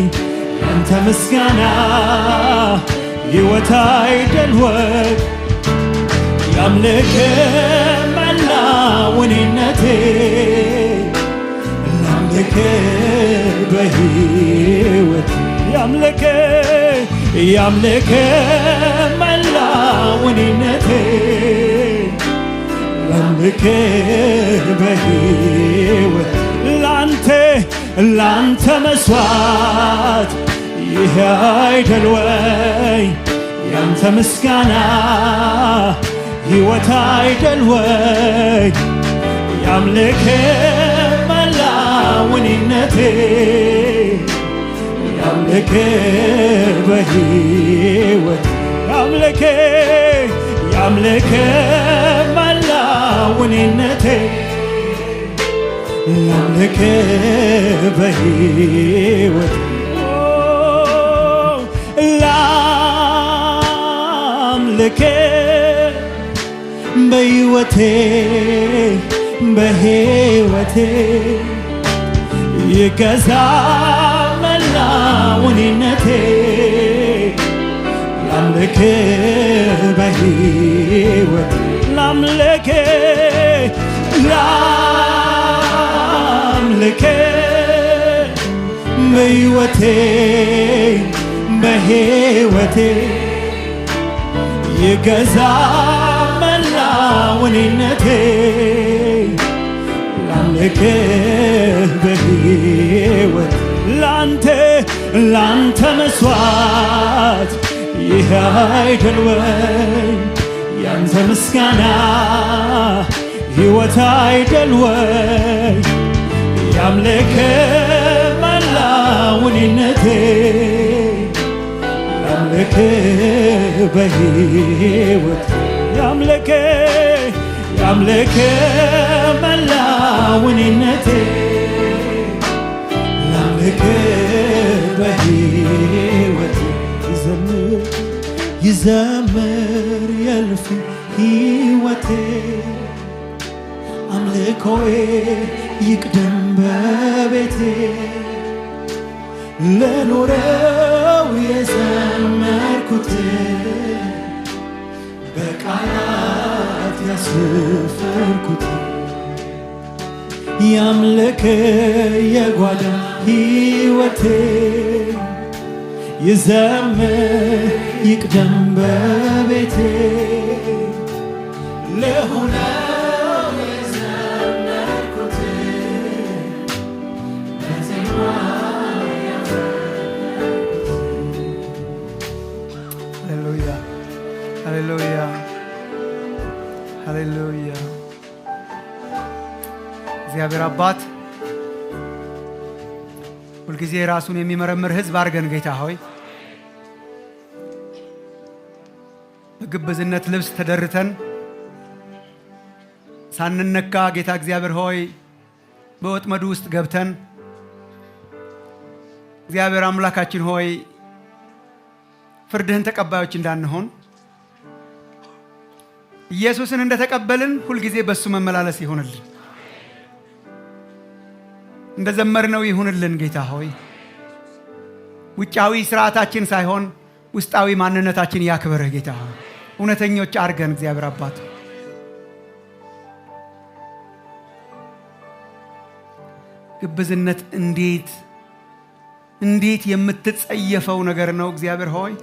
ያንተ ምስጋና ሕይወት አይደል ወይ ያምልክ መላውንነቴ ላምልክ በሕይወቴ ያምልክ መላውንነቴ ላምልክ በሕይወቴ ላንተ መስዋዕት ይሄ አይደል ወይ ያንተ ምስጋና ሕይወት አይደል ወይ ያምልክ መላውንነቴ ያምልክ በሕይወቴ ያምልክ መላውንነቴ ላምልክ በሕይወቴ ላምልክ በሕይወቴ ይገዛ መላውንነቴ ላምልክ በሕይወቴ ላምልክ በሕይወቴ ይገዛ መላውንነቴ ላምልክ በሕይወቴ ላንተ መስዋዕት ይሄ አይደል ወይ ያንተ ምስጋና ሕይወት አይደል ወይ ያምልክ መላውንነቴ ላምልክ በሕይወቴ ያምልክ መላውንነቴ ላምልክ በሕይወቴ ይዘምር የልፍ ሕይወቴ አምልኮዬ ይቅደም በቤቴ ለኖረው የዘመርኩት በቃላት ያስፈርኩት ያምልክ የጓዳ ሕይወቴ ይዘምር ይቅደም በቤቴ ለሆነው የዘመርኩት በዜማ
ሃሌሉያ ሃሌሉያ ሃሌሉያ። እግዚአብሔር አባት ሁልጊዜ ራሱን የሚመረምር ሕዝብ አድርገን ጌታ ሆይ በግብዝነት ልብስ ተደርተን ሳንነካ ጌታ እግዚአብሔር ሆይ በወጥመዱ ውስጥ ገብተን እግዚአብሔር አምላካችን ሆይ ፍርድህን ተቀባዮች እንዳንሆን ኢየሱስን እንደተቀበልን ሁልጊዜ በሱ መመላለስ ይሁንልን። እንደዘመርነው ይሁንልን ጌታ ሆይ ውጫዊ ስርዓታችን ሳይሆን ውስጣዊ ማንነታችን ያክብርህ ጌታ ሆይ እውነተኞች አድርገን እግዚአብሔር አባት ግብዝነት እንዴት የምትጸየፈው ነገር ነው እግዚአብሔር ሆይ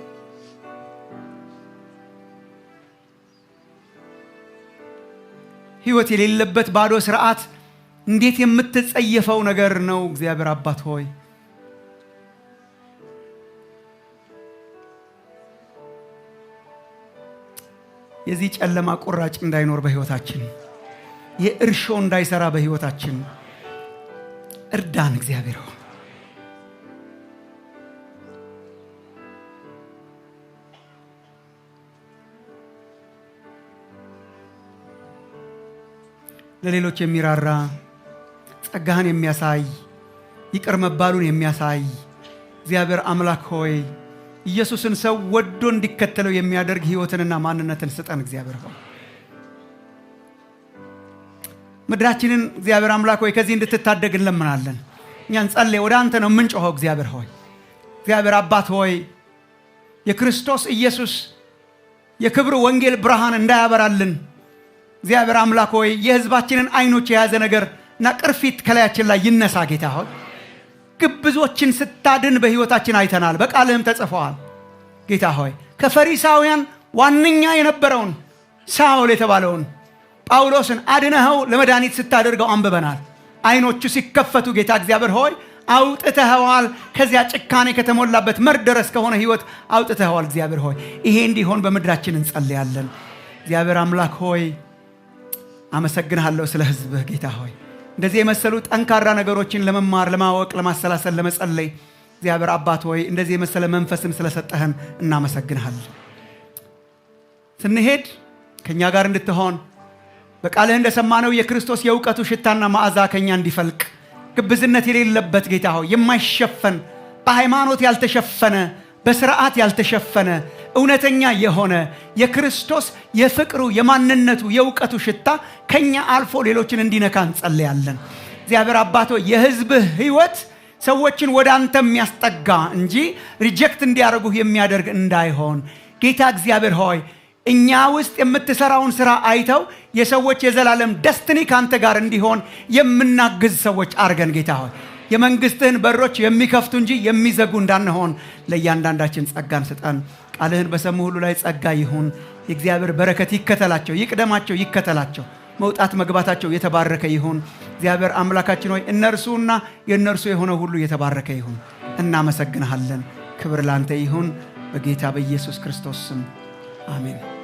ሕይወት የሌለበት ባዶ ስርዓት እንዴት የምትጸየፈው ነገር ነው እግዚአብሔር አባት ሆይ የዚህ ጨለማ ቁራጭ እንዳይኖር በሕይወታችን የእርሾ እንዳይሰራ በሕይወታችን እርዳን እግዚአብሔር ሆይ ለሌሎች የሚራራ ጸጋህን የሚያሳይ ይቅር መባሉን የሚያሳይ እግዚአብሔር አምላክ ሆይ ኢየሱስን ሰው ወዶ እንዲከተለው የሚያደርግ ሕይወትንና ማንነትን ስጠን እግዚአብሔር ሆይ ምድራችንን እግዚአብሔር አምላክ ሆይ ከዚህ እንድትታደግ እንለምናለን። እኛን ጸልይ ወደ አንተ ነው የምንጮኸው እግዚአብሔር ሆይ እግዚአብሔር አባት ሆይ የክርስቶስ ኢየሱስ የክብር ወንጌል ብርሃን እንዳያበራልን እግዚአብሔር አምላክ ሆይ የሕዝባችንን አይኖች የያዘ ነገርና ቅርፊት ከላያችን ላይ ይነሳ ጌታ ሆይ ግብዞችን ስታድን በሕይወታችን አይተናል፣ በቃልህም ተጽፈዋል ጌታ ሆይ ከፈሪሳውያን ዋነኛ የነበረውን ሳውል የተባለውን ጳውሎስን አድነኸው ለመድኃኒት ስታደርገው አንብበናል። አይኖቹ ሲከፈቱ ጌታ እግዚአብሔር ሆይ አውጥተኸዋል። ከዚያ ጭካኔ ከተሞላበት መርደረስ ከሆነ ሕይወት አውጥተኸዋል እግዚአብሔር ሆይ ይሄ እንዲሆን በምድራችን እንጸልያለን። እግዚአብሔር አምላክ ሆይ አመሰግንሃለሁ ስለ ሕዝብህ ጌታ ሆይ እንደዚህ የመሰሉ ጠንካራ ነገሮችን ለመማር ለማወቅ ለማሰላሰል ለመጸለይ እግዚአብሔር አባት ሆይ እንደዚህ የመሰለ መንፈስን ስለሰጠህን እናመሰግንሃለን። ስንሄድ ከኛ ጋር እንድትሆን በቃልህ እንደሰማነው የክርስቶስ የእውቀቱ ሽታና መዓዛ ከኛ እንዲፈልቅ ግብዝነት የሌለበት ጌታ ሆይ የማይሸፈን በሃይማኖት ያልተሸፈነ በስርዓት ያልተሸፈነ እውነተኛ የሆነ የክርስቶስ የፍቅሩ የማንነቱ የእውቀቱ ሽታ ከኛ አልፎ ሌሎችን እንዲነካ እንጸልያለን። እግዚአብሔር አባቶ የሕዝብህ ሕይወት ሰዎችን ወደ አንተ የሚያስጠጋ እንጂ ሪጀክት እንዲያደርጉህ የሚያደርግ እንዳይሆን ጌታ እግዚአብሔር ሆይ እኛ ውስጥ የምትሰራውን ስራ አይተው የሰዎች የዘላለም ደስትኒ ካንተ ጋር እንዲሆን የምናግዝ ሰዎች አርገን ጌታ ሆይ የመንግስትህን በሮች የሚከፍቱ እንጂ የሚዘጉ እንዳንሆን ለእያንዳንዳችን ጸጋን ስጠን። ቃልህን በሰሙ ሁሉ ላይ ጸጋ ይሁን። የእግዚአብሔር በረከት ይከተላቸው፣ ይቅደማቸው፣ ይከተላቸው። መውጣት መግባታቸው የተባረከ ይሁን። እግዚአብሔር አምላካችን ሆይ እነርሱና የእነርሱ የሆነ ሁሉ የተባረከ ይሁን። እናመሰግንሃለን። ክብር ላንተ ይሁን። በጌታ በኢየሱስ ክርስቶስ ስም አሜን።